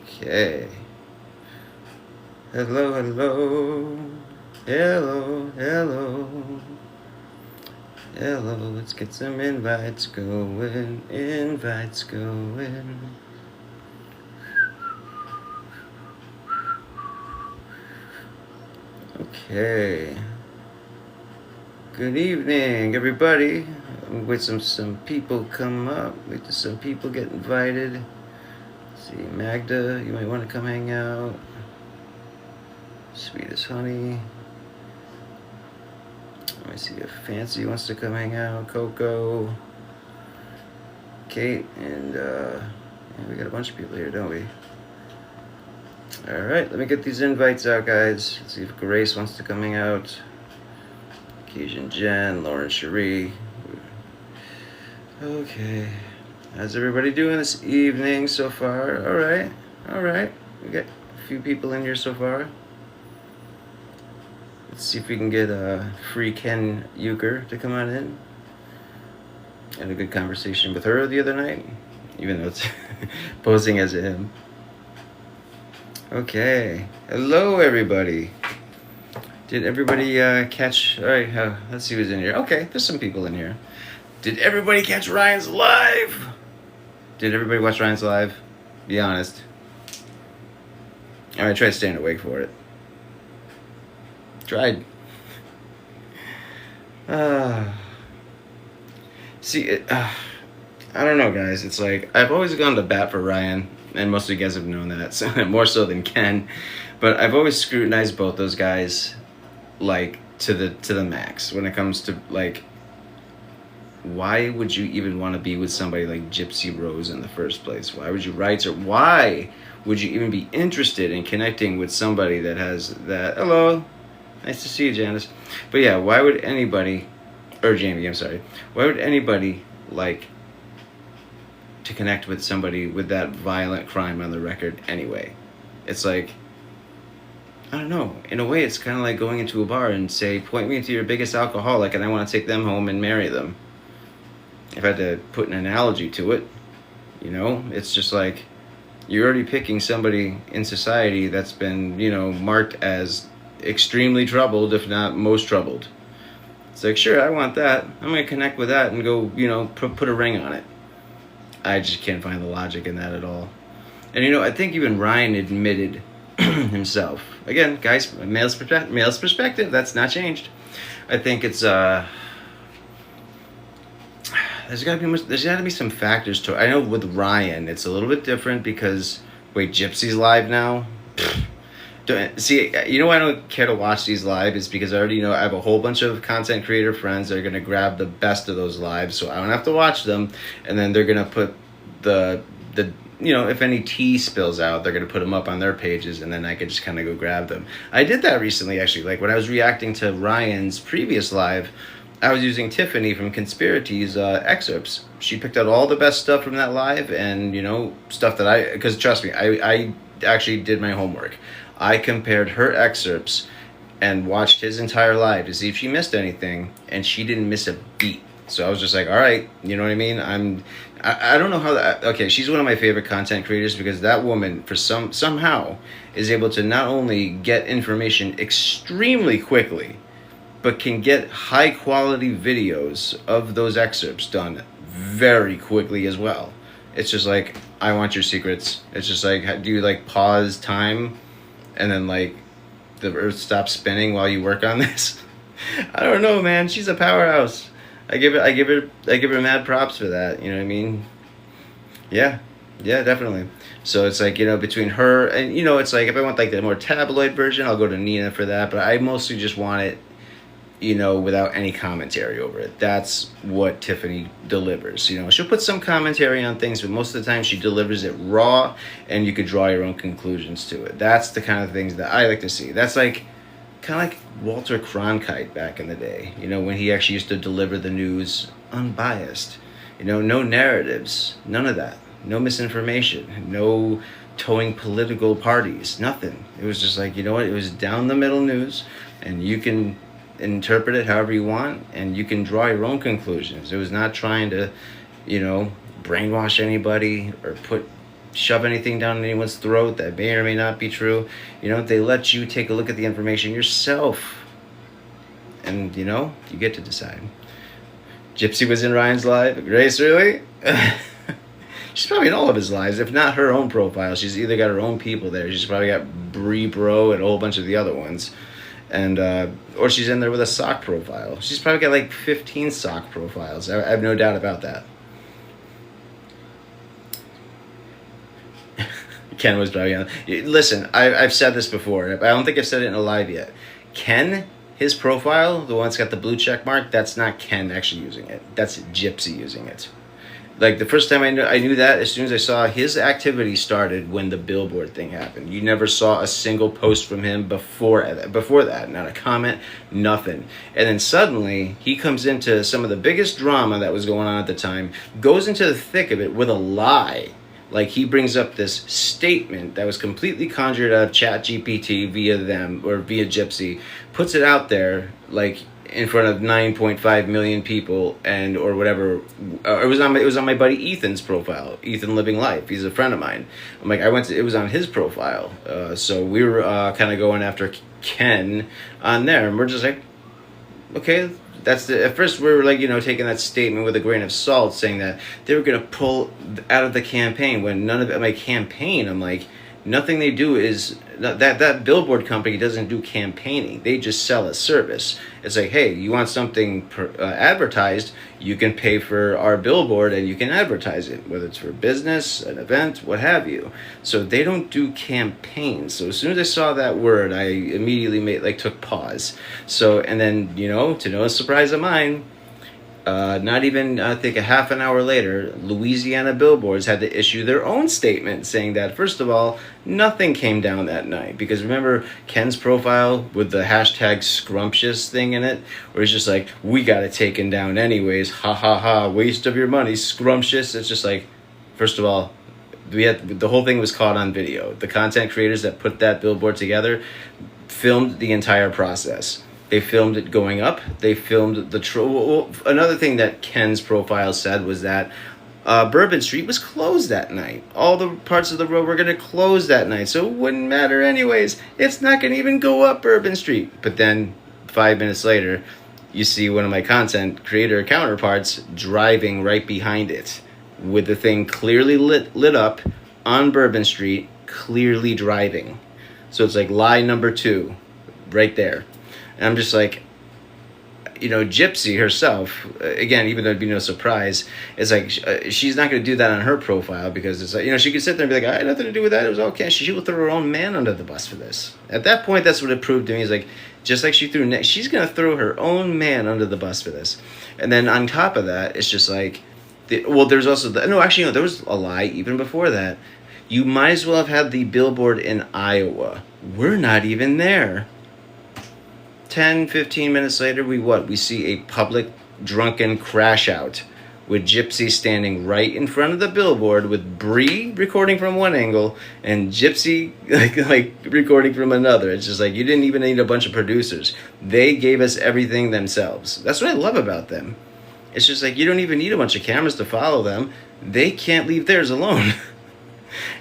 Okay. Hello, hello. Hello, hello. Hello, let's get some invites going. Invites going. Okay. Good evening, everybody. I'm waiting some people come up. Wait till some people get invited. Let's see, Magda, you might want to come hang out. Sweet as honey. Let me see if Fancy wants to come hang out. Coco, Kate, and yeah, we got a bunch of people here, don't we? All right, let me get these invites out, guys. Let's see if Grace wants to come hang out. Occasion Jen, Lauren Cherie. Okay, how's everybody doing this evening so far? All right. We got a few people in here so far. Let's see if we can get free Ken Uker to come on in. Had a good conversation with her the other night, even though it's posing as a him. Okay, hello everybody. Did everybody catch? All right, let's see who's in here. Okay, there's some people in here. Did everybody catch Ryan's live? Did everybody watch Ryan's live? Be honest. All right, try staying awake for it. Tried. See, I don't know, guys. It's like I've always gone to bat for Ryan, and most of you guys have known that, so, more so than Ken. But I've always scrutinized both those guys, like to the max when it comes to like, why would you even want to be with somebody like Gypsy Rose in the first place? Why would you write her? Why would you even be interested in connecting with somebody that has that? Hello. Nice to see you, Janice. But yeah, why would anybody, or Jamie, I'm sorry, why would anybody like to connect with somebody with that violent crime on the record anyway? It's like, I don't know. In a way, it's kind of like going into a bar and say, point me to your biggest alcoholic and I want to take them home and marry them. If I had to put an analogy to it, you know, it's just like you're already picking somebody in society that's been, you know, marked as extremely troubled, if not most troubled. It's like, sure, I want that. I'm going to connect with that and go, you know, put a ring on it. I just can't find the logic in that at all. And, you know, I think even Ryan admitted himself. Again, guys, male's perspective, that's not changed. I think it's, there's got to be some factors to it. I know with Ryan, it's a little bit different because, wait, Gypsy's live now? See, you know why I don't care to watch these live is because I already know I have a whole bunch of content creator friends that are going to grab the best of those lives, so I don't have to watch them, and then they're going to put the you know, if any tea spills out, they're going to put them up on their pages, and then I could just kind of go grab them. I did that recently, actually. Like, when I was reacting to Ryan's previous live, I was using Tiffany from Conspiracy's excerpts. She picked out all the best stuff from that live, and, you know, stuff that because trust me, I actually did my homework. I compared her excerpts and watched his entire live to see if she missed anything, and she didn't miss a beat. So I was just like, all right, you know what I mean? I don't know how that. Okay, she's one of my favorite content creators because that woman, for somehow, is able to not only get information extremely quickly, but can get high quality videos of those excerpts done very quickly as well. It's just like, I want your secrets. It's just like, do you like pause time and then like the earth stops spinning while you work on this? I don't know, man. She's a powerhouse. I give her mad props for that. You know what I mean? Yeah, definitely. So it's like, you know, between her and, you know, it's like if I want like the more tabloid version, I'll go to Nina for that. But I mostly just want it, you know, without any commentary over it. That's what Tiffany delivers. You know, she'll put some commentary on things, but most of the time she delivers it raw, and you could draw your own conclusions to it. That's the kind of things that I like to see. That's like kind of like Walter Cronkite back in the day, you know, when he actually used to deliver the news unbiased. You know, no narratives, none of that. No misinformation, no towing political parties, nothing. It was just like, you know what, it was down the middle news, and you can interpret it however you want, and you can draw your own conclusions. It was not trying to, you know, brainwash anybody or put shove anything down anyone's throat that may or may not be true. They let you take a look at the information yourself. And, you get to decide. Gypsy was in Ryan's live. Grace, really? She's probably in all of his lives, if not her own profile. She's either got her own people there. She's probably got Bree Bro and a whole bunch of the other ones. And, or she's in there with a sock profile. She's probably got like 15 sock profiles. I have no doubt about that. Ken was probably on. Listen, I've said this before. I don't think I've said it in a live yet. Ken, his profile, the one that's got the blue check mark, that's not Ken actually using it. That's Gypsy using it. Like, the first time I knew that, as soon as I saw his activity started when the Billboard thing happened. You never saw a single post from him before that. Not a comment, nothing. And then suddenly, he comes into some of the biggest drama that was going on at the time, goes into the thick of it with a lie. Like, he brings up this statement that was completely conjured out of ChatGPT via them, or via Gypsy, puts it out there, like, in front of 9.5 million people, and or whatever. It was on my buddy Ethan's profile, Ethan Living Life. He's a friend of mine. I'm like, it was on his profile. So we were kind of going after Ken on there, and we're just like, okay. At first we were like, taking that statement with a grain of salt, saying that they were going to pull out of the campaign, when none of it, my campaign, I'm like, nothing they do is, that Billboard company doesn't do campaigning. They just sell a service. It's like, hey, you want something advertised, you can pay for our billboard and you can advertise it, whether it's for business, an event, what have you. So they don't do campaigns. So as soon as I saw that word, I immediately took pause. So, and then, to no surprise of mine, not even, I think, a half an hour later, Louisiana billboards had to issue their own statement saying that, first of all, nothing came down that night. Because remember Ken's profile with the hashtag scrumptious thing in it, where he's just like, we got it taken down anyways, ha ha ha, waste of your money, scrumptious. It's just like, first of all, the whole thing was caught on video. The content creators that put that billboard together filmed the entire process. They filmed it going up. They filmed another thing that Ken's profile said was that Bourbon Street was closed that night. All the parts of the road were going to close that night, so it wouldn't matter anyways. It's not going to even go up Bourbon Street. But then 5 minutes later, you see one of my content creator counterparts driving right behind it with the thing clearly lit up on Bourbon Street, clearly driving. So it's like lie number 2 right there. And I'm just like, Gypsy herself, again, even though it'd be no surprise, it's like, she's not going to do that on her profile, because it's like, she could sit there and be like, I had nothing to do with that. It was okay. She will throw her own man under the bus for this. At that point, that's what it proved to me. Is like, just like she threw Nick, she's going to throw her own man under the bus for this. And then on top of that, it's just like, there's also, there was a lie even before that. You might as well have had the billboard in Iowa. We're not even there. 10, 15 minutes later, we see a public drunken crash out with Gypsy standing right in front of the billboard with Bree recording from one angle and Gypsy like recording from another. It's just like, you didn't even need a bunch of producers. They gave us everything themselves. That's what I love about them. It's just like, you don't even need a bunch of cameras to follow them. They can't leave theirs alone.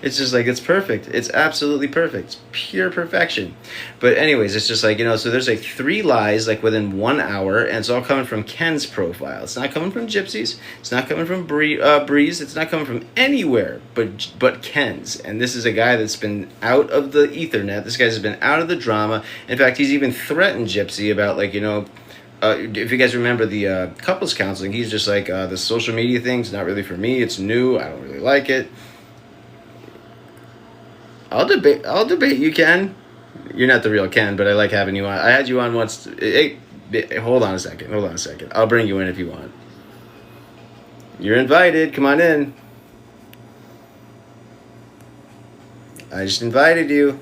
It's just like, it's perfect. It's absolutely perfect. It's pure perfection. But anyways, it's just like, so there's like 3 lies like within 1 hour, and it's all coming from Ken's profile. It's not coming from Gypsy's. It's not coming from Bree's. It's not coming from anywhere but Ken's. And this is a guy that's been out of the ethernet. This guy's been out of the drama. In fact, he's even threatened Gypsy about, like, if you guys remember the couples counseling, he's just like, the social media thing's not really for me. It's new. I don't really like it. I'll debate you, Ken. You're not the real Ken, but I like having you on. I had you on once. Hey, hold on a second. I'll bring you in if you want. You're invited. Come on in. I just invited you.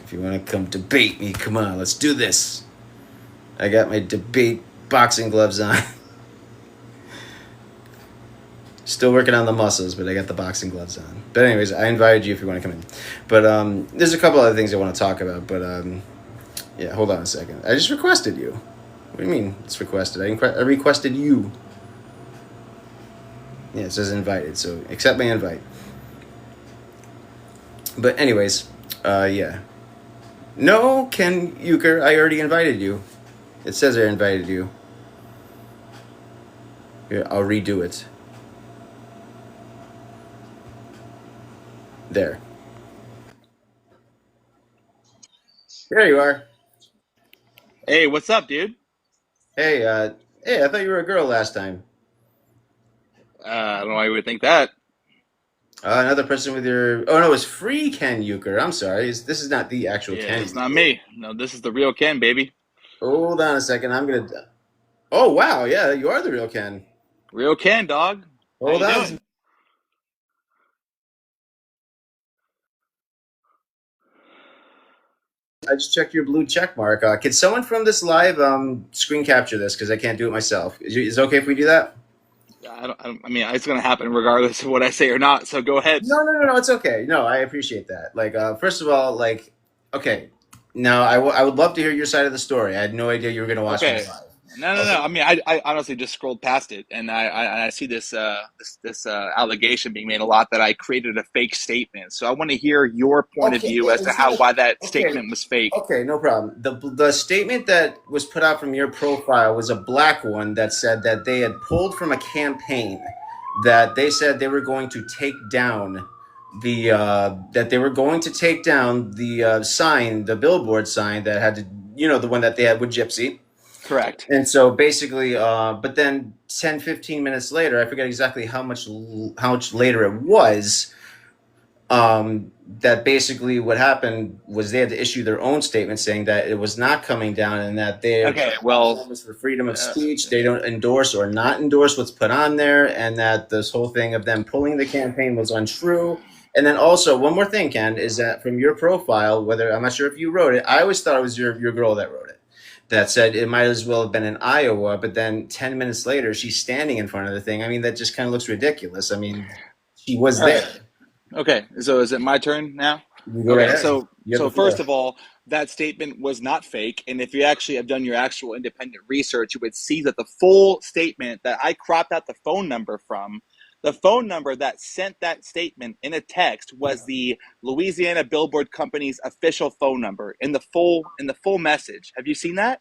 If you want to come debate me, come on. Let's do this. I got my debate boxing gloves on. Still working on the muscles, but I got the boxing gloves on. But anyways, I invited you if you want to come in. But there's a couple other things I want to talk about. But yeah, hold on a second. I just requested you. What do you mean it's requested? I requested you. Yeah, it says invited, so accept my invite. But anyways, yeah. No, Ken Uker, I already invited you. It says I invited you. Here, I'll redo it. There. There you are. Hey, what's up, dude? Hey, hey, I thought you were a girl last time. I don't know why you would think that. Another person with your. Oh no, it's free Ken Euchre. I'm sorry. This is not the actual Yeah, Ken it's not Euchre. me. No, this is the real Ken, baby. Hold on a second. I'm gonna. Oh wow, yeah, you are the real Ken. Real Ken, dog. How Hold you on. doing? I just checked your blue check mark. Can someone from this live screen capture this because I can't do it myself? Is it okay if we do that? I mean, it's gonna happen regardless of what I say or not. So go ahead. No, no, no, no. It's okay. No, I appreciate that. Like, first of all, like, okay. Now, I would love to hear your side of the story. I had no idea you were gonna watch me Okay. live. No, no, no. Okay. I mean, I honestly just scrolled past it, and I see this allegation being made a lot that I created a fake statement. So I want to hear your point of Okay. view as to It's how not. why that Okay. statement was fake. Okay, no problem. The statement that was put out from your profile was a black one that said that they had pulled from a campaign that they said they were going to take down the sign, the billboard sign that had to, the one that they had with Gypsy. Correct. And so basically, but then 10, 15 minutes later, I forget exactly how much later it was, that basically what happened was they had to issue their own statement saying that it was not coming down and that their Okay. Well, platform is for freedom of uh, speech. They don't endorse or not endorse what's put on there, and that this whole thing of them pulling the campaign was untrue. And then also one more thing, Ken, is that from your profile, whether I'm not sure if you wrote it, I always thought it was your girl that wrote it. That said it might as well have been in Iowa, but then 10 minutes later she's standing in front of the thing. I mean, that just kind of looks ridiculous. I mean, she was all right. there. Okay, so is it my turn now? You go right Okay, ahead. so You have so the first floor. of all, that statement was not fake, and if you actually have done your actual independent research, you would see that the full statement that I cropped out the phone number from, the phone number that sent that statement in a text was the Louisiana Billboard Company's official phone number in the full message. Have you seen that?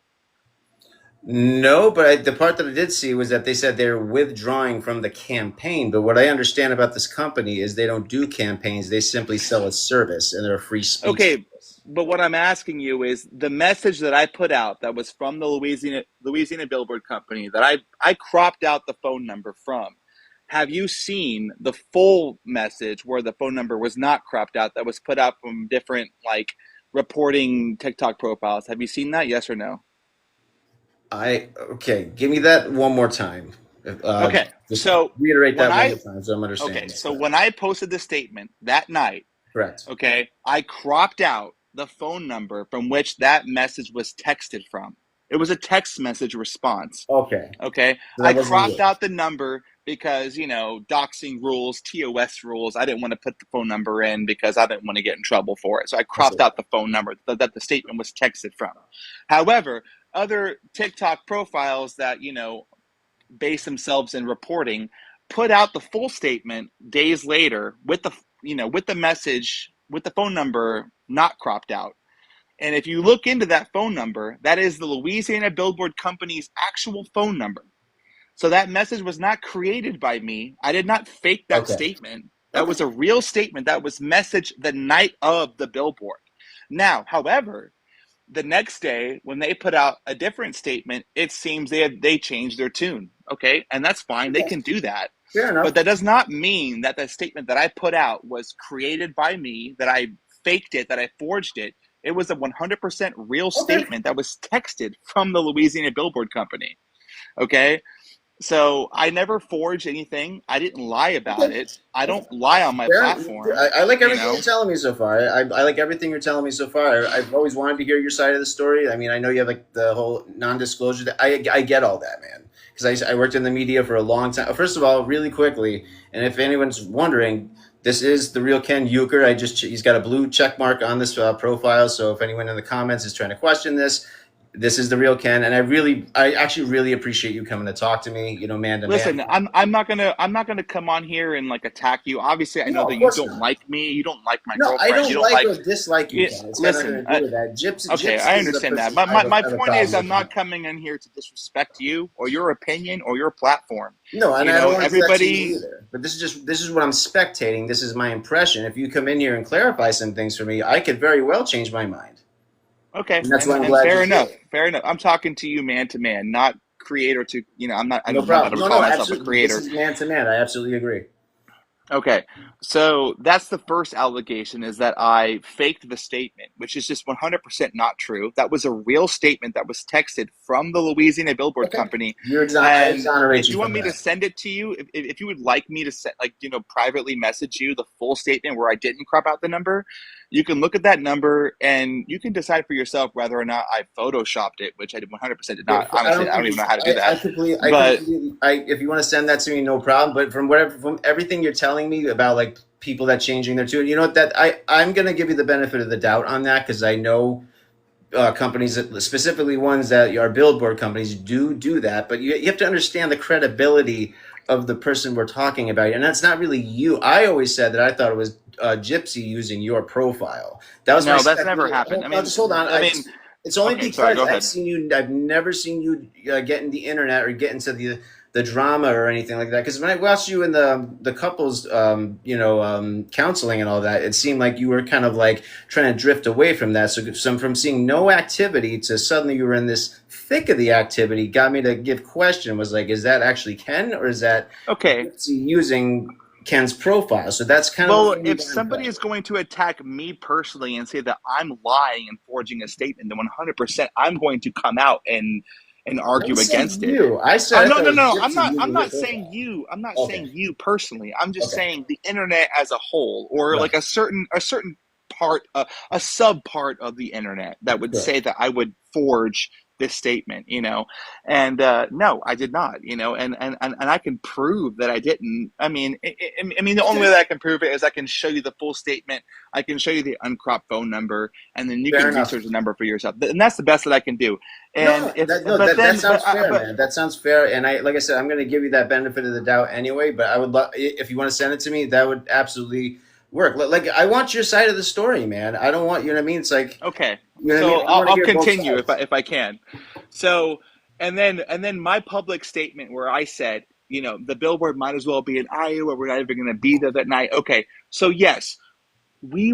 No, but the part that I did see was that they said they're withdrawing from the campaign. But what I understand about this company is they don't do campaigns; they simply sell a service, and they're a free speech Okay, service. but what I'm asking you is the message that I put out that was from the Louisiana Billboard Company that I cropped out the phone number from. Have you seen the full message where the phone number was not cropped out that was put out from different like reporting TikTok profiles? Have you seen that? Yes or no? I Okay. Give me that one more time. Okay. Just So reiterate when that one I more time, so I'm understanding okay, this so correct. when I posted the statement that night, Correct. okay, I cropped out the phone number from which that message was texted from. It was a text message response. Okay. Okay, So I that wasn't cropped you. out the number because, doxing rules, TOS rules. I didn't want to put the phone number in because I didn't want to get in trouble for it. So I I see. cropped out the phone number that the statement was texted from. However, other TikTok profiles that, base themselves in reporting put out the full statement days later with the message with the phone number not cropped out. And if you look into that phone number, that is the Louisiana Billboard Company's actual phone number. So that message was not created by me. I did not fake that Okay. statement. That Okay. was a real statement that was messaged the night of the billboard. Now, however, the next day when they put out a different statement, it seems they changed their tune. Okay, and that's fine. They Okay. can do that, Fair but enough. that does not mean that the statement that I put out was created by me, that I faked it, that I forged it. It was a 100% real Okay. statement that was texted from the Louisiana Billboard Company. Okay, so I never forged anything. I didn't lie about Okay. it. I Okay. don't lie on my Fair. platform. I like You everything you're know. telling me so far. I like everything you're telling me so far. I've always wanted to hear your side of the story. I mean, I know you have like the whole non-disclosure. I get all that, man. Because I worked in the media for a long time. First of all, really quickly, and if anyone's wondering, this is the real Ken Uker. He's got a blue check mark on this profile. So if anyone in the comments is trying to question this, This is the real Ken, and I actually really appreciate you coming to talk to me. You know, man to man. Listen, I'm not gonna come on here and like attack you. Obviously, I know No, that of you course don't not. like me. You don't like my No, I girlfriend. You don't don't like like. or dislike you, It, Ken. It's got nothing listen, to do with that. okay, I Gypsy is a understand that, person but my I have a point is, problem I'm with. not coming in here to disrespect you or your opinion or your platform. No, and You I know, don't want to do that to you everybody. either. But this is what I'm spectating. This is my impression. If you come in here and clarify some things for me, I could very well change my mind. Okay, And that's why I'm and glad you're fair enough, here. fair enough. I'm talking to you man to man, not creator to. You know, I'm not. I No don't know. I problem. don't No, call no, myself a absolutely. This creator. is man to man. I absolutely agree. Okay, so that's the first allegation is that I faked the statement, which is just 100% not true. That was a real statement that was texted from the Louisiana Billboard Okay. Company. I And exonerate if you you want from me to that. send it to you, if you would like me to send, like, you know, privately message you the full statement where I didn't crop out the number, you can look at that number and you can decide for yourself whether or not I photoshopped it, which I 100% did not. I Honestly, don't I don't think even know it's. how to do that. I But completely. If you want to send that to me, no problem. But from everything you're telling me about like people that changing their tune, you know what? That I'm gonna give you the benefit of the doubt on that because I know companies, specifically ones that are billboard companies, do that. But you have to understand the credibility of the person we're talking about, and that's not really you. I always said that I thought it was Gypsy using your profile. That was my no, that's never speculation. happened. I No, mean, just hold on. I mean, It's only okay, sorry, because go ahead. I've never seen you get in the internet or get into the drama or anything like that. Because when I watched you in the couples, counseling and all that, it seemed like you were kind of like trying to drift away from that. So from seeing no activity to suddenly you were in this thick of the activity, got me to give question was like, is that actually Ken or is that Okay, Gypsy using Ken's profile? So that's kind of what well, gave me if that somebody impression. is going to attack me personally and say that I'm lying and forging a statement, then 100% I'm going to come out and I didn't argue say against it. you. I No, thought no, it was no. Gypsy I'm using your not saying profile. you. I'm not Okay. saying you personally. I'm just Okay. saying the internet as a whole, or like Right. a certain part, a sub part of the internet that would Sure. say that I would forge this statement. You know, and no, I did not. You know, and I can prove that I didn't. I mean, the only Okay. way that I can prove it is I can show you the full statement. I can show you the uncropped phone number, and then you Fair can enough. research the number for yourself. And that's the best that I can do. And No, if, but that then, sounds fair, but man. That sounds fair. And like I said, I'm going to give you that benefit of the doubt anyway. But I would love if you want to send it to me. That would absolutely work. Like I want your side of the story, man. I don't want you know what I mean. It's like Okay, you know what I so mean. I want to I'll hear both continue sides. if I can. So and then my public statement where I said, you know, the billboard might as well be in Iowa. We're not even going to be there that night. Okay, so yes, we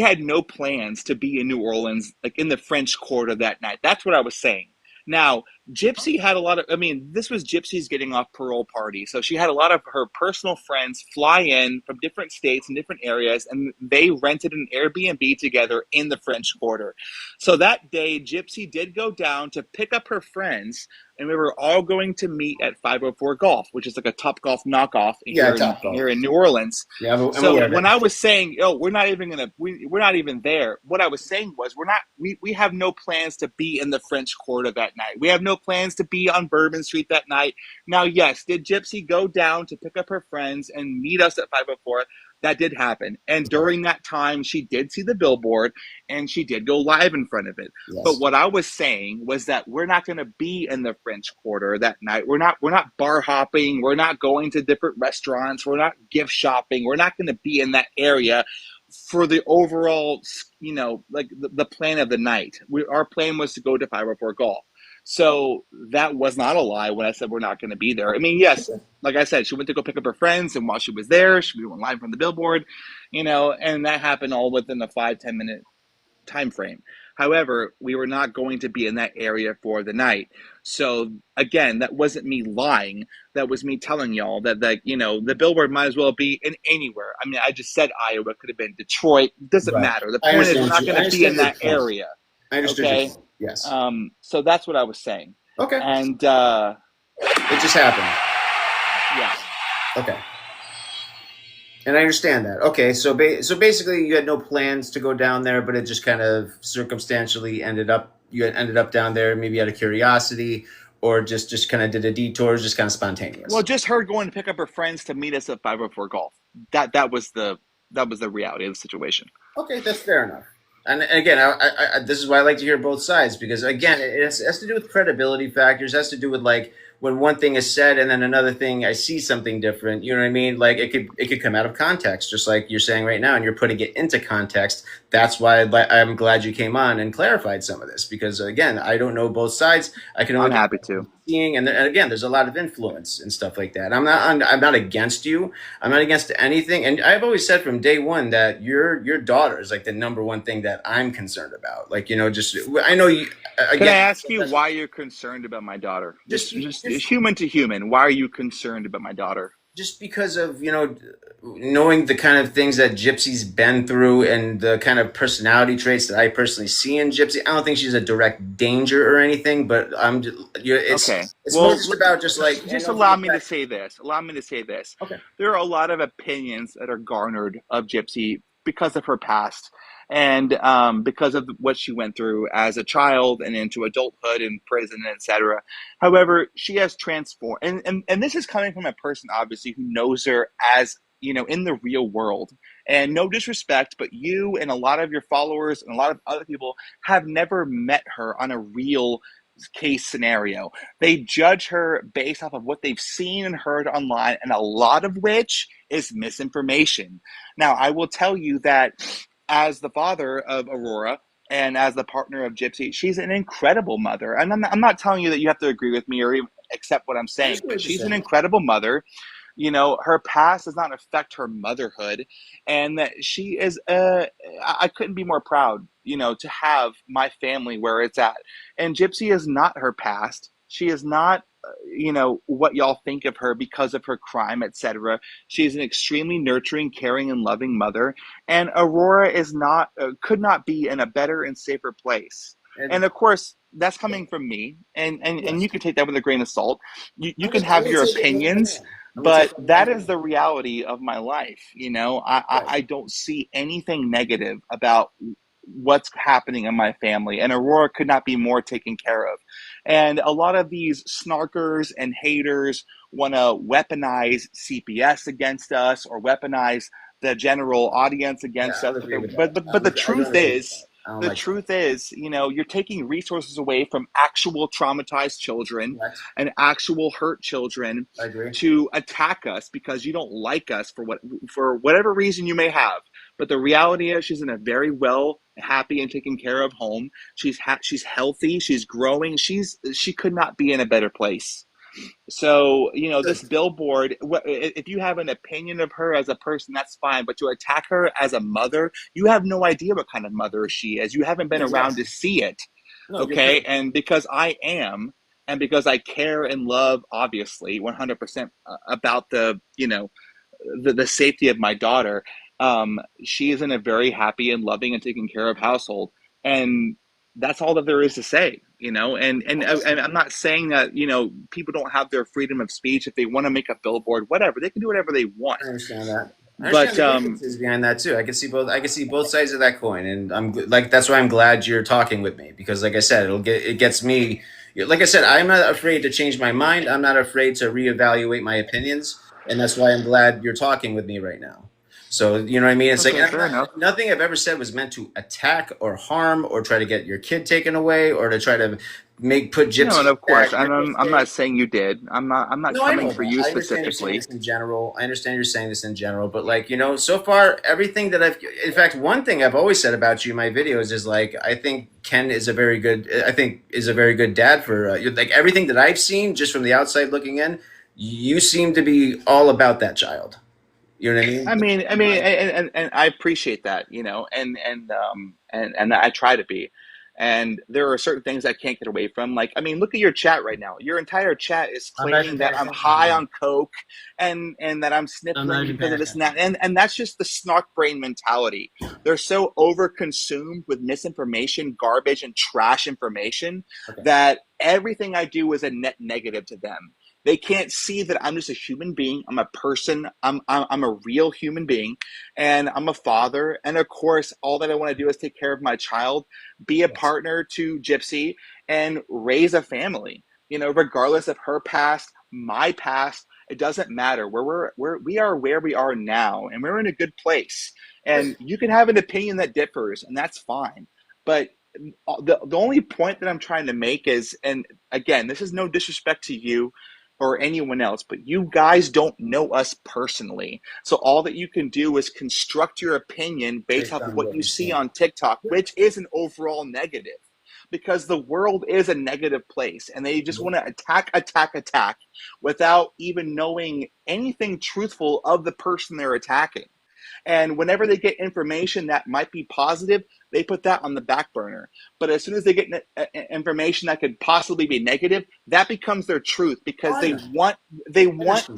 had no plans to be in New Orleans, like in the French Quarter that night. That's what I was saying. Now, Gypsy had a lot of, I mean, this was Gypsy's getting off parole party. So she had a lot of her personal friends fly in from different states and different areas, and they rented an Airbnb together in the French Quarter. So that day, Gypsy did go down to pick up her friends, and we were all going to meet at 504 Golf, which is like a Top Golf knockoff Yeah, here in top golf. here in New Orleans. Yeah, I'm So aware of when it. I was saying, "Oh, we're not even there," what I was saying was, we have no plans to be in the French Quarter that night. We have no plans to be on Bourbon Street that night. Now, yes, did Gypsy go down to pick up her friends and meet us at 504? That did happen, and Okay. during that time, she did see the billboard, and she did go live in front of it. But Yes. what I was saying was that we're not going to be in the French Quarter that night. We're not bar hopping. We're not going to different restaurants. We're not gift shopping. We're not going to be in that area for the overall, you know, like the plan of the night. Our plan was to go to 504 Golf. So that was not a lie when I said we're not going to be there. I mean, yes, like I said, she went to go pick up her friends, and while she was there, we went live from the billboard, you know, and that happened all within a 5-10 minute time frame. However, we were not going to be in that area for the night. So again, that wasn't me lying. That was me telling y'all that you know, the billboard might as well be in anywhere. I mean, I just said Iowa, it could have been Detroit. It doesn't Right. matter. The point is we're not I going to be understand in your that point. area. I understood your Okay. point. Yes. So that's what I was saying. Okay. And It just happened. yeah. Okay. And I understand that. Okay, so so basically, you had no plans to go down there, but it just kind of circumstantially ended up down there, maybe out of curiosity, or just kind of did a detour, just kind of Well, spontaneous. just her going to pick up her friends to meet us at 504 Golf. That was the reality of the situation. Okay, that's fair enough. And again, this is why I like to hear both sides because again, it has to do with credibility factors. It has to do with like when one thing is said and then another thing, I see something different. You know what I mean? Like it could come out of context, just like you're saying right now, and you're putting it into context. That's why I'm glad you came on and clarified some of this because again, I don't know both sides. I can only I'm go happy by what to. I'm seeing, and again, there's a lot of influence and stuff like that. I'm not against you. I'm not against anything, and I've always said from day one that your daughter is like the number one thing that I'm concerned about. Like just I know you Can I again. ask you why you're concerned about my daughter? Just Just just human to human. Why are you concerned about my daughter? just because of knowing the kind of things that Gypsy's been through and the kind of personality traits that I personally see in Gypsy. I don't think she's a direct danger or anything, but Okay. it's more Well, just about just like just from allow the me to fact. say this. Allow me to say this. Okay. There are a lot of opinions that are garnered of Gypsy because of her past and because of what she went through as a child and into adulthood and prison, etc. However, she has transformed, and this is coming from a person obviously who knows her as in the real world. And no disrespect, but you and a lot of your followers and a lot of other people have never met her on a real case scenario. They judge her based off of what they've seen and heard online, and a lot of which is misinformation. Now, I will tell you that as the father of Aurora and as the partner of Gypsy, she's an incredible mother. And I'm not telling you that you have to agree with me or even accept what I'm I saying, understand but what you're she's an saying. incredible mother. Her past does not affect her motherhood, and that she is I couldn't be more proud, to have my family where it's at. And Gypsy is not her past. She is not what y'all think of her because of her crime, etc. She is an extremely nurturing, caring, and loving mother, and Aurora is not could not be in a better and safer place. And And of course, that's coming from me, and yes, you can take that with a grain of salt. You can I'm have gonna your take it with my opinions, hand. I'm gonna take but it with my that is hand. the reality of my life. Right. I don't see anything negative about what's happening in my family, and Aurora could not be more taken care of. And a lot of these snarkers and haters want to weaponize CPS against us or weaponize the general audience Yeah, against I us. don't But agree with that. the I don't truth agree with is, that. I don't like that. you're taking resources away from actual traumatized children Correct. and actual hurt children I agree. to attack us because you don't like us for whatever reason you may have. But the reality is, she's in a very well, happy, and taken care of home. She's healthy. She's growing. She could not be in a better place. So, this Good. billboard, if you have an opinion of her as a person, that's fine. But to attack her as a mother, you have no idea what kind of mother she is. You haven't been around to Exactly. see it. No, you're Okay. correct. And because I am, and because I care and love, obviously, 100% about the safety of my daughter, she is in a very happy and loving and taken care of household. And that's all that there is to say, and I'm not saying that people don't have their freedom of speech if they want to make a billboard, whatever, they can do whatever they want. I understand that. I understand But the grievances behind that too. I can see both. I can see both sides of that coin, and like that's why I'm glad you're talking with me because, like I said, it gets me. Like I said, I'm not afraid to change my mind. I'm not afraid to reevaluate my opinions, and that's why I'm glad you're talking with me right now. So you know what I mean? It's like okay, fair enough. nothing I've ever said was meant to attack or harm or try to get your kid taken away or to try to put No, Gypsy and in of course, that and you're I'm not saying you did. I'm not no, I coming know for that. you I understand you're saying specifically. this in general. I understand you're saying this in general, but like, so far everything that in fact, one thing I've always said about you in my videos is like, I think Ken is a very good, I think is a very good dad for like everything that I've seen just from the outside looking in, you seem to be all about that child. You know what I mean? And I appreciate that, and I try to be. And there are certain things I can't get away from. Like, I mean, look at your chat right now. Your entire chat is I'm not claiming even that paying I'm attention to high you. on coke and that I'm I'm not sniffling even because paying of this and that. attention. And that's just the snark brain mentality. They're so overconsumed with misinformation, garbage, and trash information Okay. that everything I do is a net negative to them. They can't see that I'm just a human being. I'm a person. I'm a real human being, and I'm a father. And of course, all that I want to do is take care of my child, be a Yes. partner to Gypsy, and raise a family. Regardless of her past, my past, It doesn't matter. We are where we are now, and we're in a good place. And you can have an opinion that differs, and that's fine. But the only point that I'm trying to make is, and again, this is no disrespect to you or anyone else, but you guys don't know us personally. So all that you can do is construct your opinion based Based off of on what what you you've see seen. on TikTok, which is an overall negative. Because the world is a negative place and they just want to attack without even knowing anything truthful of the person they're attacking. And whenever they get information that might be positive, they put that on the back burner. But as soon as they get information that could possibly be negative, that becomes their truth because Oh, they I want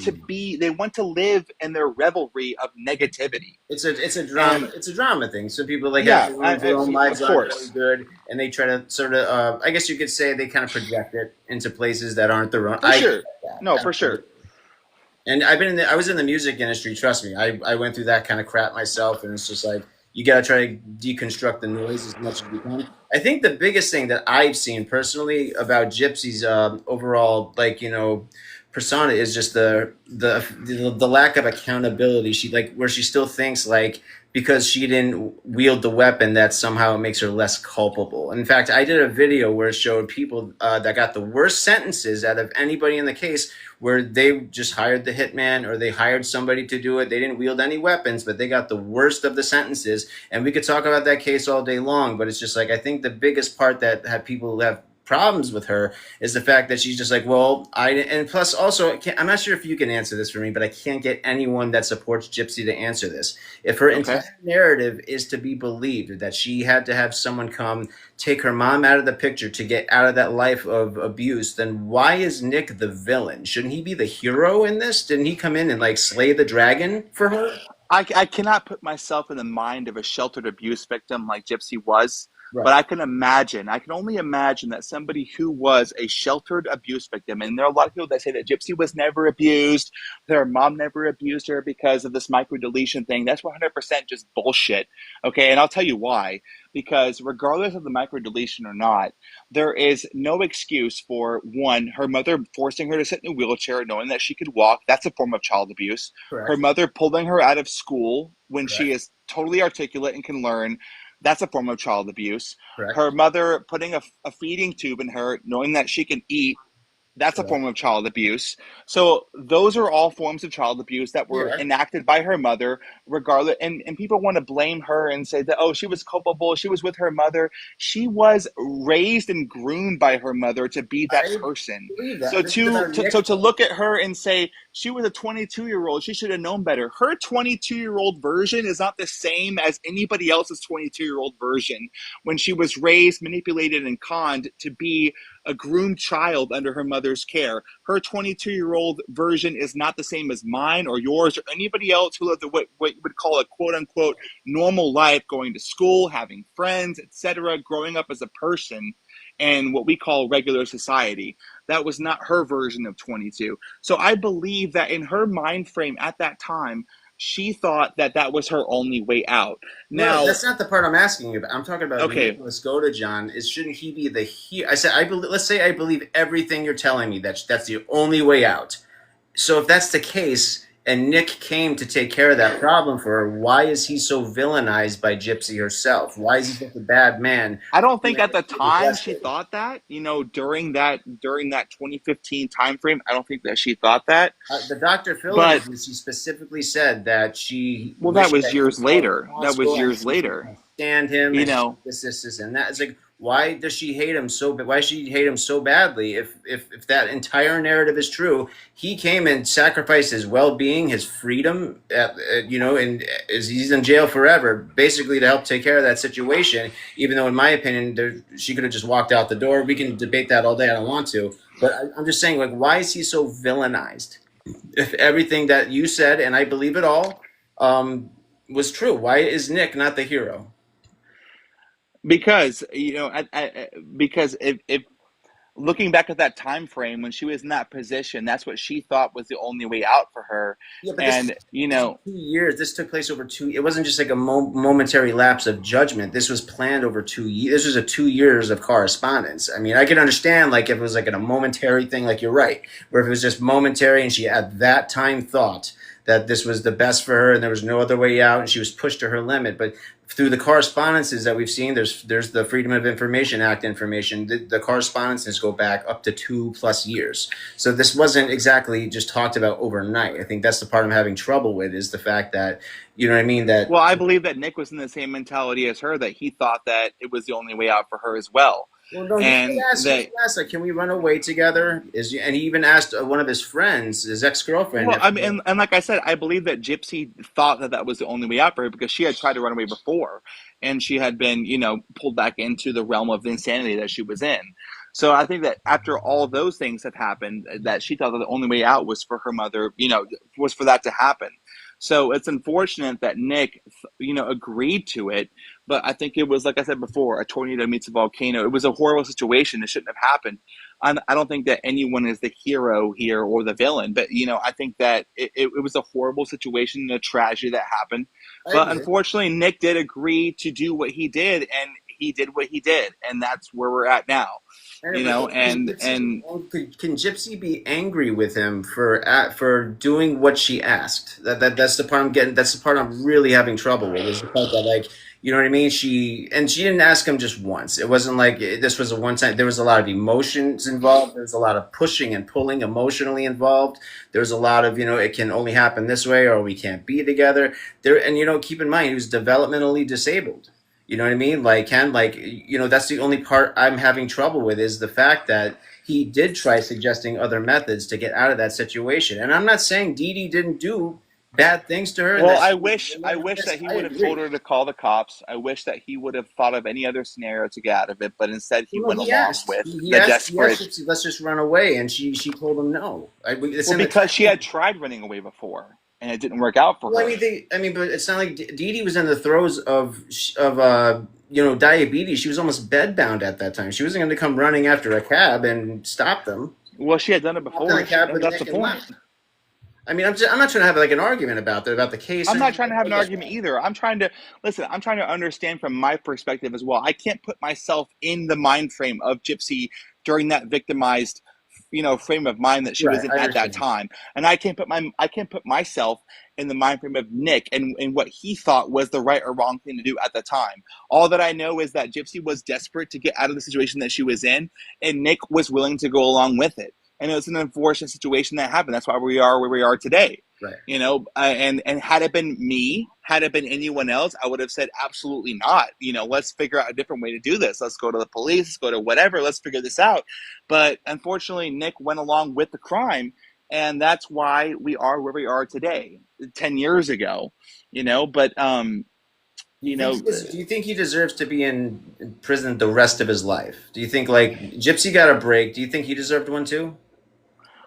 to understand. be they want to live in their revelry of negativity. It's a drama. And It's a drama thing. So people like have yeah, to ruin their own of lives aren't very course, good, and they try to sort of. I guess you could say they kind of project it into places that aren't their own. for I get sure, that no, for sure. absolutely. And I was in the music industry. Trust me, I went through that kind of crap myself, and it's just like you got to try to deconstruct the noise as much as you can. I think the biggest thing that I've seen personally about Gypsy's overall, like persona is just the lack of accountability. She like where she still thinks like because she didn't wield the weapon that somehow it makes her less culpable. In fact, I did a video where it showed people that got the worst sentences out of anybody in the case where they just hired the hitman or they hired somebody to do it. They didn't wield any weapons, but they got the worst of the sentences. And we could talk about that case all day long, but it's just like I think the biggest part that had people have problems with her is the fact that she's just like, well, and plus also, I'm not sure if you can answer this for me, but I can't get anyone that supports Gypsy to answer this. If her Okay. entire narrative is to be believed, that she had to have someone come take her mom out of the picture to get out of that life of abuse, then why is Nick the villain? Shouldn't he be the hero in this? Didn't he come in and like slay the dragon for her? I cannot put myself in the mind of a sheltered abuse victim like Gypsy was, but Right. I can only imagine that somebody who was a sheltered abuse victim, and there are a lot of people that say that Gypsy was never abused, her mom never abused her because of this micro deletion thing. That's 100% just bullshit. Okay, and I'll tell you why. Because regardless of the micro deletion or not, there is no excuse for one, her mother forcing her to sit in a wheelchair knowing that she could walk. That's a form of child abuse. Her Correct. mother pulling her out of school when she Correct. is totally articulate and can learn. That's a form of child abuse. Correct. Her mother putting a feeding tube in her, knowing that she can eat. That's a Correct. form of child abuse. So those are all forms of child abuse that were Yeah. enacted by her mother, regardless. And people want to blame her and say that, oh, she was culpable. She was with her mother. She was raised and groomed by her mother to be that I person. believe So that. This is about Nick. to look at her and say she was a 22-year-old, she should have known better. Her 22-year-old version is not the same as anybody else's 22-year-old version when she was raised, manipulated, and conned to be a groomed child under her mother's care. Her 22-year-old version is not the same as mine or yours or anybody else who lived what you would call a quote unquote normal life, going to school, having friends, etc., growing up as a person in what we call regular society. That was not her version of 22. So I believe that in her mind frame at that time, she thought that that was her only way out. No, Now, that's not the part I'm asking you about. I'm talking about okay, Nicholas John. Is shouldn't he be the he? I said I believe. Let's say I believe everything you're telling me. That's the only way out. So if that's the case, and Nick came to take care of that problem for her, why is he so villainized by Gypsy herself? Why is he such a bad man? I don't And think that at the she was time she arrested? thought that, during that 2015 time frame, I don't think that she thought that. The Dr. Phil But interview, she specifically said that she well, that wished was that he years was going to later. law That was school and years she later. couldn't stand him You and know, this and that. It's like, why does she hate him so? Why does she hate him so badly? If that entire narrative is true, he came and sacrificed his well being, his freedom, and he's in jail forever, basically to help take care of that situation. Even though, in my opinion, she could have just walked out the door. We can debate that all day. I don't want to, but I'm just saying, like, why is he so villainized? If everything that you said, and I believe it all, was true, why is Nick not the hero? because because if looking back at that time frame when she was in that position, that's what she thought was the only way out for her. Yeah, but And this was 2 years. This took place over two. It wasn't just like a momentary lapse of judgment. This was planned over 2 years. This was a 2 years of correspondence. I mean, I can understand like if it was like a momentary thing, like you're right, where if it was just momentary and she at that time thought that this was the best for her and there was no other way out and she was pushed to her limit. But through the correspondences that we've seen, there's the Freedom of Information Act information. The correspondences go back up to 2+ years. So this wasn't exactly just talked about overnight. I think that's the part I'm having trouble with is the fact that, you know what I mean? That well, I believe that Nick was in the same mentality as her, that he thought that it was the only way out for her as well. well, no, And that, he asked, like, can we run away together? And he even asked one of his friends, his ex girlfriend. well, I mean, and like I said, I believe that Gypsy thought that that was the only way out for her because she had tried to run away before, and she had been, pulled back into the realm of the insanity that she was in. So I think that after all those things have happened, that she thought that the only way out was for her mother, was for that to happen. So it's unfortunate that Nick, agreed to it, but I think it was, like I said before, a tornado meets a volcano. It was a horrible situation. It shouldn't have happened. I don't think that anyone is the hero here or the villain, but I think that it was a horrible situation and a tragedy that happened. I But agree. unfortunately, Nick did agree to do what he did, and he did what he did, and that's where we're at now. And but And can Gypsy be angry with him for doing what she asked? That's the part I'm getting. That's the part I'm really having trouble with. Is the part that like you know what I mean? She didn't ask him just once. It wasn't like this was a one time. There was a lot of emotions involved. There was a lot of pushing and pulling emotionally involved. There was a lot of it can only happen this way or we can't be together. There and keep in mind he was developmentally disabled. You know what I mean? That's the only part I'm having trouble with is the fact that he did try suggesting other methods to get out of that situation. And I'm not saying Dee Dee didn't do bad things to her and well, that I she was wish in I love with wish this. that he I would have told agree. her to call the cops. I wish that he would have thought of any other scenario to get out of it, but instead he Well, no, went he along asked. with He the asked. He asked desperate. Gypsy, let's just run away, and she told him no. It's Well, in the because she text. had tried running away before and it didn't work out for Well, her. but it's not like Dee Dee was in the throes of diabetes. She was almost bedbound at that time. She wasn't going to come running after a cab and stop them. Well, she had done it Hopped in the before. cab with That's the Nick and point. left. I mean, I'm not trying to have like an argument about the case I'm or not anything trying to have an like argument that. either. I'm trying to listen. I'm trying to understand from my perspective as well. I can't put myself in the mind frame of Gypsy during that victimized, frame of mind that she Right, was in I at that understand. time. And I can't put myself in the mind frame of Nick and what he thought was the right or wrong thing to do at the time. All that I know is that Gypsy was desperate to get out of the situation that she was in, and Nick was willing to go along with it. And it was an unfortunate situation that happened. That's why we are where we are today. Right. And had it been me, had it been anyone else, I would have said absolutely not. Let's figure out a different way to do this. Let's go to the police, let's go to whatever, let's figure this out. But unfortunately, Nick went along with the crime, and that's why we are where we are today. 10 years ago, but you know, Do you think he deserves to be in prison the rest of his life? Do you think like Gypsy got a break? Do you think he deserved one too?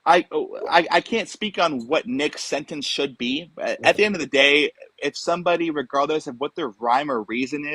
I can't speak on what Nick's sentence should be. But at the Okay. end of the day, if somebody, regardless of what their rhyme or reason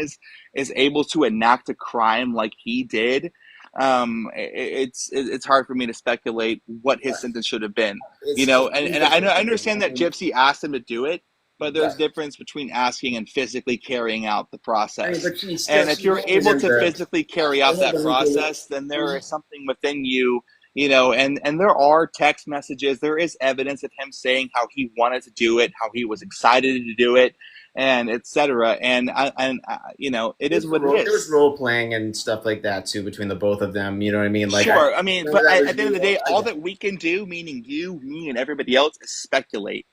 is able to enact a crime like he did, it's hard for me to speculate what his sentence should have been. He's And the I first understand that one. Gypsy asked him to do it, but there's Right. difference between asking and physically carrying out the I mean, process. but And if she you're was able in to the. physically carry I out had that the legal. process, then there is something within you, and there are text messages, there is evidence of him saying how he wanted to do it, how he was excited to do it, and etc. It is what it There was is. role playing and stuff like that too between the both of them. You know what I mean? Like I Sure, I mean, remember but that was at the end of the real. day, I all get that we can do, meaning you, me, and everybody else, is speculate. it.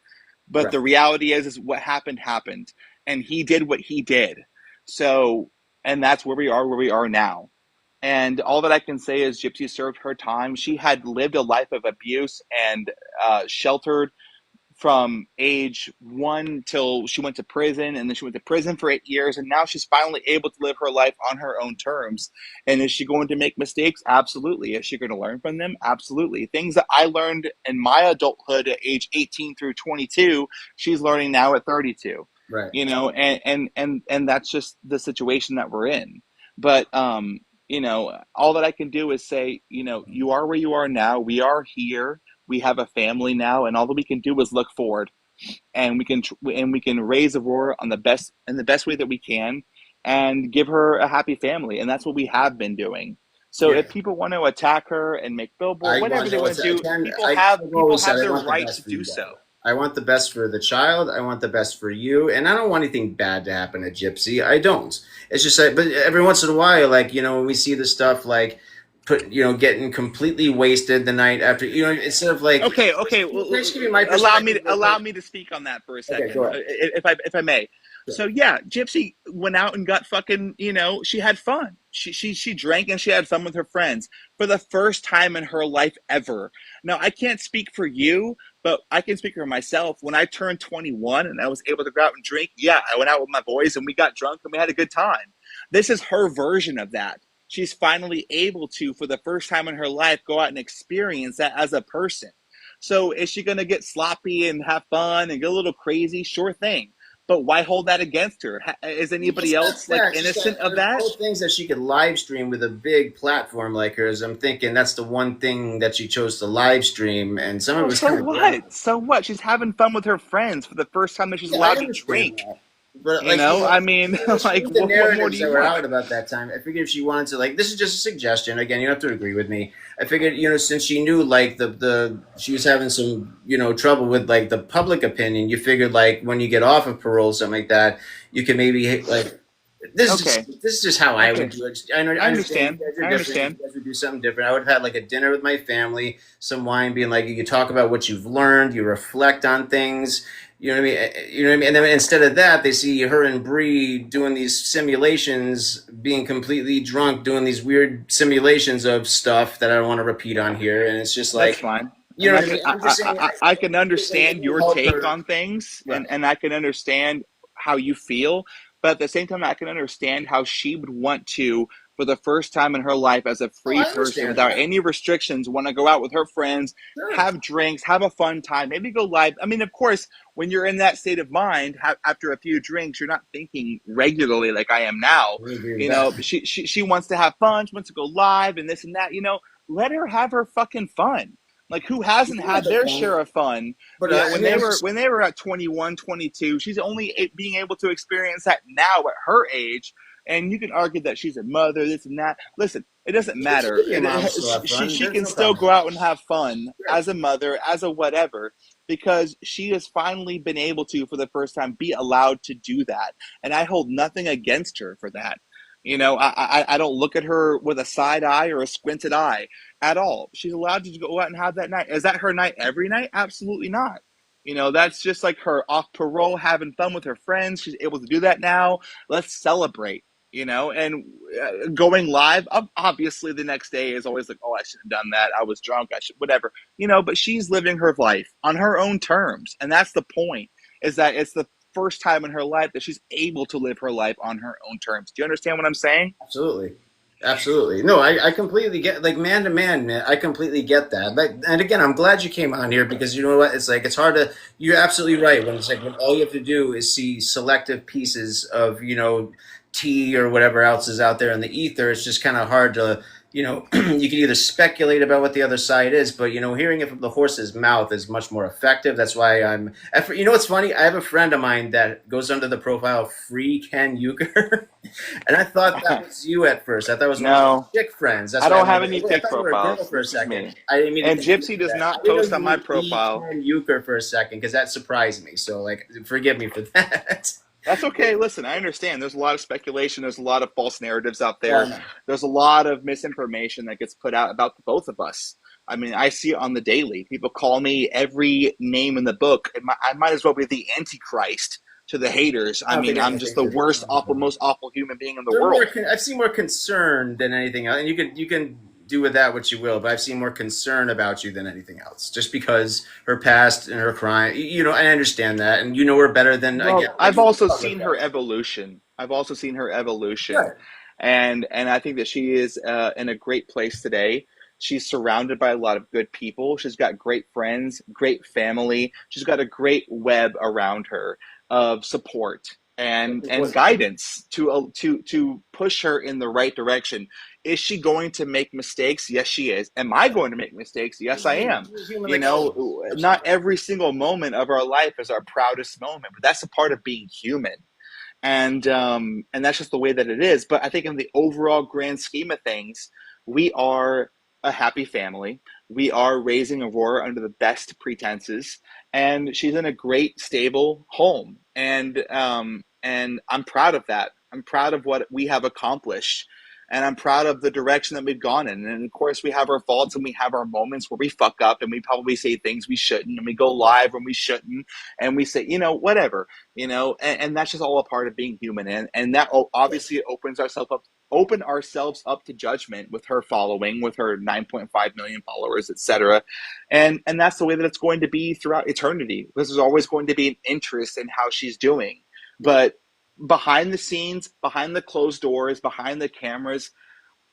But Right. the reality is what happened, and he did what he did. So, and that's where we are now. And all that I can say is Gypsy served her time. She had lived a life of abuse and sheltered from age 1 till she went to prison, and then she went to prison for 8 years, and now she's finally able to live her life on her own terms. And is she going to make mistakes? Absolutely. Is she going to learn from them? Absolutely. Things that I learned in my adulthood at age 18 through 22, she's learning now at 32. Right. And that's just the situation that we're in. But all that I can do is say, you are where you are now. We are here. We have a family now, and all that we can do is look forward, and we can raise Aurora on the best in the best way that we can, and give her a happy family, and that's what we have been doing. So Yeah. if people want to attack her and make Billboard, I whatever want they no. want to do, Again, people I've have people always said have I their want the right to best for do you so. guys. I want the best for the child. I want the best for you, and I don't want anything bad to happen to Gypsy. I don't. It's just like, but every once in a while, like when we see the stuff like getting completely wasted the night after, instead of like, Okay, okay. just give me my Allow me perspective to real quick. speak on that for a Okay, go second, ahead. if I may. Sure. So yeah, Gypsy went out and got fucking. She had fun. She drank and she had fun with her friends for the first time in her life ever. Now I can't speak for you, but I can speak for myself. When I turned 21 and I was able to go out and drink, yeah, I went out with my boys and we got drunk and we had a good time. This is her version of that. She's finally able to, for the first time in her life, go out and experience that as a person. So is she going to get sloppy and have fun and get a little crazy? Sure thing. But why hold that against her? Is anybody It's not else like that. It's just innocent that of there's that? all things that she could live stream with a big platform like hers. I'm thinking that's the one thing that she chose to live stream, and some of it Well, was so kind of gross. what? So what? She's having fun with her friends for the first time that she's Yeah, I allowed to understand drink. that. But like I mean, like, the what more do narratives you that were want? out about that time, I figured if she wanted to, like, this is just a suggestion. Again, you don't have to agree with me. I figured, since she knew like the she was having some trouble with like the public opinion, you figured like when you get off of parole, something like that, you can maybe like Okay, this is just how I would okay. do it. I I understand you understand. guys are I different. understand. You guys would do something different. I would have had like a dinner with my family, some wine, being like you talk about what you've learned, you reflect on things. You know what I mean? You know what I mean? And then instead of that, they see her and Bree doing these simulations, being completely drunk, doing these weird simulations of stuff that I don't want to repeat on here. And it's just That's like, fine. you And know I what I can mean? I'm just saying, I can I'm just saying, understand it would your help take her. on things, Right. and I can understand how you feel, but at the same time I can understand how she would want to, for the first time in her life as a Oh, free I person understand without that. any restrictions, want to go out with her friends, Sure. have drinks, have a fun time, maybe go live. I mean, of course, when you're in that state of mind, after a few drinks, you're not thinking regularly like I am now. I agree with that. She wants to have fun, she wants to go live and this and that. Let her have her fucking fun. Like, who You hasn't can have had the their fun, share of fun? but I When mean, they I'm were just when they were at 21, 22, she's only being able to experience that now at her age. And you can argue that she's a mother, this and that. Listen, it doesn't you can matter. be a mom and still have fun. She There's can no still problem. go out and have fun Sure. as a mother, as a whatever, because she has finally been able to, for the first time, be allowed to do that. And I hold nothing against her for that. I don't look at her with a side eye or a squinted eye at all. She's allowed to go out and have that night. Is that her night every night? Absolutely not. That's just like her off parole, having fun with her friends. She's able to do that now. Let's celebrate. And going live, obviously the next day is always like, oh, I shouldn't have done that. I was drunk. I should, whatever. But she's living her life on her own terms. And that's the point, is that it's the first time in her life that she's able to live her life on her own terms. Do you understand what I'm saying? Absolutely. Absolutely. No, I completely get like man to man, man. I completely get that. But and again, I'm glad you came on here because you know what? It's like it's hard to. You're absolutely right when it's like when all you have to do is see selective pieces of tea or whatever else is out there in the ether. It's just kind of hard to you can either speculate about what the other side is, but hearing it from the horse's mouth is much more effective. That's why I'm. What's funny? I have a friend of mine that goes under the profile Free Ken Uker. And I thought that was you at first. I thought it was one of No, your chick friends. That's I why don't I'm have like, any wait, I fake thought you were a girl profiles. for a This is second. me. I didn't mean to And confuse Gypsy you with does that. I not didn't post know on you my meant the profile. Ken Euchre for a second because that surprised me. So, like, forgive me for that. That's okay. Listen, I understand. There's a lot of speculation. There's a lot of false narratives out there. Yeah, There's a lot of misinformation that gets put out about the both of us. I mean, I see it on the daily. People call me every name in the book. I might as well be the Antichrist to the haters. I I don't mean, think I'm anyone just thinks the you're worst, awful, most awful human being in the they're more. world. I've seen more concern than anything else, and you can do with that what you will. But I've seen more concern about you than anything else, just because her past and her crime. I understand that, and you know her better than again, Well, like I've the also public seen her does. evolution. I've also seen her evolution, Right. and I think that she is in a great place today. She's surrounded by a lot of good people. She's got great friends, great family. She's got a great web around her of support, and guidance to push her in the right direction. Is she going to make mistakes? Yes, she is. Am I going to make mistakes? Yes, I am. You know, not every single moment of our life is our proudest moment, but that's a part of being human. And that's just the way that it is. But I think in the overall grand scheme of things, we are a happy family. We are raising Aurora under the best pretenses, and she's in a great, stable home. And I'm proud of that. I'm proud of what we have accomplished. And I'm proud of the direction that we've gone in. And of course, we have our faults and we have our moments where we fuck up and we probably say things we shouldn't, and we go live when we shouldn't, and we say, whatever, and that's just all a part of being human. And that obviously open ourselves up to judgment with her following, with her 9.5 million followers, etc. And that's the way that it's going to be throughout eternity. This is always going to be an interest in how she's doing. But behind the scenes, behind the closed doors, behind the cameras,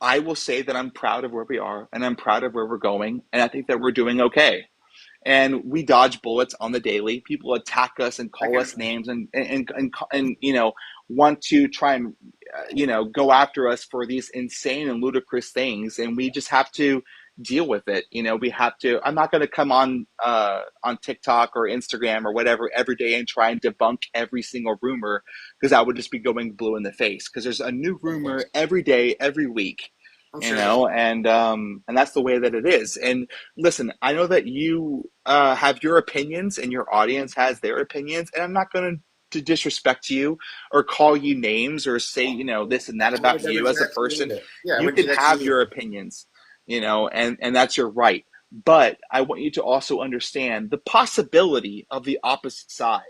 I will say that I'm proud of where we are and I'm proud of where we're going. And I think that we're doing okay. And we dodge bullets on the daily. People attack us and call us names and want to try and go after us for these insane and ludicrous things, and we just have to deal with it. We have to. I'm not going to come on TikTok or Instagram or whatever every day and try and debunk every single rumor, because I would just be going blue in the face, because there's a new rumor every day, every week. And that's the way that it is. And listen, I know that you have your opinions and your audience has their opinions, and I'm not going to disrespect you or call you names or say, this and that about you as a person. You can have your opinions, and that's your right. But I want you to also understand the possibility of the opposite side.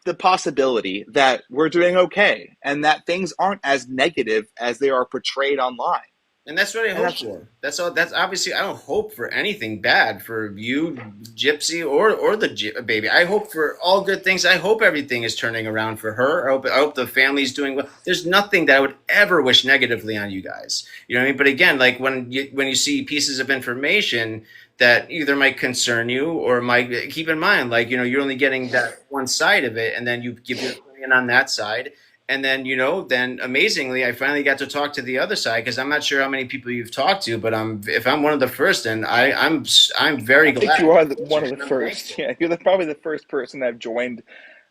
The possibility that we're doing okay and that things aren't as negative as they are portrayed online. And that's what I hope for. That's all. That's obviously, I don't hope for anything bad for you, Gypsy, or the baby. I hope for all good things. I hope everything is turning around for her. I hope the family's doing well. There's nothing that I would ever wish negatively on you guys. You know what I mean? But again, like when you see pieces of information that either might concern you or might, keep in mind, like, you're only getting that one side of it, and then you give your opinion on that side. And then, then amazingly, I finally got to talk to the other side, because I'm not sure how many people you've talked to, but if I'm one of the first, then I'm very glad. I think you are one of the first. Yeah, you're probably the first person I've joined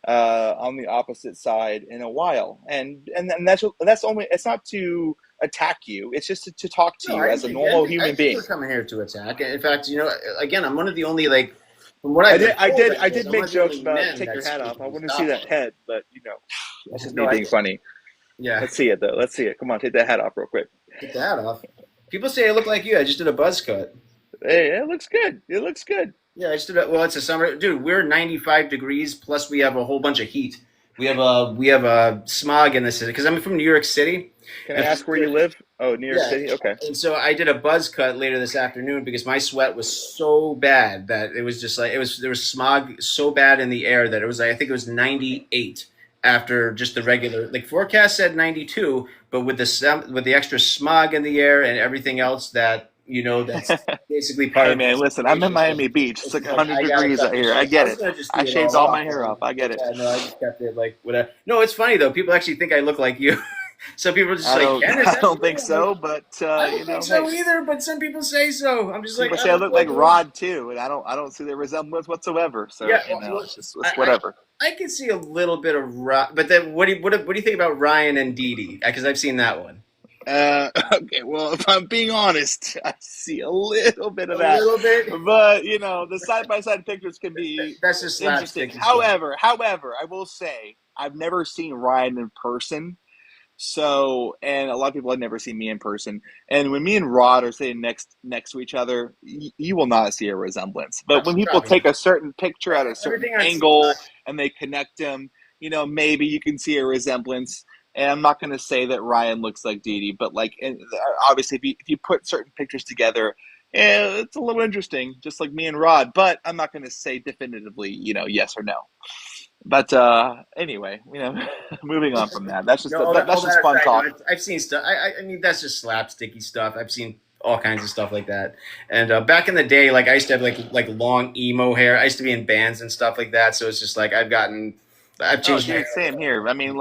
on the opposite side in a while, and that's only. It's not to attack you. It's just to talk to you as a normal human being. We're coming here to attack. In fact, again, I'm one of the only From what I did make jokes about take your hat off. I want to see that head, but that's just me being funny. Yeah. Let's see it though. Let's see it. Come on, take that hat off real quick. Take the hat off. People say I look like you. I just did a buzz cut. Hey, it looks good. It looks good. Yeah, I just did well, it's a summer. Dude, we're 95 degrees plus we have a whole bunch of heat. We have a smog in the city, because I'm from New York City. Can I ask where you live? Oh, New York City? Okay. And so I did a buzz cut later this afternoon because my sweat was so bad that it was just like, there was smog so bad in the air that it was I think it was 98 after just the regular, forecast said 92, but with the extra smog in the air and everything else that's basically part of it. Hey man, listen, I'm in Miami Beach. It's like 100 degrees out here. I get it. I shaved all my hair off. I get it. Yeah, no, I just kept it whatever. No, it's funny though. People actually think I look like you. Some people are just I don't think so, but I don't think so either. But some people say so. I'm just people say I look like Rod too, and I don't see the resemblance whatsoever. So it's whatever. I can see a little bit of Rod, but then what do you think about Ryan and Dee Dee? Because I've seen that one. Okay, well, if I'm being honest, I see a little bit of that. A little bit, but the side-by-side pictures can be that's just interesting. However, I will say I've never seen Ryan in person. So, and a lot of people have never seen me in person. And when me and Rod are sitting next to each other, you will not see a resemblance. But when people take a certain picture at a certain angle and they connect them, maybe you can see a resemblance. And I'm not going to say that Ryan looks like Dee Dee, but obviously if you put certain pictures together, it's a little interesting, just like me and Rod. But I'm not going to say definitively, yes or no. But anyway, moving on from that. That's just fun talk. I've seen stuff. I mean, that's just slapsticky stuff. I've seen all kinds of stuff like that. And back in the day, I used to have like long emo hair. I used to be in bands and stuff like that. So it's just I've gotten I've Oh, changed my dude, same here. I mean,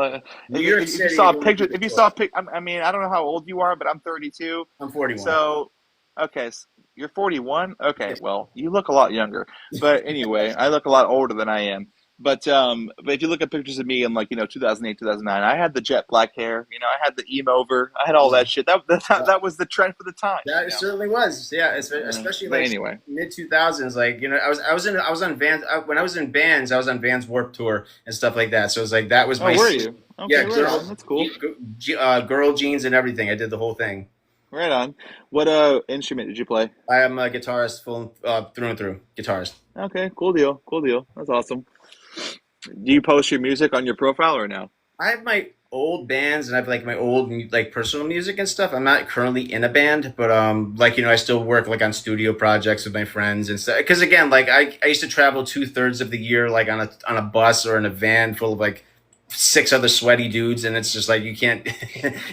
New York if you City. saw a It wouldn't be picture, the if you saw a choice. pic, I mean, I don't know how old you are, but I'm 32. I'm 41. So, okay, you're 41. Okay, Yeah. well, you look a lot younger. But anyway, I look a lot older than I am. But if you look at pictures of me in like 2008, 2009, I had the jet black hair. I had the emo over. I had all Yeah. that shit. That was the trend for the time. That it certainly was, yeah. Especially But like anyway. mid 2000s, like I was on Vans when I was in bands. I was on Vans Warped Tour and stuff like that. So it was like that was Oh, my were you? yeah, Okay, right on. That's cool. girl jeans and everything. I did the whole thing. Right on. What instrument did you play? I am a guitarist, full through and through guitarist. Okay, cool deal. Cool deal. That's awesome. Do you post your music on your profile or no? I have my old bands and I have like my old like personal music and stuff. I'm not currently in a band, but like I still work like on studio projects with my friends and stuff. Because again, like I used to travel 2/3 of the year like on a bus or in a van full of like six other sweaty dudes, and it's just like you can't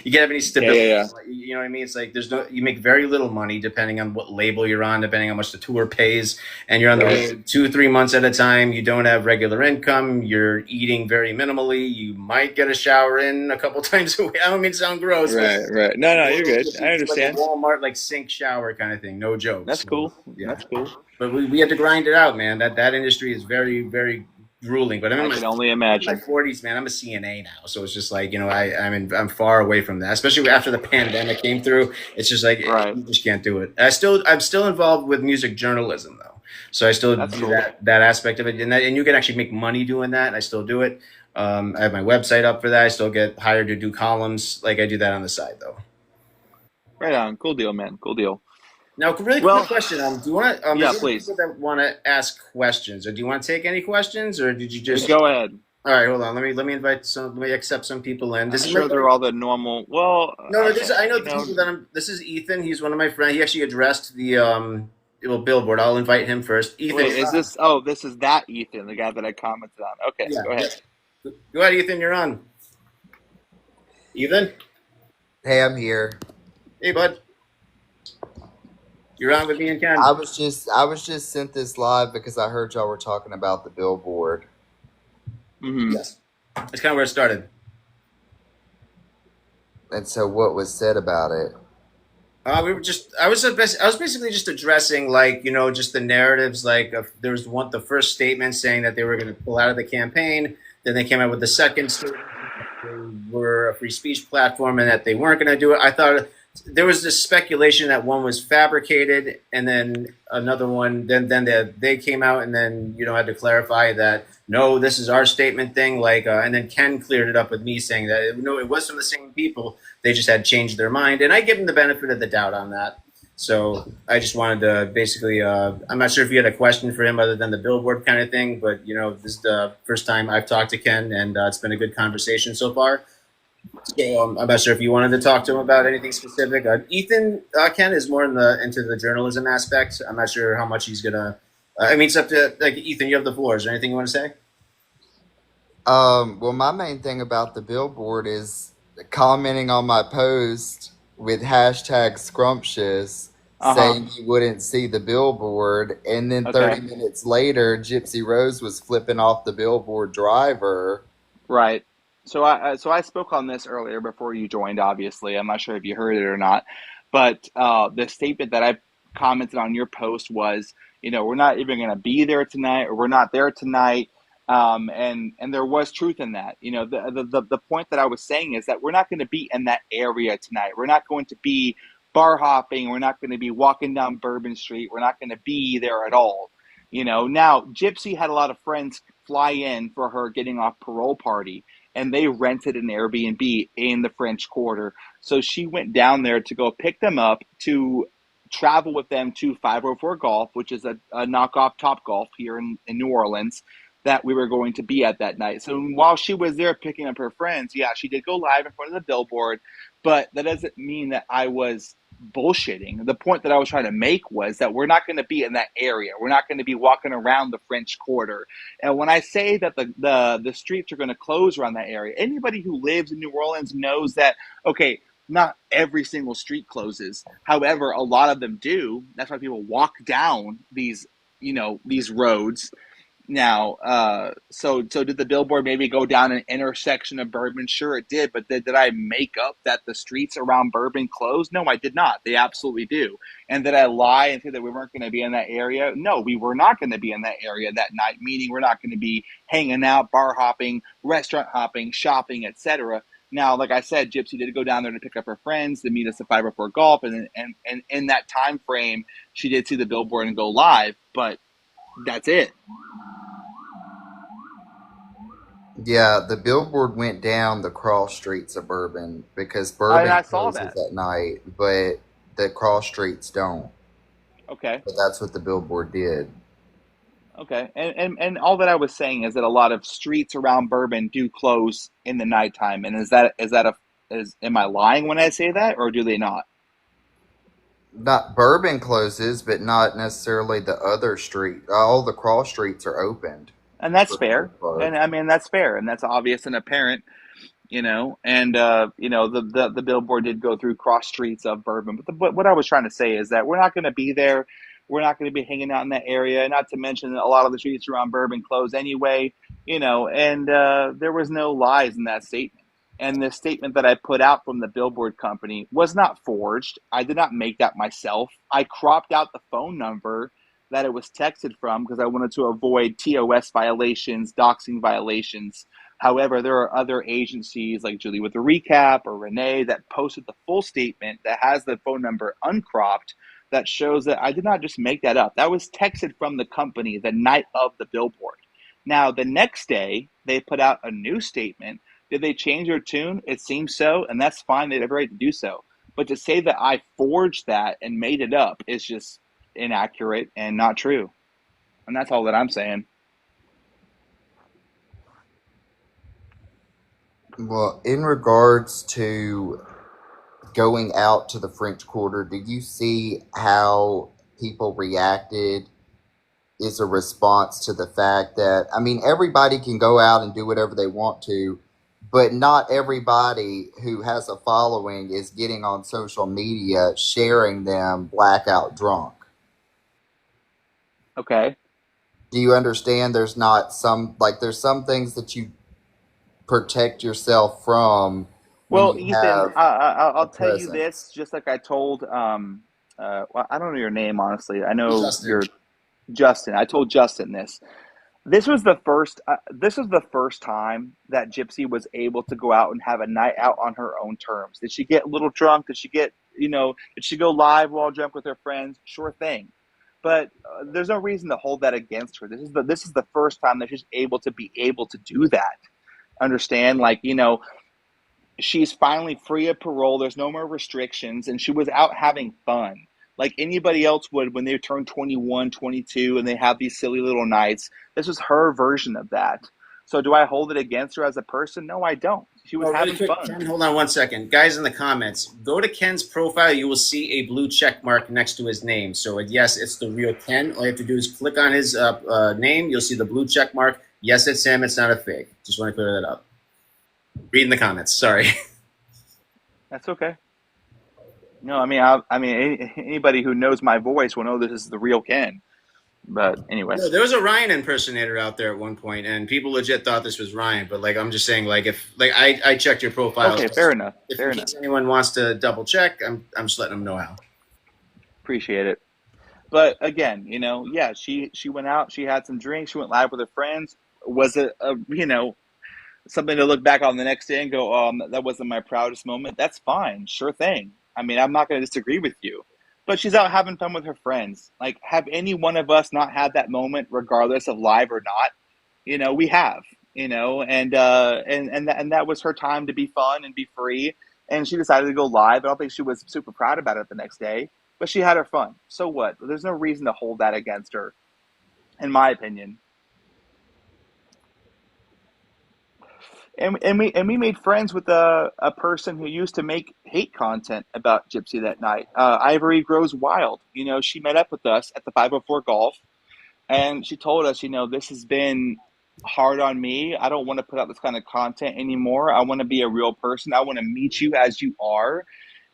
you can't have any Yeah, yeah, stability. yeah. You know what I mean? It's like there's no you make very little money depending on what label you're on, depending on how much the tour pays, and you're on the Right. road 2 3 months at a time. You don't have regular income. You're eating very minimally. You might get a shower in a couple times a week. I don't mean to sound gross, but Right, right. No, no, you're good. I it's like a understand. Walmart like sink shower kind of thing. No jokes. That's cool. Yeah, That's cool. but we had to grind it out, man. That industry is very very grueling. But I can only in my imagine. 40s, man. I'm a CNA now, so it's just like I'm far away from that. Especially after the pandemic came through, it's just like Right. you just can't do it. I'm still involved with music journalism though, so I still That's do cool. that aspect of it, and you can actually make money doing that. And I still do it. I have my website up for that. I still get hired to do columns. Like I do that on the side though. Right on. Cool deal, man. Cool deal. Now, really quick Well, question. Do you want to? yeah, There's other please. people that want to ask questions, or do you want to take any questions, or did you just? Go ahead. All right, hold on. Let me invite some. Let me accept some people in. This I'm is my sure they're buddy. all the normal. Well, No, no. This I know you the people know, that I'm. This is Ethan. He's one of my friends. He actually addressed the Billboard. I'll invite him first. Ethan, wait, you're is on. this? Oh, this is that Ethan, the guy that I commented on. Okay, Yeah, go yeah. ahead. Go ahead, Ethan. You're on. Ethan, Hey, I'm here. hey bud, you're on with me and Ken. I was just sent this live because I heard y'all were talking about the billboard. Mm-hmm. Yes, that's kind of where it started. And so what was said about it? We were just. I was basically just addressing, like, just the narratives. Like, there was the first statement saying that they were going to pull out of the campaign. Then they came out with the second statement that they were a free speech platform and that they weren't going to do it. I thought there was this speculation that one was fabricated, and then another one. Then they came out and then had to clarify that no, this is our statement thing. Like, and then Ken cleared it up with me saying that no, it was from the same people. They just had changed their mind, and I give them the benefit of the doubt on that. So I just wanted to basically, I'm not sure if you had a question for him other than the billboard kind of thing, but this is the first time I've talked to Ken, and it's been a good conversation so far. So I'm not sure if you wanted to talk to him about anything specific. Ethan, Ken is more into the journalism aspect. I'm not sure how much he's gonna. I mean, it's up to like Ethan. You have the floor. Is there anything you want to say? Well, my main thing about the billboard is commenting on my post with hashtag scrumptious, Uh-huh. saying you wouldn't see the billboard, and then Okay. 30 minutes later, Gypsy Rose was flipping off the billboard driver. Right. So I spoke on this earlier before you joined. Obviously, I'm not sure if you heard it or not, but the statement that I commented on your post was, we're not even going to be there tonight, or we're not there tonight. And there was truth in that. The point that I was saying is that we're not going to be in that area tonight. We're not going to be bar hopping. We're not going to be walking down Bourbon Street. We're not going to be there at all. Now Gypsy had a lot of friends fly in for her getting off parole party, and they rented an Airbnb in the French Quarter. So she went down there to go pick them up, to travel with them to 504 Golf, which is a knockoff Top Golf here in New Orleans, that we were going to be at that night. So while she was there picking up her friends, yeah, she did go live in front of the billboard, but that doesn't mean that I was bullshitting. The point that I was trying to make was that we're not going to be in that area. We're not going to be walking around the French Quarter. And when I say that the streets are going to close around that area, anybody who lives in New Orleans knows that, okay, not every single street closes. However, a lot of them do. That's why people walk down these roads. Now, so did the billboard maybe go down an intersection of Bourbon? Sure, it did. But did I make up that the streets around Bourbon closed? No, I did not. They absolutely do. And did I lie and say that we weren't going to be in that area? No, we were not going to be in that area that night. Meaning, we're not going to be hanging out, bar hopping, restaurant hopping, shopping, etc. Now, like I said, Gypsy did go down there to pick up her friends to meet us at 504 Golf, and in that time frame, she did see the billboard and go live. But that's it. Yeah, the billboard went down the cross streets of Bourbon because And Bourbon I saw closes that. at night, but the cross streets don't. Okay. But that's what the billboard did. Okay. And all that I was saying is that a lot of streets around Bourbon do close in the nighttime. And am I lying when I say that, or do they not? Not Bourbon closes, but not necessarily the other street. All the cross streets are opened And that's for the fair. most part. And I mean that's fair, and that's obvious and apparent, and the billboard did go through cross streets of Bourbon. But what I was trying to say is that we're not going to be there. We're not going to be hanging out in that area. Not to mention that a lot of the streets around Bourbon close anyway. And there was no lies in that statement. And the statement that I put out from the billboard company was not forged. I did not make that myself. I cropped out the phone number that it was texted from because I wanted to avoid TOS violations, doxing violations. However, there are other agencies like Julie with the Recap or Renee that posted the full statement that has the phone number uncropped that shows that I did not just make that up. That was texted from the company the night of the billboard. Now, the next day, they put out a new statement. Did they change their tune? It seems so, and that's fine. They have every right to do so. But to say that I forged that and made it up is just inaccurate and not true. And that's all that I'm saying. Well, in regards to going out to the French Quarter, did you see how people reacted is a response to the fact that, I mean, everybody can go out and do whatever they want to, but not everybody who has a following is getting on social media sharing them blackout drunk. Okay. Do you understand? There's some things that you protect yourself from when Well, you Ethan, have a I'll tell you presence. this, just like I told, well, I don't know your name, honestly. I know Justin. you're Justin. I told Justin this. This was the first time that Gypsy was able to go out and have a night out on her own terms. Did she get a little drunk? Did she go live while drunk with her friends? Sure thing. But there's no reason to hold that against her. This is the first time that she's able to do that. Understand? Like, she's finally free of parole. There's no more restrictions, and she was out having fun like anybody else would when they turn 21, 22, and they have these silly little nights. This was her version of that. So do I hold it against her as a person? No, I don't. She was Oh, really having quick, fun. Ken, hold on 1 second. Guys in the comments, go to Ken's profile. You will see a blue check mark next to his name. So, yes, it's the real Ken. All you have to do is click on his name. You'll see the blue check mark. Yes, it's him. It's not a fake. Just want to clear that up. Read in the comments. Sorry. That's okay. No, anybody who knows my voice will know this is the real Ken. But anyway, No, there was a Ryan impersonator out there at one point, and people legit thought this was Ryan. But I'm just saying, if I checked your profile. okay, fair enough. If Fair in enough. case anyone wants to double check, I'm just letting them know how. Appreciate it. But again, yeah, she went out, she had some drinks, she went live with her friends. Was it something to look back on the next day and go, that wasn't my proudest moment? That's fine, sure thing. I mean, I'm not going to disagree with you. But she's out having fun with her friends. Like, have any one of us not had that moment, regardless of live or not? We have. And that was her time to be fun and be free. And she decided to go live. I don't think she was super proud about it the next day, but she had her fun. So what? There's no reason to hold that against her, in my opinion. And we made friends with a person who used to make hate content about Gypsy that night. Ivory Grows Wild. She met up with us at the 504 Golf, and she told us, this has been hard on me. I don't want to put out this kind of content anymore. I want to be a real person. I want to meet you as you are.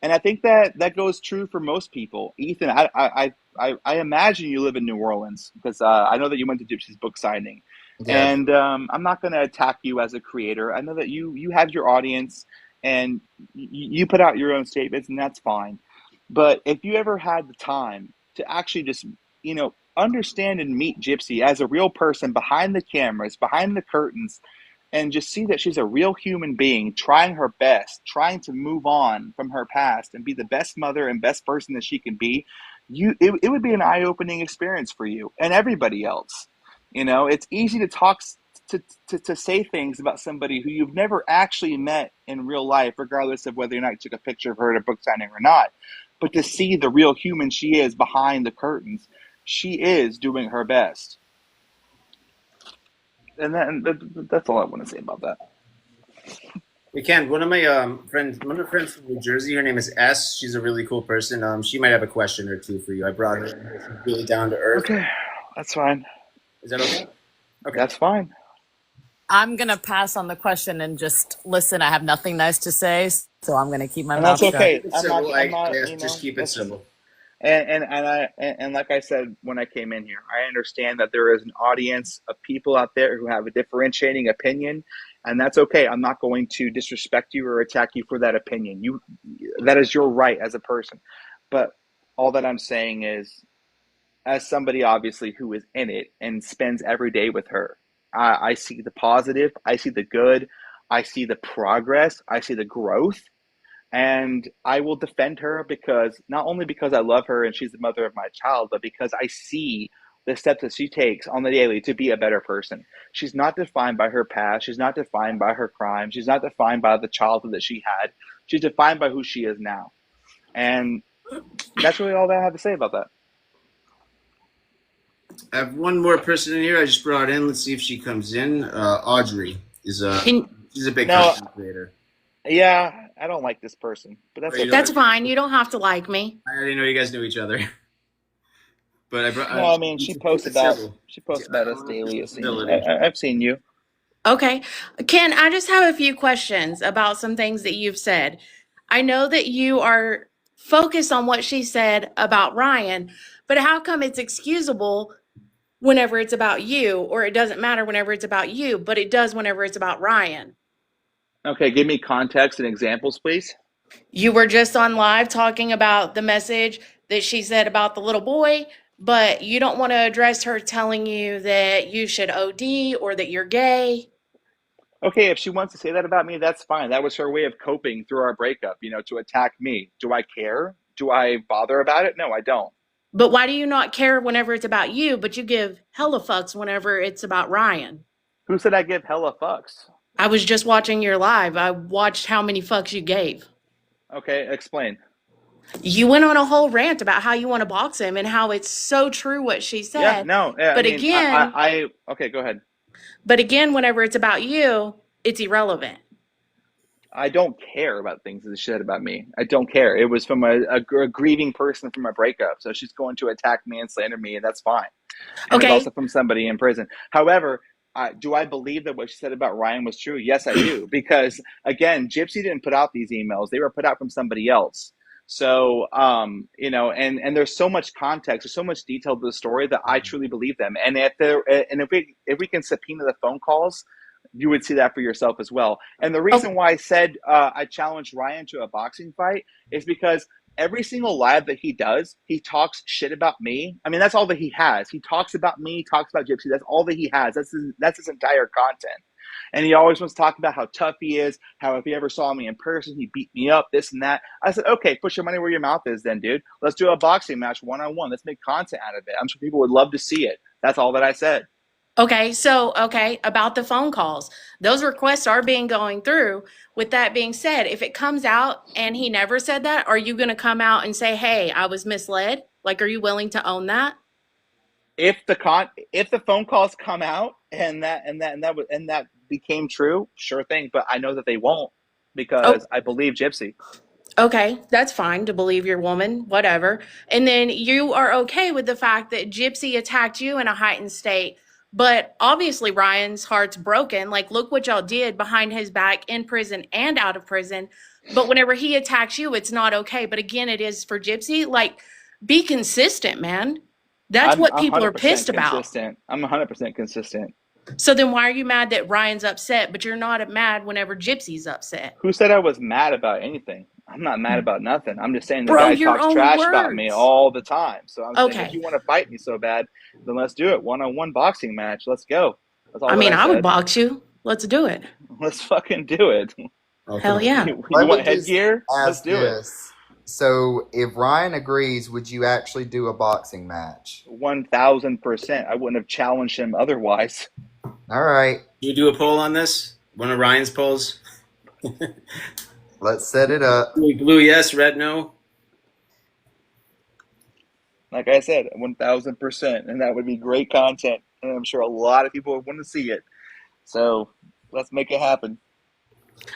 And I think that goes true for most people. Ethan, I imagine you live in New Orleans because I know that you went to Gypsy's book signing, Yeah. and I'm not going to attack you as a creator. I know that you have your audience, and you put out your own statements, and that's fine. But if you ever had the time to actually just understand and meet Gypsy as a real person behind the cameras, behind the curtains, and just see that she's a real human being trying her best, trying to move on from her past and be the best mother and best person that she can be, it would be an eye-opening experience for you and everybody else. It's easy to talk to say things about somebody who you've never actually met in real life, regardless of whether or not you took a picture of her at a book signing or not. But to see the real human she is behind the curtains, she is doing her best. And that's all I want to say about that. We can. One of my friends from New Jersey. Her name is S. She's a really cool person. She might have a question or two for you. I brought her in here. She's really down to earth. Okay, that's fine. Is that okay? Okay, that's fine. I'm gonna pass on the question and just listen. I have nothing nice to say, so I'm gonna keep my mouth shut. That's okay. I'm not, just keep it simple. And like I said when I came in here, I understand that there is an audience of people out there who have a differentiating opinion, and that's okay. I'm not going to disrespect you or attack you for that opinion. That is your right as a person. But all that I'm saying is, as somebody obviously who is in it and spends every day with her, I see the positive, I see the good, I see the progress, I see the growth. And I will defend her because not only because I love her and she's the mother of my child, but because I see the steps that she takes on the daily to be a better person. She's not defined by her past. She's not defined by her crime. She's not defined by the childhood that she had. She's defined by who she is now. And that's really all that I have to say about that. I have one more person in here I just brought in. Let's see if she comes in. Audrey is she's a big content creator. Yeah, I don't like this person, but that's okay. That's fine. You don't have to like me. I already know you guys knew each other. But I brought. No, I mean she posts about us daily. I've seen you. Okay. Ken, I just have a few questions about some things that you've said. I know that you are focused on what she said about Ryan, but how come it's excusable whenever it's about you, or it doesn't matter whenever it's about you, but it does whenever it's about Ryan? Okay, give me context and examples, please. You were just on live talking about the message that she said about the little boy, but you don't want to address her telling you that you should OD or that you're gay. Okay, if she wants to say that about me, that's fine. That was her way of coping through our breakup, to attack me. Do I care? Do I bother about it? No, I don't. But why do you not care whenever it's about you, but you give hella fucks whenever it's about Ryan? Who said I give hella fucks? I was just watching your live. I watched how many fucks you gave. Okay, explain. You went on a whole rant about how you want to box him and how it's so true what she said. Yeah, no. Yeah, but again, okay, go ahead. But again, whenever it's about you, it's irrelevant. I don't care about things that she said about me. I don't care. It was from a grieving person from a breakup. So she's going to attack me and slander me, and that's fine. And okay. It's also from somebody in prison. However, do I believe that what she said about Ryan was true? Yes, I do. Because, again, Gypsy didn't put out these emails. They were put out from somebody else. So, and there's so much context, there's so much detail to the story that I truly believe them. And if we can subpoena the phone calls, you would see that for yourself as well. And the reason why I said I challenged Ryan to a boxing fight is because every single live that he does, he talks shit about me. I mean, that's all that he has. He talks about me, talks about Gypsy. That's all that he has. That's his entire content. And he always wants to talk about how tough he is, how if he ever saw me in person, he beat me up, this and that. I said, okay, put your money where your mouth is then, dude. Let's do a boxing match one-on-one. Let's make content out of it. I'm sure people would love to see it. That's all that I said. Okay, about the phone calls. Those requests are being going through. With that being said, if it comes out and he never said that, are you going to come out and say, hey, I was misled? Like, are you willing to own that? If the phone calls come out and that became true, sure thing. But I know that they won't because I believe Gypsy. Okay, that's fine to believe your woman, whatever. And then you are okay with the fact that Gypsy attacked you in a heightened state, But obviously Ryan's heart's broken. Like, look what y'all did behind his back in prison and out of prison. But whenever he attacks you, it's not okay. But again, it is for Gypsy. Like, be consistent, man. That's I'm what people are 100% pissed about. consistent. I'm 100% consistent. So then why are you mad that Ryan's upset, but you're not mad whenever Gypsy's upset? Who said I was mad about anything? I'm not mad about nothing. I'm just saying the Bro, guy your talks own trash about me words. all the time. So I'm saying if Okay. you want to fight me so bad, then let's do it. One-on-one boxing match. Let's go. That's all I mean, that I would said. box you. Let's do it. Let's fucking do it. Hell yeah. You Let me want just headgear? Let's ask do it. this. So, if Ryan agrees, would you actually do a boxing match? 1,000%. I wouldn't have challenged him otherwise. All right, You do a poll on this? One of Ryan's polls? let's set it up. Blue yes, red no. Like I said, 1,000%. And that would be great content. And I'm sure a lot of people would want to see it. So let's make it happen.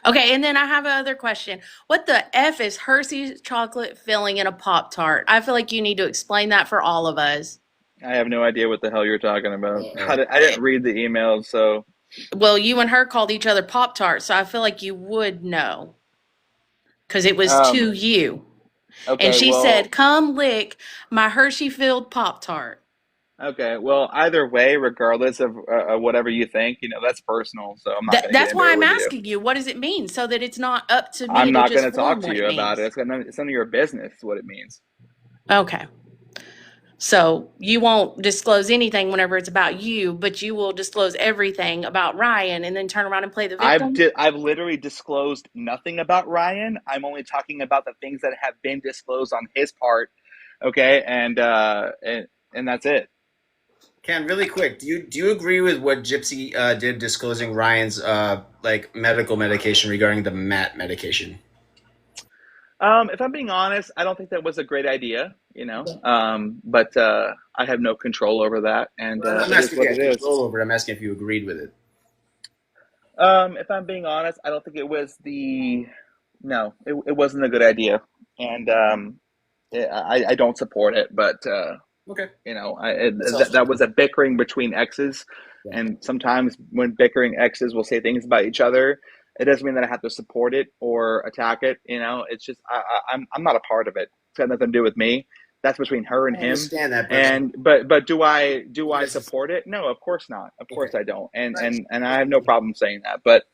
Okay, and then I have another question. What the F is Hershey's chocolate filling in a Pop-Tart? I feel like you need to explain that for all of us. I have no idea what the hell you're talking about. I didn't read the emails, so Well, you and her called each other Pop-Tarts, so I feel like you would know. Because it was to you. okay. And she well, said, come lick my Hershey-filled Pop-Tart. okay. Well, either way, regardless of whatever you think, that's personal. So I'm not going to That's get into why it I'm with you. asking you, what does it mean? So that it's not up to me I'm to not just going to talk form to what you it about it. means. It's none of your business. Is what it means. Okay. So you won't disclose anything whenever it's about you, but you will disclose everything about Ryan and then turn around and play the victim? I've literally disclosed nothing about Ryan. I'm only talking about the things that have been disclosed on his part. Okay, and that's it. Ken, really quick, do you agree with what Gypsy did disclosing Ryan's medical medication regarding the MAT medication? If I'm being honest, I don't think that was a great idea, but I have no control over that, and I'm it is asking what if it you had is. control over it. I'm asking if you agreed with it. If I'm being honest, I don't think it was no, it wasn't a good idea, and I don't support it, but Okay. that was a bickering between exes, Yeah. and sometimes when bickering exes will say things about each other, it doesn't mean that I have to support it or attack it. It's just I'm not a part of it. It's got nothing to do with me. That's between her and I him. understand that, But do I Yes. support it? No, of course not. Of course Okay. I don't. And I have no problem saying that. But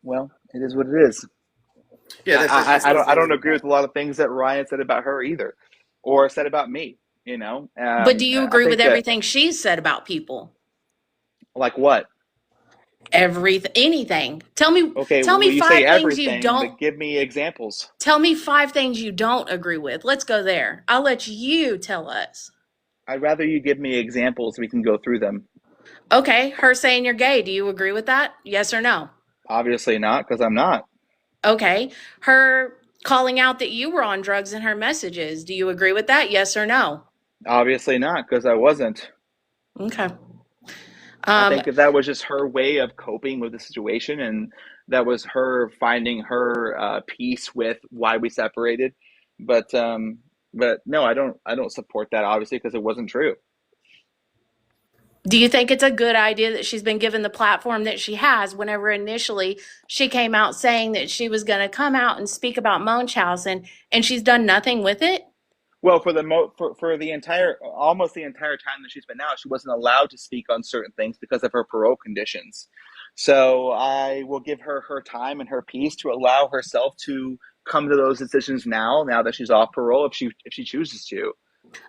well, it is what it is. Yeah, I don't agree with a lot of things that Ryan said about her either, or said about me. But do you I agree think with that, everything she's said about people? like what? Anything. Tell me Okay, tell well, me you 5 say things you everything, don't but give me examples. tell me 5 things you don't agree with. Let's go there. I'll let you tell us. I'd rather you give me examples. We can go through them. Okay, her saying you're gay. Do you agree with that? Yes or no? Obviously not, because I'm not. Okay. Her calling out that you were on drugs in her messages. Do you agree with that? Yes or no? Obviously not, because I wasn't. Okay. I think that was just her way of coping with the situation, and that was her finding her peace with why we separated. But no, I don't support that, obviously, because it wasn't true. Do you think it's a good idea that she's been given the platform that she has whenever initially she came out saying that she was going to come out and speak about Munchausen and she's done nothing with it? Well, for the entire almost the entire time that she's been out, she wasn't allowed to speak on certain things because of her parole conditions. So I will give her her time and her peace to allow herself to come to those decisions now that she's off parole, if she chooses to.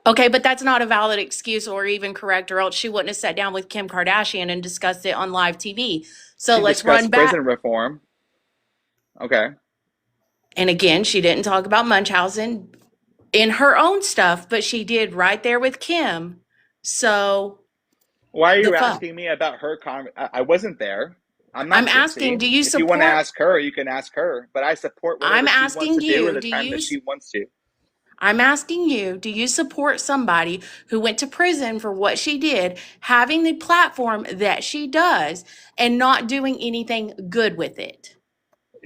Okay, but that's not a valid excuse or even correct, or else she wouldn't have sat down with Kim Kardashian and discussed it on live TV. So She let's discussed run back. prison reform. Okay. And again, she didn't talk about Munchausen in her own stuff, but she did right there with Kim. So Why are you the fuck? asking me about her? I wasn't there. I'm not I'm Gypsy. asking, do you If you want to support? ask her, you can ask her. But I support whatever I'm she wants asking to do you, at the do time you that she wants to. I'm asking you, do you support somebody who went to prison for what she did, having the platform that she does, and not doing anything good with it?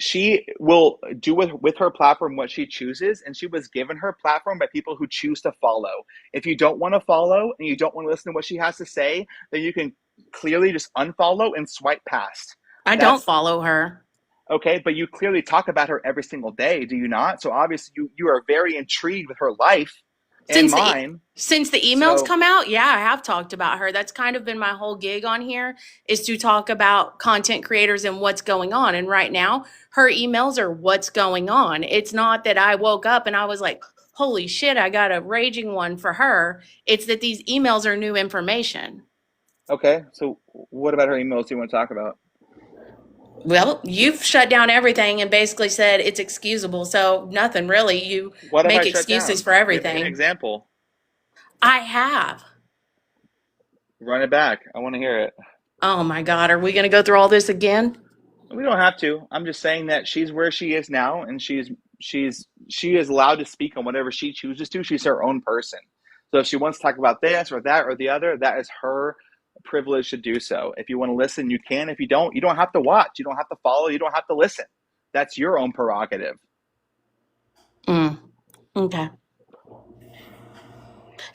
she will do with her platform what she chooses, and she was given her platform by people who choose to follow. If you don't want to follow and you don't want to listen to what she has to say, then you can clearly just unfollow and swipe past. I don't follow her. Okay, but you clearly talk about her every single day, do you not? So obviously you are very intrigued with her life and mine. Since the emails come out, yeah, I have talked about her. That's kind of been my whole gig on here, is to talk about content creators and what's going on. And right now, her emails are what's going on. It's not that I woke up and I was like, holy shit, I got a raging one for her. It's that these emails are new information. Okay, so what about her emails do you want to talk about? Well, you've shut down everything and basically said it's excusable. So nothing really. You make excuses for everything. Give me an example. I have. Run it back. I want to hear it. Oh my God. Are we going to go through all this again? We don't have to. I'm just saying that she's where she is now, and she is allowed to speak on whatever she chooses to. She's her own person. So if she wants to talk about this or that or the other, that is her privilege to do so. If you want to listen, you can. If you don't have to watch. You don't have to follow. You don't have to listen. That's your own prerogative. Okay.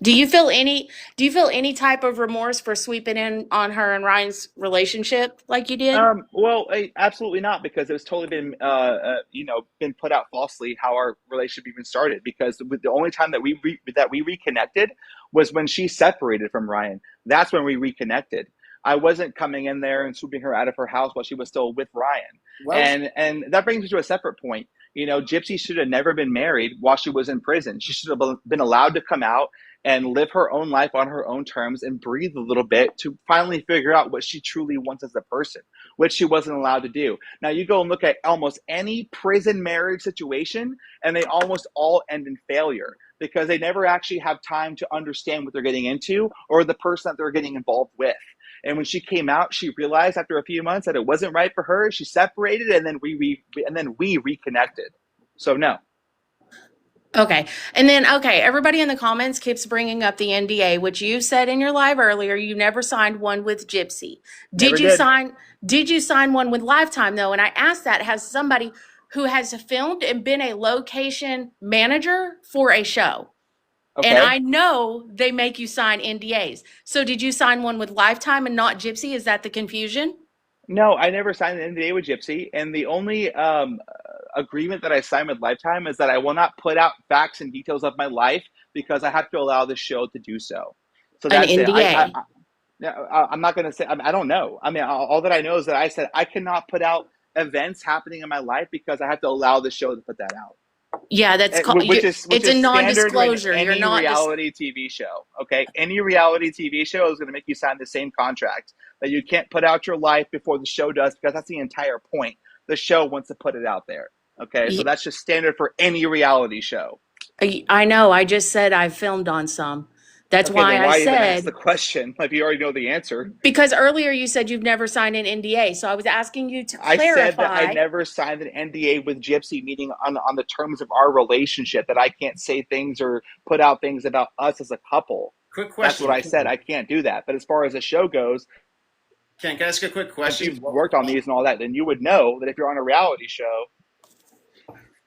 Do you feel any type of remorse for sweeping in on her and Ryan's relationship like you did? Well, absolutely not, because it was totally been put out falsely how our relationship even started. Because the only time that we reconnected was when she separated from Ryan. That's when we reconnected. I wasn't coming in there and swooping her out of her house while she was still with Ryan. Well, and that brings me to a separate point. Gypsy should have never been married while she was in prison. She should have been allowed to come out and live her own life on her own terms and breathe a little bit to finally figure out what she truly wants as a person, which she wasn't allowed to do. Now, you go and look at almost any prison marriage situation, and they almost all end in failure because they never actually have time to understand what they're getting into or the person that they're getting involved with. And when she came out, she realized after a few months that it wasn't right for her. She separated, and then we reconnected. So no. Okay. And then, everybody in the comments keeps bringing up the NDA, which you said in your live earlier, you never signed one with Gypsy. Did you sign one with Lifetime though? And I asked that as somebody who has filmed and been a location manager for a show. Okay. And I know they make you sign NDAs. So did you sign one with Lifetime and not Gypsy? Is that the confusion? No, I never signed an NDA with Gypsy. And the only agreement that I signed with Lifetime is that I will not put out facts and details of my life because I have to allow the show to do so. So that's an NDA. I'm not going to say, I don't know. I mean, all that I know is that I said I cannot put out events happening in my life because I have to allow the show to put that out. Yeah, that's called. It's a non-disclosure. You're not reality TV show. Okay, any reality TV show is going to make you sign the same contract that you can't put out your life before the show does, because that's the entire point. The show wants to put it out there. Okay, so that's just standard for any reality show. I know. I just said I filmed on some. That's why I even ask the question if you already know the answer? Because earlier you said you've never signed an NDA, so I was asking you to clarify. I said that I never signed an NDA with Gypsy, meaning on the terms of our relationship, that I can't say things or put out things about us as a couple. Quick question. That's what I said. I can't do that. But as far as the show goes, can I ask a quick question? If you've worked on these and all that, then you would know that if you're on a reality show.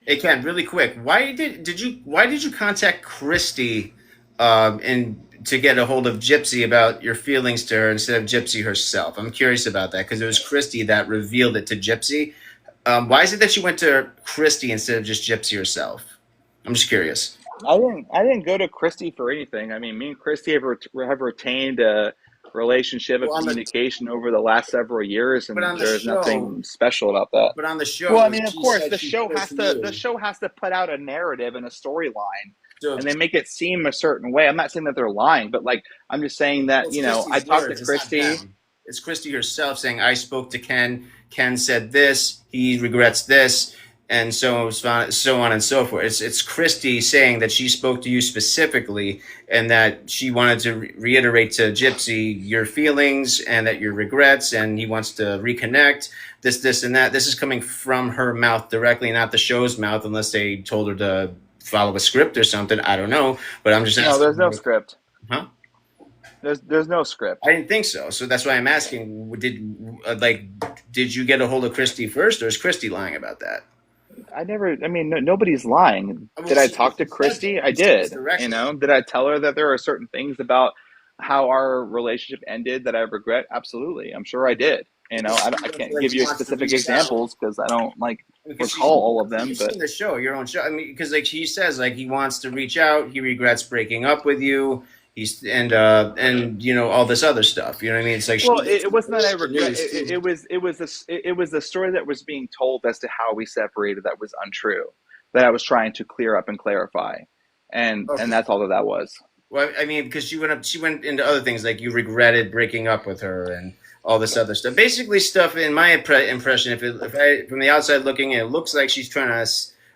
Hey Ken, really quick, why did you contact Christy and to get a hold of Gypsy about your feelings to her instead of Gypsy herself? I'm curious about that because it was Christy that revealed it to Gypsy. Why is it that you went to Christy instead of just Gypsy herself? I'm just curious. I didn't go to Christy for anything. I mean, me and Christy have retained a relationship of communication over the last several years, and there's nothing special about that. But on the show, well, I mean, of course, the show has to put out a narrative and a storyline. And they make it seem a certain way. I'm not saying that they're lying, but I'm just saying that, I talked to Christy. It's Christy herself saying, I spoke to Ken. Ken said this. He regrets this. And so on and so forth. It's Christy saying that she spoke to you specifically and that she wanted to reiterate to Gypsy your feelings and that your regrets, and he wants to reconnect, this, and that. This is coming from her mouth directly, not the show's mouth, unless they told her to follow a script or something. I don't know, but I'm just asking. No, there's no script. Huh? There's no script. I didn't think so. So that's why I'm asking. Did did you get a hold of Christy first, or is Christy lying about that? I never. I mean, nobody's lying. Well, Did I she talk to said Christy? that. I He said this did. You directly. know, did I tell her that there are certain things about how our relationship ended that I regret? Absolutely. I'm sure I did. You know, Because she I knows, can't like, give she you wants to specific reach out. examples because I don't Because recall all of them. you've But seen the show, your own show. I mean, because like she says, like he wants to reach out. He regrets breaking up with you. He's and you know all this other stuff. You know what I mean? It's like well, it wasn't that I the regret. news. It was the story that was being told as to how we separated that was untrue. That I was trying to clear up and clarify, and Okay. that's all that was. Well, I mean, because she went into other things like you regretted breaking up with her and all this other stuff. Basically, stuff in my impression, if I from the outside looking in, it looks like she's trying to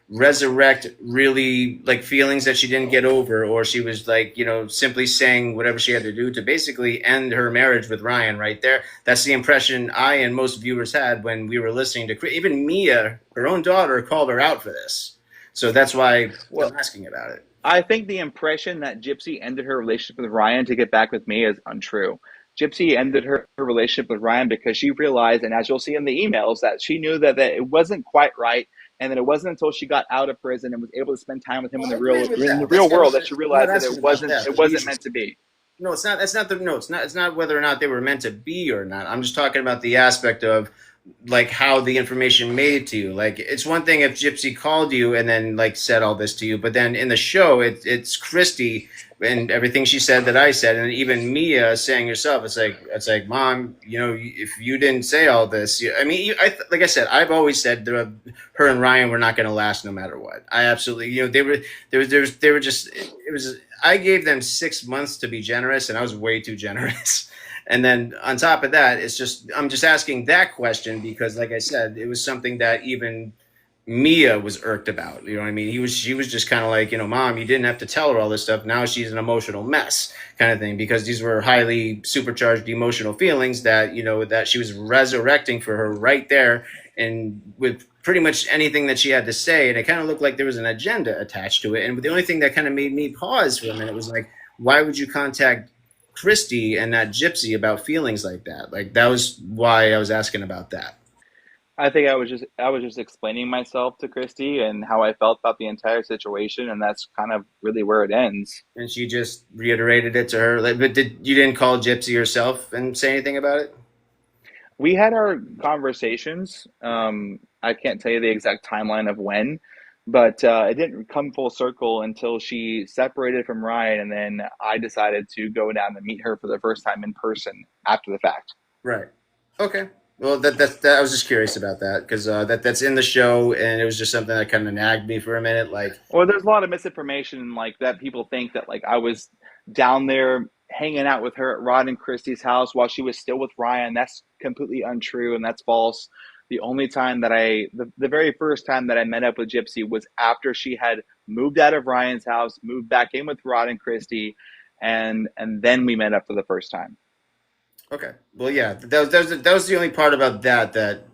resurrect really like feelings that she didn't get over, or she was like, you know, simply saying whatever she had to do to basically end her marriage with Ryan. Right there, that's the impression I and most viewers had when we were listening to. Even Mia, her own daughter, called her out for this. So that's why Well, I'm asking about it. I think the impression that Gypsy ended her relationship with Ryan to get back with me is untrue. Gypsy ended her relationship with Ryan because she realized, and as you'll see in the emails, that she knew that it wasn't quite right, and that it wasn't until she got out of prison and was able to spend time with him Well, in I agree with the that. That's real kind world of that she I'm not realized that asking about that. it But wasn't Jesus. meant to be. No, it's not. That's not the. No, it's not. It's not whether or not they were meant to be or not. I'm just talking about the aspect of like how the information made it to you. Like it's one thing if Gypsy called you and then like said all this to you, but then in the show it's Christy and everything she said that I said, and even Mia saying herself. It's like Mom, you know, if you didn't say all this, I mean, like I said, I've always said her and Ryan were not going to last no matter what. I absolutely, you know, they were just it was. I gave them 6 months to be generous, and I was way too generous. And then on top of that, it's just I'm just asking that question because, like I said, it was something that even Mia was irked about. You know what I mean? She was just kind of like, you know, Mom, you didn't have to tell her all this stuff. Now she's an emotional mess, kind of thing. Because these were highly supercharged emotional feelings that you know that she was resurrecting for her right there, and with pretty much anything that she had to say, and it kind of looked like there was an agenda attached to it. And the only thing that kind of made me pause for a minute was like, why would you contact Christy and not Gypsy about feelings like that? Like that was why I was asking about that. I think I was just explaining myself to Christy and how I felt about the entire situation, and that's kind of really where it ends. And she just reiterated it to her. Like, but you didn't call Gypsy yourself and say anything about it? We had our conversations. I can't tell you the exact timeline of when, but it didn't come full circle until she separated from Ryan, and then I decided to go down and meet her for the first time in person after the fact. Right. Okay. Well, that I was just curious about that because that's in the show, and it was just something that kind of nagged me for a minute. Like, Well, there's a lot of misinformation like that. People think that like I was down there hanging out with her at Rod and Christie's house while she was still with Ryan. That's completely untrue and that's false. The only time that the very first time that I met up with Gypsy was after she had moved out of Ryan's house, moved back in with Rod and Christy, and then we met up for the first time. okay, well, yeah, that was the only part about that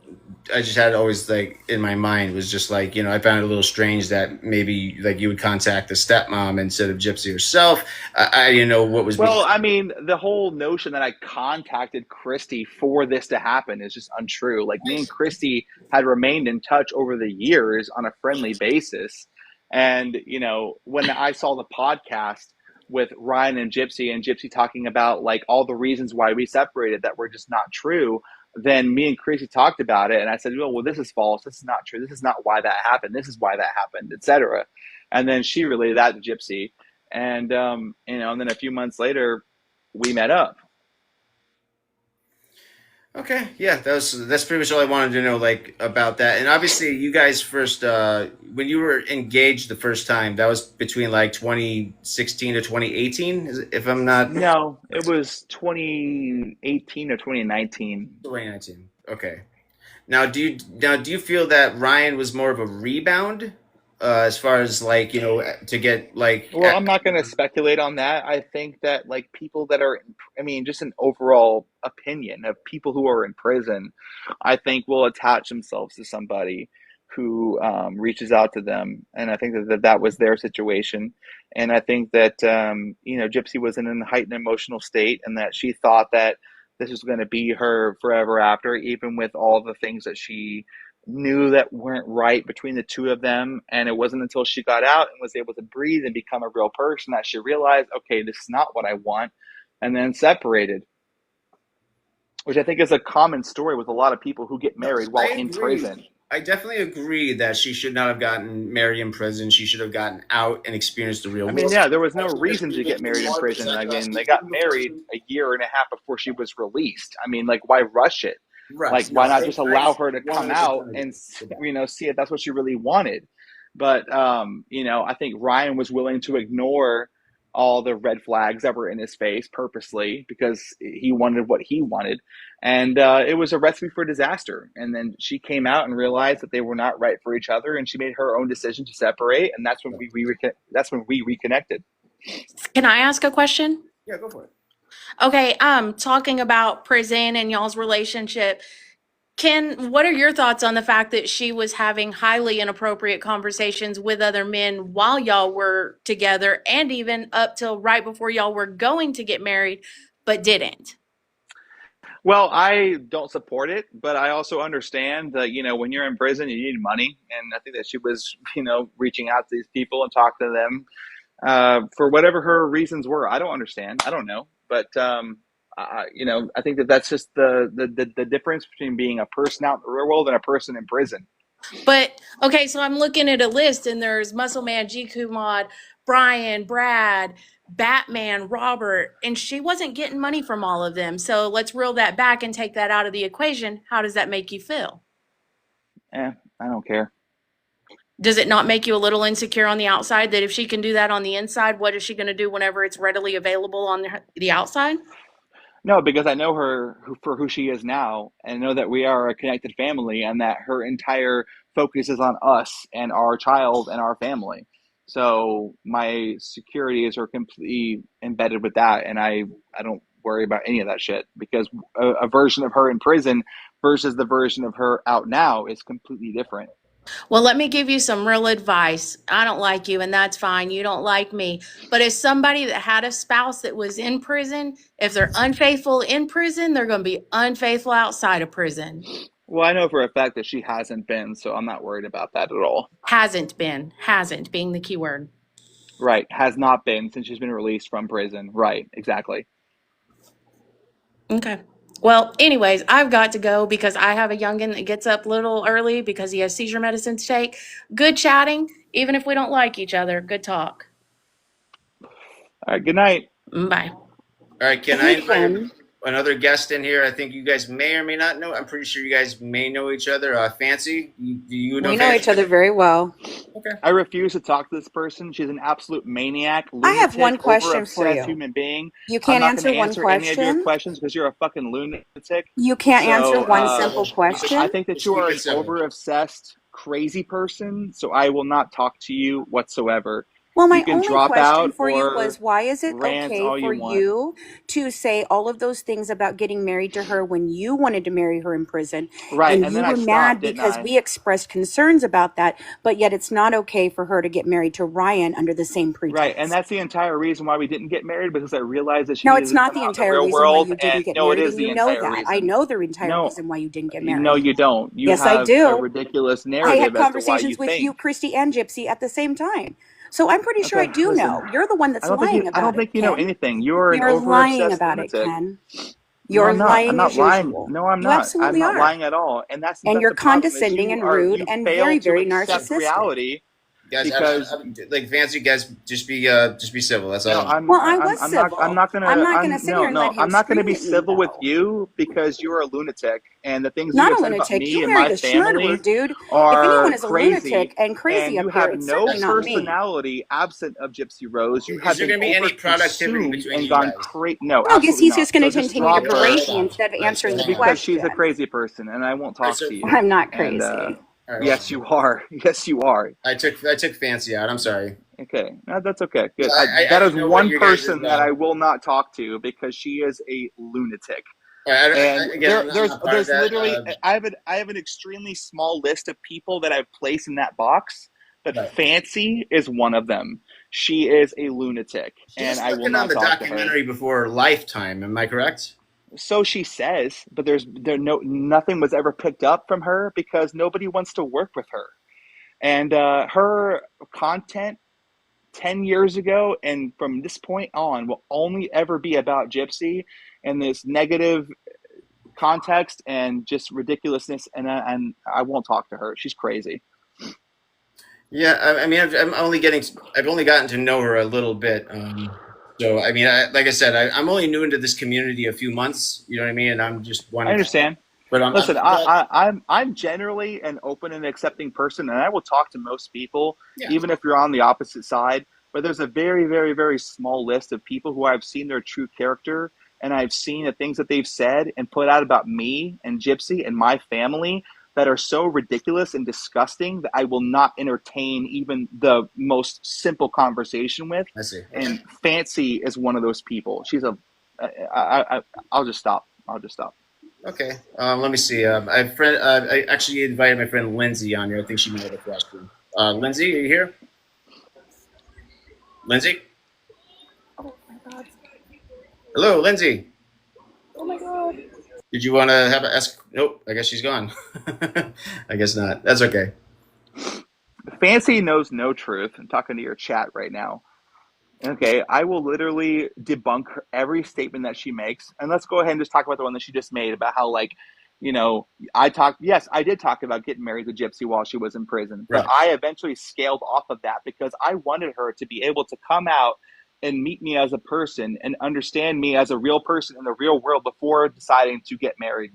I just had always like in my mind was just like, you know, I found it a little strange that maybe like you would contact the stepmom instead of Gypsy herself. I didn't know what was. Well, I mean, the whole notion that I contacted Christy for this to happen is just untrue. Like me and Christy had remained in touch over the years on a friendly basis. And, you know, when I saw the podcast with Ryan and Gypsy talking about like all the reasons why we separated that were just not true, then me and Christy talked about it. And I said, well, this is false. This is not true. This is not why that happened. This is why that happened, etc. And then she relayed that to Gypsy. And, you know, and then a few months later, we met up. Okay, yeah, that's pretty much all I wanted to know, like about that. And obviously, you guys first when you were engaged the first time, that was between like 2016 to 2018, if I'm not. No, it was 2018 or 2019. 2019. Okay. Now, do you feel that Ryan was more of a rebound, as far as like you know to get like? Well, I'm not going to speculate on that. I think that like people that are, I mean, just an overall opinion of people who are in prison, I think will attach themselves to somebody who reaches out to them. And I think that was their situation. And I think that, you know, Gypsy was in a heightened emotional state and that she thought that this was going to be her forever after, even with all the things that she knew that weren't right between the two of them. And it wasn't until she got out and was able to breathe and become a real person that she realized, okay, this is not what I want, and then separated, which I think is a common story with a lot of people who get married while in prison. I definitely agree that she should not have gotten married in prison. She should have gotten out and experienced the real world. I mean, yeah, there was no reason to get married in prison. I mean, they got married a year and a half before she was released. I mean, like, why rush it? Right. Like, why not just allow her to come out and, you know, see if that's what she really wanted? But, you know, I think Ryan was willing to ignore all the red flags that were in his face purposely because he wanted what he wanted. And it was a recipe for disaster. And then she came out and realized that they were not right for each other, and she made her own decision to separate. And that's when we reconnected. Can I ask a question? Yeah, go for it. Okay, talking about prison and y'all's relationship, what are your thoughts on the fact that she was having highly inappropriate conversations with other men while y'all were together, and even up till right before y'all were going to get married, but didn't? Well, I don't support it, but I also understand that, you know, when you're in prison, you need money. And I think that she was, you know, reaching out to these people and talking to them for whatever her reasons were. I don't understand. I don't know. But, you know, I think that that's just the difference between being a person out in the real world and a person in prison. But, okay, so I'm looking at a list, and there's Muscle Man, G Kumad, Brian, Brad, Batman, Robert, and she wasn't getting money from all of them. So let's reel that back and take that out of the equation. How does that make you feel? I don't care. Does it not make you a little insecure on the outside that if she can do that on the inside, what is she going to do whenever it's readily available on the outside? No, because I know her for who she is now, and know that we are a connected family, and that her entire focus is on us and our child and our family. So my securities are completely embedded with that, and I don't worry about any of that shit, because a version of her in prison versus the version of her out now is completely different. Well, let me give you some real advice. I don't like you, and that's fine. You don't like me. But as somebody that had a spouse that was in prison, if they're unfaithful in prison, they're going to be unfaithful outside of prison. Well, I know for a fact that she hasn't been, so I'm not worried about that at all. Hasn't being the key word. Right. Has not been since she's been released from prison. Right. Exactly. Okay. Well, anyways, I've got to go because I have a youngin' that gets up a little early because he has seizure medicine to take. Good chatting, even if we don't like each other. Good talk. All right. Good night. Bye. All right, can I invite another guest in here? I think you guys may or may not know. I'm pretty sure you guys may know each other. Fancy, do you know? We know each other very well. Okay. I refuse to talk to this person. She's an absolute maniac. I have lunatic, one question for over-obsessed you. human being. You can't I'm not answer gonna one any of your question. questions because you're a fucking lunatic. You can't So, answer one simple question. I think that you are an over-obsessed, crazy person. So I will not talk to you whatsoever. Well, my You can only drop question out for you or was, why is it rant okay all you for want. you to say all of those things about getting married to her when you wanted to marry her in prison? Right, And and you then I were stopped, mad didn't because I? we expressed concerns about that, but yet it's not okay for her to get married to Ryan under the same pretense. Right, and that's the entire reason why we didn't get married, because I realized that she No, needed it's to not come the out in the entire real reason why world. you didn't And get no, it married, is and the you know entire that. I reason. know the entire No, reason why you didn't get married. no, you don't. You Yes, I have a do. ridiculous I narrative had as to why you conversations with you, think. Christy, and Gypsy at the same time. So I'm pretty sure I Okay, do listen. know. You're the one that's I lying don't about think it, you know Ken. anything. You're an You're lying over-obsessed about it, lunatic. Ken. No, You're I'm not. I'm lying not as lying. usual. No, I'm You not. I'm absolutely not are. lying at all. And that's And you're the problem is condescending and rude you and fail very, to very accept narcissistic. reality Guys, because like Fancy, guys, just be civil. That's no, all. Well, I was I'm civil. not gonna I'm not gonna sit no, here and no, let him I'm not gonna scream be at me, civil with though. you because you're a lunatic, and the things you Not a have said about lunatic. me You and married my a schnurder, family dude. If are anyone is a crazy, lunatic and crazy and you up here, have it's no certainly not me. personality absent of Gypsy Rose. You Is have there been going to be any productivity over-consumed between and you gone guys? crazy. No, Well, I guess absolutely he's not. just going So to just continue to drop it berate me instead of answering the because she's a question. crazy person, and I won't talk to you. I'm not And crazy. All right, yes, you are. Yes, you are. I took Fancy out. I'm sorry. Okay, no, that's okay. Good. I That is know what one your guys' person that I will not talk to because she is a lunatic. And again, I'm not part of there's that. literally I have an extremely small list of people that I've placed in that box, but Right. Fancy is one of them. She is a lunatic, She was and I will working on not the talk to her. documentary before Lifetime. Am I correct? So she says, but nothing was ever picked up from her because nobody wants to work with her. And her content 10 years ago and from this point on will only ever be about Gypsy and this negative context and just ridiculousness. And I won't talk to her. She's crazy. Yeah, I mean, I've only gotten to know her a little bit. So I mean, like I said, I'm only new into this community a few months. You know what I mean? And I'm just one. I understand. But Listen, I'm generally an open and accepting person, and I will talk to most people, yeah. even if you're on the opposite side. But there's a very, very, very small list of people who I've seen their true character, and I've seen the things that they've said and put out about me and Gypsy and my family that are so ridiculous and disgusting that I will not entertain even the most simple conversation with. I see. And Fancy is one of those people. She's I'll just stop. Okay. Let me see. I actually invited my friend Lindsay on here. I think she might have a question. Lindsay, are you here? Lindsay? Oh my god. Hello, Lindsay. Oh my god. Did you want to have a ask? Nope. I guess she's gone. I guess not. That's okay. Fancy knows no truth. I'm talking to your chat right now. Okay, I will literally debunk every statement that she makes. And let's go ahead and just talk about the one that she just made about how, like, you know, I did talk about getting married to Gypsy while she was in prison. But Right. I eventually scaled off of that because I wanted her to be able to come out and meet me as a person and understand me as a real person in the real world before deciding to get married.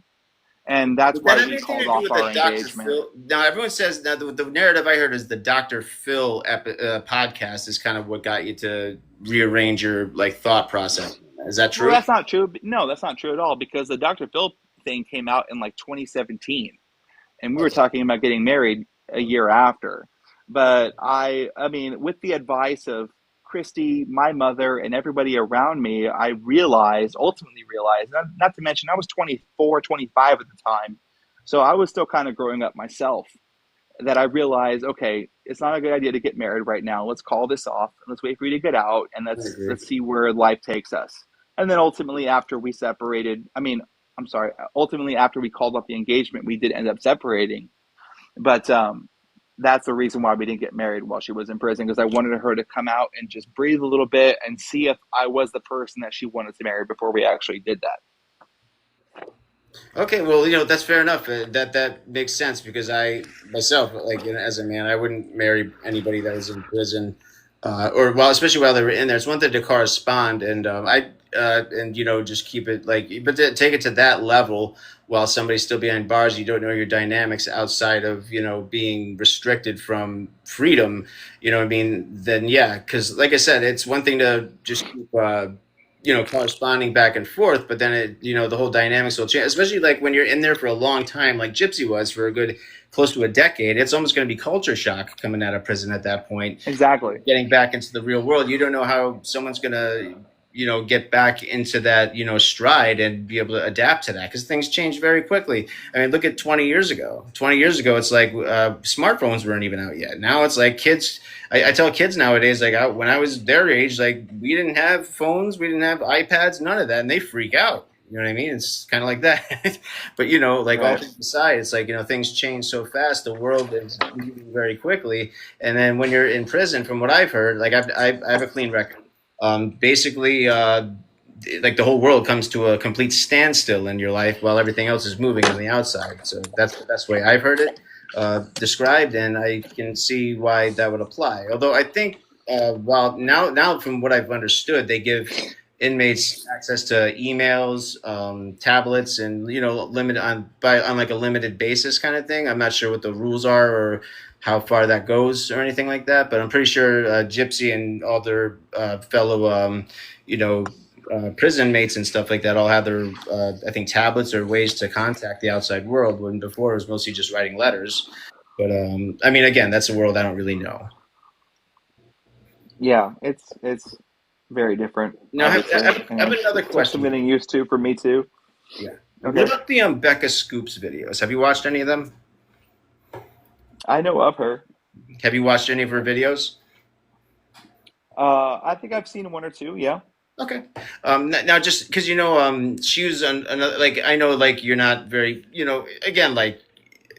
And that's Does that why have we anything to called do off with our the Dr. engagement. Phil? Now, everyone says now the narrative I heard is the Dr. Phil podcast is kind of what got you to rearrange your like thought process. Is that true? Well, that's not true. No, that's not true at all because the Dr. Phil thing came out in like 2017. And we were talking about getting married a year after. But I mean, with the advice of Christy, my mother, and everybody around me, I ultimately realized, not to mention I was 24, 25 at the time. So I was still kind of growing up myself, that I realized, okay, it's not a good idea to get married right now. Let's call this off. Let's wait for you to get out and let's see where life takes us. And then ultimately after we separated, ultimately after we called off the engagement, we did end up separating. But that's the reason why we didn't get married while she was in prison, because I wanted her to come out and just breathe a little bit and see if I was the person that she wanted to marry before we actually did that. Okay, well, you know, that's fair enough. That makes sense because I myself, like, you know, as a man, I wouldn't marry anybody that was in prison, especially while they were in there. It's one thing to correspond, and and you know, just keep it like, but to take it to that level while somebody's still behind bars, you don't know your dynamics outside of, you know, being restricted from freedom. You know what I mean? Then yeah, because like I said, it's one thing to just keep. You know, corresponding back and forth, but then it, you know, the whole dynamics will change, especially like when you're in there for a long time, like Gypsy was for a good close to a decade. It's almost going to be culture shock coming out of prison at that point. Exactly. Getting back into the real world, you don't know how someone's going to, you know, get back into that, you know, stride and be able to adapt to that because things change very quickly. I mean, look at 20 years ago. 20 years ago, it's like smartphones weren't even out yet. Now it's like kids. I tell kids nowadays, like when I was their age, like we didn't have phones, we didn't have iPads, none of that, and they freak out. You know what I mean? It's kind of like that. But, you know, like all things aside, it's like, you know, things change so fast. The world is moving very quickly. And then when you're in prison, from what I've heard, like I have a clean record. Basically, like the whole world comes to a complete standstill in your life while everything else is moving on the outside. So that's the best way I've heard it described, and I can see why that would apply. Although I think while now from what I've understood, they give inmates access to emails, tablets, and, you know, on like a limited basis kind of thing. I'm not sure what the rules are or how far that goes or anything like that, but I'm pretty sure Gypsy and all their fellow, you know, prison mates and stuff like that all have their, I think, tablets or ways to contact the outside world, when before it was mostly just writing letters. But I mean, again, that's a world I don't really know. Yeah, it's very different. Now, I have another question. I'm getting used to for me too. Yeah. Okay. What about the Becca Scoops videos? Have you watched any of them? I know of her. Have you watched any of her videos? I think I've seen one or two. Yeah. Okay. Now just because she was another, like, I know, like, you're not very, again, like,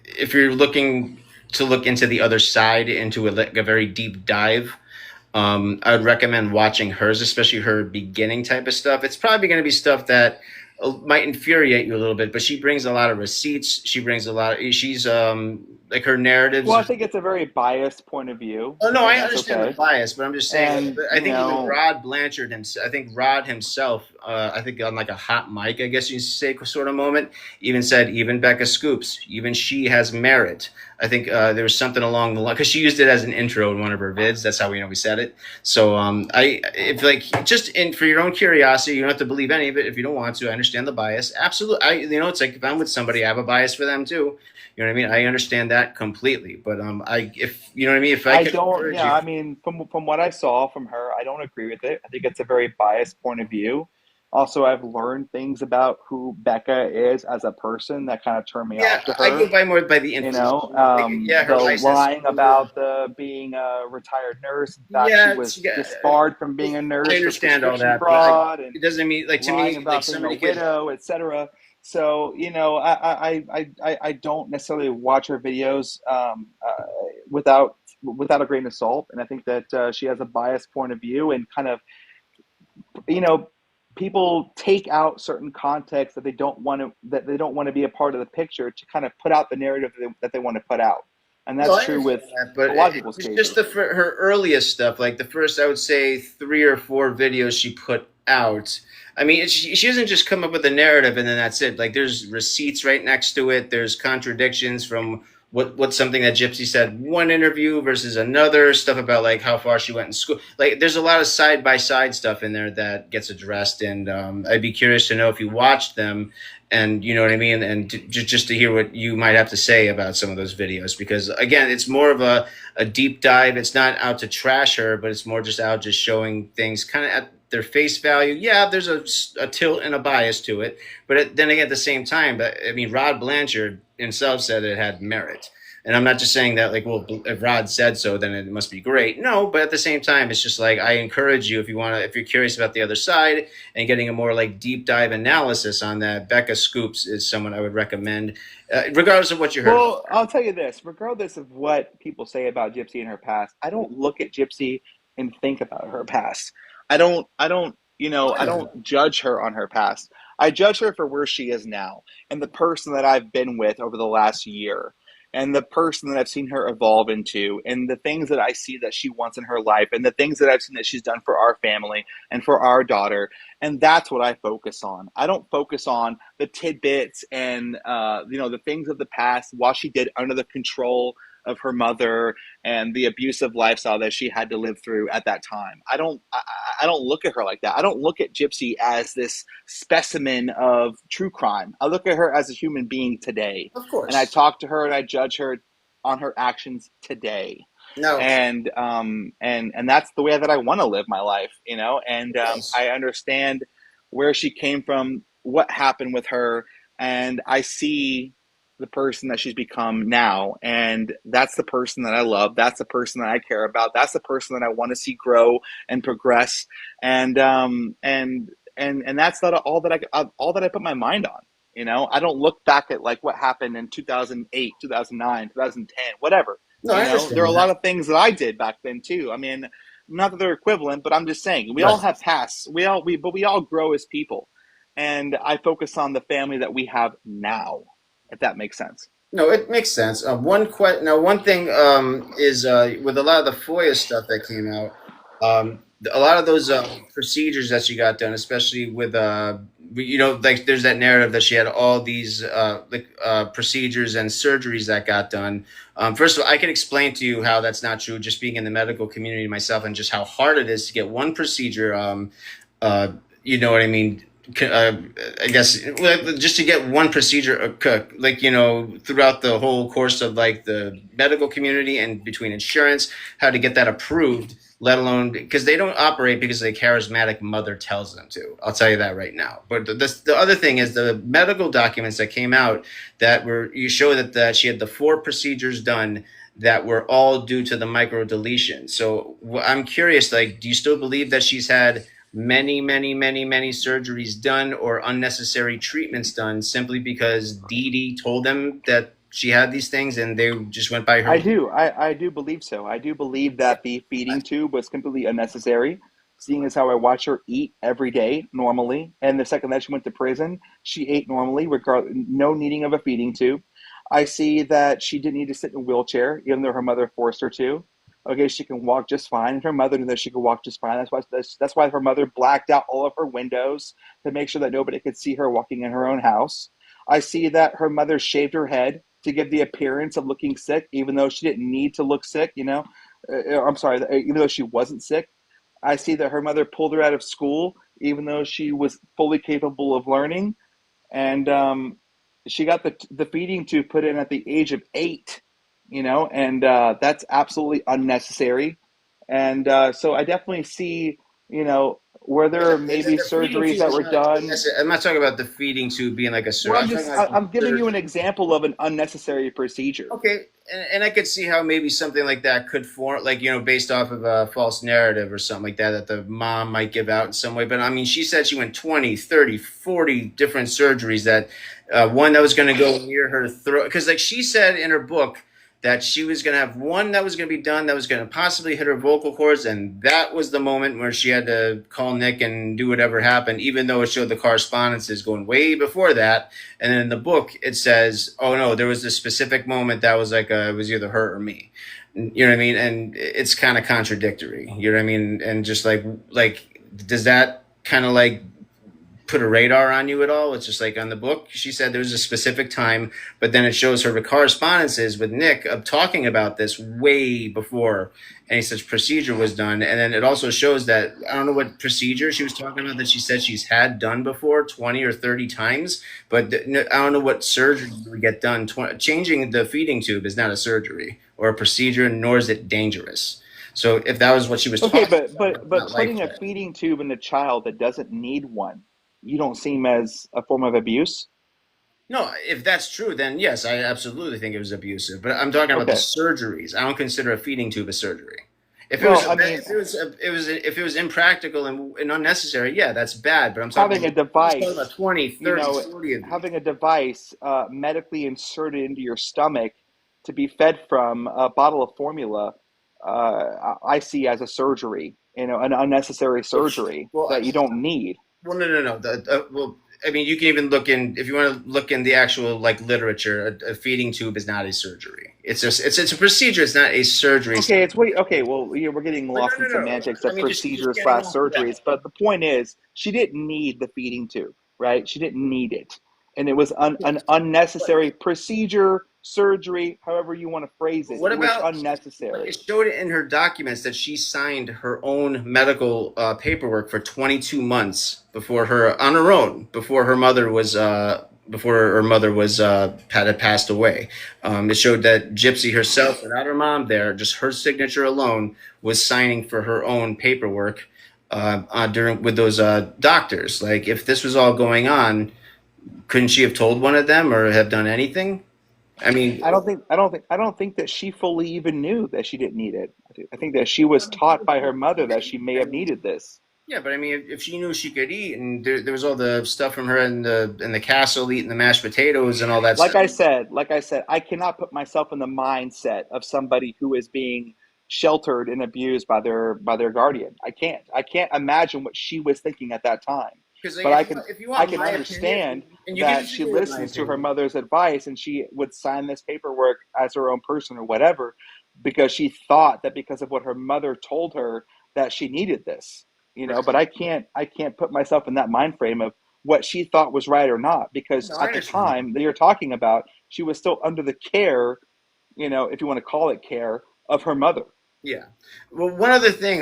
if you're looking to look into the other side, into like a very deep dive, I would recommend watching hers, especially her beginning type of stuff. It's probably going to be stuff that might infuriate you a little bit, but she brings a lot of receipts. She brings a lot. She's like, her narratives. Well, I think it's a very biased point of view, Oh no, I and that's understand the okay. bias, but I'm just saying. And I think even Rod Blanchard himself, I think Rod himself, I think on like a hot mic, I guess you say, sort of moment, even said, even Becca Scoops, even she has merit. I think there was something along the line, because she used it as an intro in one of her vids. That's how we said it. So if, like, just for your own curiosity, you don't have to believe any of it if you don't want to. I understand the bias. Absolutely, it's like, if I'm with somebody, I have a bias for them too. You know what I mean? I understand that completely, but if you know what I mean, if I I could don't. encourage Yeah, you, I mean, from what I saw from her, I don't agree with it. I think it's a very biased point of view. Also, I've learned things about who Becca is as a person that kind of turn me yeah, off to I go her. by more by the You know, information. Like, yeah, her the license lying number. about the being a retired nurse. In fact, she Yeah, was disbarred from being a I nurse for understand all prescription that, but fraud and it doesn't mean, like, to lying me, like, about being a somebody could. widow, etc. So, I don't necessarily watch her videos without a grain of salt, and I think that she has a biased point of view, and kind of, you know people take out certain context that they don't want to be a part of the picture, to kind of put out the narrative that they want to put out, and No, that's I true with understand that, but a lot of people's it's just cases. her earliest stuff, like the first, I would say, 3 or 4 videos she put out. I mean, she doesn't just come up with a narrative and then that's it. Like, there's receipts right next to it. There's contradictions from what's something that Gypsy said one interview versus another. Stuff about, like, how far she went in school. Like, there's a lot of side by side stuff in there that gets addressed, and I'd be curious to know if you watched them, and you know what I mean, and just to hear what you might have to say about some of those videos, because again, it's more of a deep dive. It's not out to trash her, but it's more just out, just showing things kind of at their face value. Yeah, there's a tilt and a bias to it, but then again, at the same time, but I mean, Rod Blanchard himself said it had merit. And I'm not just saying that, like, well, if Rod said so, then it must be great. No, but at the same time, it's just like, I encourage you, if if you're curious about the other side and getting a more, like, deep dive analysis on that, Becca Scoops is someone I would recommend, regardless of what you heard about Well, I'll tell you this, regardless of what people say about Gypsy and her past, I don't look at Gypsy and think about her past. I her. don't judge her on her past. I judge her for where she is now, and the person that I've been with over the last year, and the person that I've seen her evolve into, and the things that I see that she wants in her life, and the things that I've seen that she's done for our family and for our daughter. And that's what I focus on. I don't focus on the tidbits and the things of the past, what she did under the control of her mother and the abusive lifestyle that she had to live through at that time. I don't look at her like that. I don't look at Gypsy as this specimen of true crime. I look at her as a human being today, Of and I course. talk to her and I judge her on her actions today. No. And that's the way that I want to live my life, and Yes. I understand where she came from, what happened with her, and I see the person that she's become now, and that's the person that I love, that's the person that I care about, that's the person that I want to see grow and progress, and that's not all that I put my mind on. I don't look back at, like, what happened in 2008, 2009, 2010, whatever. No, I There are understand a that. lot of things that I did back then too. I mean, not that they're equivalent, but I'm just saying we all Right. have pasts. But we all grow as people, and I focus on the family that we have now, if that makes sense. No, it makes sense. One thing is, with a lot of the FOIA stuff that came out, a lot of those procedures that she got done, especially with like, there's that narrative that she had all these procedures and surgeries that got done. First of all, I can explain to you how that's not true, just being in the medical community myself, and just how hard it is to get one procedure. Uh, you know what I mean? uh, I guess, well, just to get one procedure, like, throughout the whole course of, like, the medical community and between insurance, how to get that approved, let alone because they don't operate because the charismatic mother tells them to. I'll tell you that right now. But the other thing is the medical documents that came out that you show that she had the 4 procedures done that were all due to the micro deletion. So I'm curious, like, do you still believe that she's had many surgeries done or unnecessary treatments done simply because Dee Dee told them that she had these things and they just went by her. I do believe so. I do believe that the feeding tube was completely unnecessary, seeing as how I watch her eat every day normally. And the second that she went to prison, she ate normally, no needing of a feeding tube. I see that she didn't need to sit in a wheelchair, even though her mother forced her to. Okay, she can walk just fine. And her mother knew that she could walk just fine. That's why her mother blacked out all of her windows to make sure that nobody could see her walking in her own house. I see that her mother shaved her head to give the appearance of looking sick, even though she didn't need to look sick, I'm sorry, even though she wasn't sick. I see that her mother pulled her out of school, even though she was fully capable of learning. And she got the feeding tube put in at the age of 8, and that's absolutely unnecessary. And so I definitely see, where there may be surgeries that were done. I'm not talking about the feeding tube being like a surgery. Well, I'm giving you an example of an unnecessary procedure. Okay, and I could see how maybe something like that could form, like, based off of a false narrative or something like that the mom might give out in some way. But I mean, she said she went 20, 30, 40 different surgeries that one that was going to go near her throat. Because like she said in her book, that she was going to have one that was going to be done that was going to possibly hit her vocal cords. And that was the moment where she had to call Nick and do whatever happened, even though it showed the correspondences going way before that. And then in the book, it says, oh, no, there was this specific moment that was like, it was either her or me. You know what I mean? And it's kind of contradictory. You know what I mean? And just like, does that kind of like put a radar on you at all? It's just like on the book, she said there was a specific time, but then it shows her correspondences with Nick of talking about this way before any such procedure was done. And then it also shows that, I don't know what procedure she was talking about that she said she's had done before 20 or 30 times, but I don't know what surgery would get done. Changing the feeding tube is not a surgery or a procedure, nor is it dangerous. So if that was what she was talking about. But putting a feeding tube in a child that doesn't need one, you don't seem as a form of abuse? No, if that's true, then yes, I absolutely think it was abusive. But I'm talking about the surgeries. I don't consider a feeding tube a surgery. If it was impractical and unnecessary, yeah, that's bad. But I'm talking having a device, about 20, 30, 40 of them. Having a device medically inserted into your stomach to be fed from a bottle of formula, I see as a surgery. An unnecessary surgery that you don't need. Well, no. Well, I mean, you can even look in, if you want to look in the actual literature, a feeding tube is not a surgery. It's a procedure. It's not a surgery. Okay. Well, we're getting lost in semantics of procedures / surgeries. But the point is, she didn't need the feeding tube, right? She didn't need it, and it was an unnecessary procedure. Surgery, however you want to phrase it. What about unnecessary? It showed it in her documents that she signed her own medical paperwork for 22 months before her mother was had passed away. It showed that Gypsy herself, without her mom there, just her signature alone, was signing for her own paperwork with those doctors. Like, if this was all going on, couldn't she have told one of them or have done anything? I mean, I don't think that she fully even knew that she didn't need it. I think that she was taught by her mother that she may have needed this. Yeah, but I mean, if she knew she could eat, and there was all the stuff from her in the castle eating the mashed potatoes and all that. Like I said, I cannot put myself in the mindset of somebody who is being sheltered and abused by their guardian. I can't imagine what she was thinking at that time. But I can understand that she listens to her mother's advice and she would sign this paperwork as her own person or whatever, because she thought that because of what her mother told her that she needed this, But I can't put myself in that mind frame of what she thought was right or not, because at the time that you're talking about, she was still under the care, if you want to call it care, of her mother. Yeah. Well, one other thing,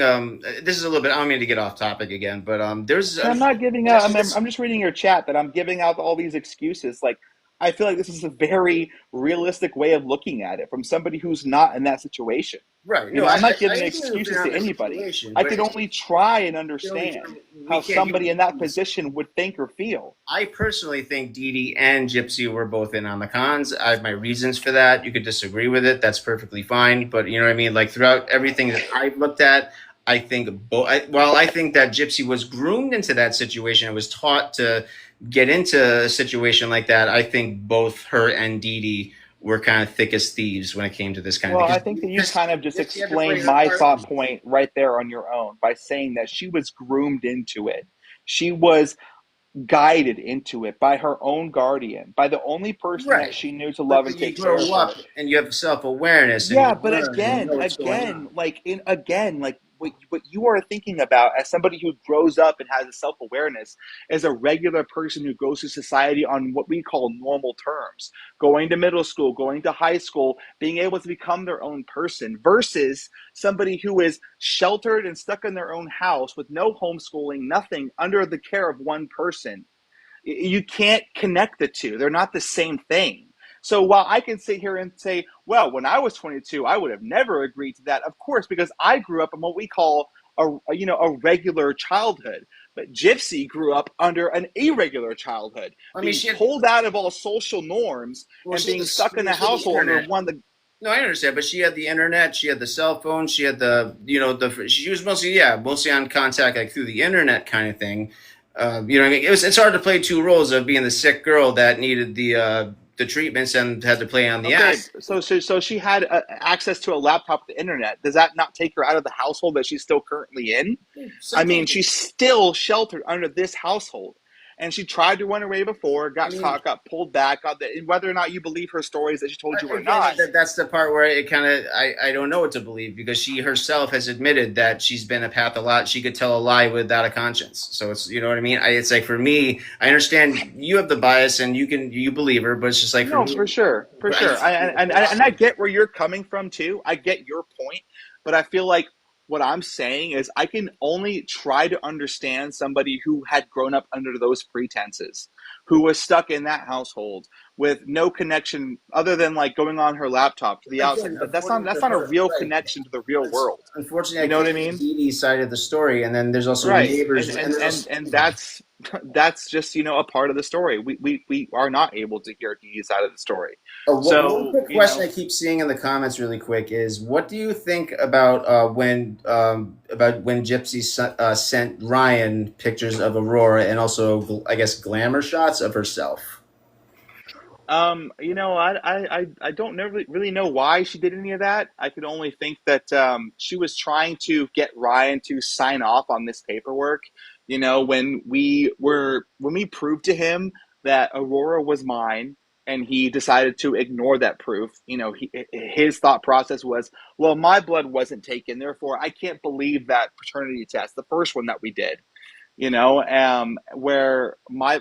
this is a little bit, I don't mean to get off topic again, but there's... I'm not giving out, I'm just reading your chat that I'm giving out all these excuses. Like, I feel like this is a very realistic way of looking at it from somebody who's not in that situation. Right. I'm not giving excuses to anybody. I can only try and understand how somebody in that position would think or feel. I personally think Dee Dee and Gypsy were both in on the cons. I have my reasons for that. You could disagree with it. That's perfectly fine. But you know what I mean? Like, throughout everything that I've looked at, I think I think that Gypsy was groomed into that situation and was taught to get into a situation like that. I think both her and Dee Dee were kind of thick as thieves when it came to this kind Well, of I thing. think that you Because kind of just Gypsy had to play explained her my part. thought point right there on your own by saying that she was groomed into it. She was guided into it by her own guardian, by the only person that Right. she knew to But love then and you take care of grow her. up and you have self awareness and Yeah, you but learn and you know again, what's going again, on. like what you are thinking about as somebody who grows up and has a self awareness as a regular person who goes through society on what we call normal terms, going to middle school, going to high school, being able to become their own person, versus somebody who is sheltered and stuck in their own house with no homeschooling, nothing, under the care of one person. You can't connect the two. They're not the same thing. So while I can sit here and say, well, when I was 22, I would have never agreed to that, of course, because I grew up in what we call a regular childhood. But Gypsy grew up under an irregular childhood, I mean, being pulled out of all social norms and she had being stuck in a she had the household under internet. one of the. No, I understand, but she had the internet, she had the cell phone, she had she was mostly on contact like through the internet kind of thing. You know, what I mean, it's hard to play two roles of being the sick girl that needed the treatments and had to play on the Okay, act. so she had access to a laptop, the internet. Does that not take her out of the household that she's still currently in? I mean, Sometimes, she's still sheltered under this household. And she tried to run away before, I got mean, caught, got pulled back. Whether or not you believe her stories that she told you or again, not, that's the part where it kind of I don't know what to believe because she herself has admitted that she's been a pathologist. She could tell a lie without a conscience. So it's you know what I mean. It's like for me, I understand you have the bias and you believe her, but it's just like for no, me, for sure, for I sure. just And I get where you're coming from too. I get your point, but I feel like what I'm saying is I can only try to understand somebody who had grown up under those pretenses, who was stuck in that household with no connection other than like going on her laptop to the outside. again, But that's not according that's to not a her, real right? connection to the real world. Unfortunately, You I know what I can't get mean? Dee Dee's side of the story, and then there's also Right. neighbors, And and and there's and also and that's just, a part of the story. We are not able to hear Dee's side of the story. one So, quick question I keep seeing in the comments, really quick, is what do you think about when Gypsy sent Ryan pictures of Aurora and also I guess glamour shots of herself? I don't really know why she did any of that. I could only think that she was trying to get Ryan to sign off on this paperwork. When we proved to him that Aurora was mine, and he decided to ignore that proof. His thought process was, well, my blood wasn't taken, therefore I can't believe that paternity test, the first one that we did, where my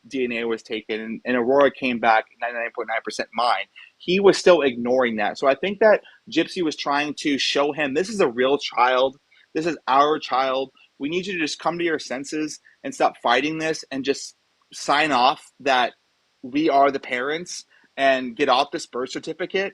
DNA was taken, and Aurora came back 99.9% mine. He was still ignoring that. So I think that Gypsy was trying to show him this is a real child. This is our child. We need you to just come to your senses and stop fighting this and just sign off that we are the parents and get off this birth certificate.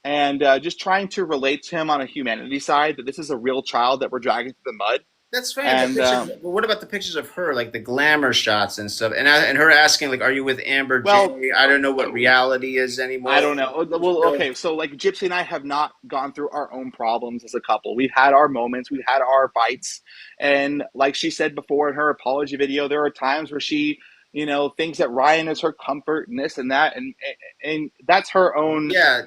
And just trying to relate to him on a humanity side that this is a real child that we're dragging through the mud. That's fine. The And pictures. But what about the pictures of her, like the glamour shots and stuff, and her asking like, "Are you with Amber well, J?" I don't know what reality is I anymore. don't know. Well, okay, so like Gypsy and I have not gone through our own problems as a couple. We've had our moments, we've had our fights, and like she said before in her apology video, there are times where she, thinks that Ryan is her comfort and this and that, and that's her own Yeah,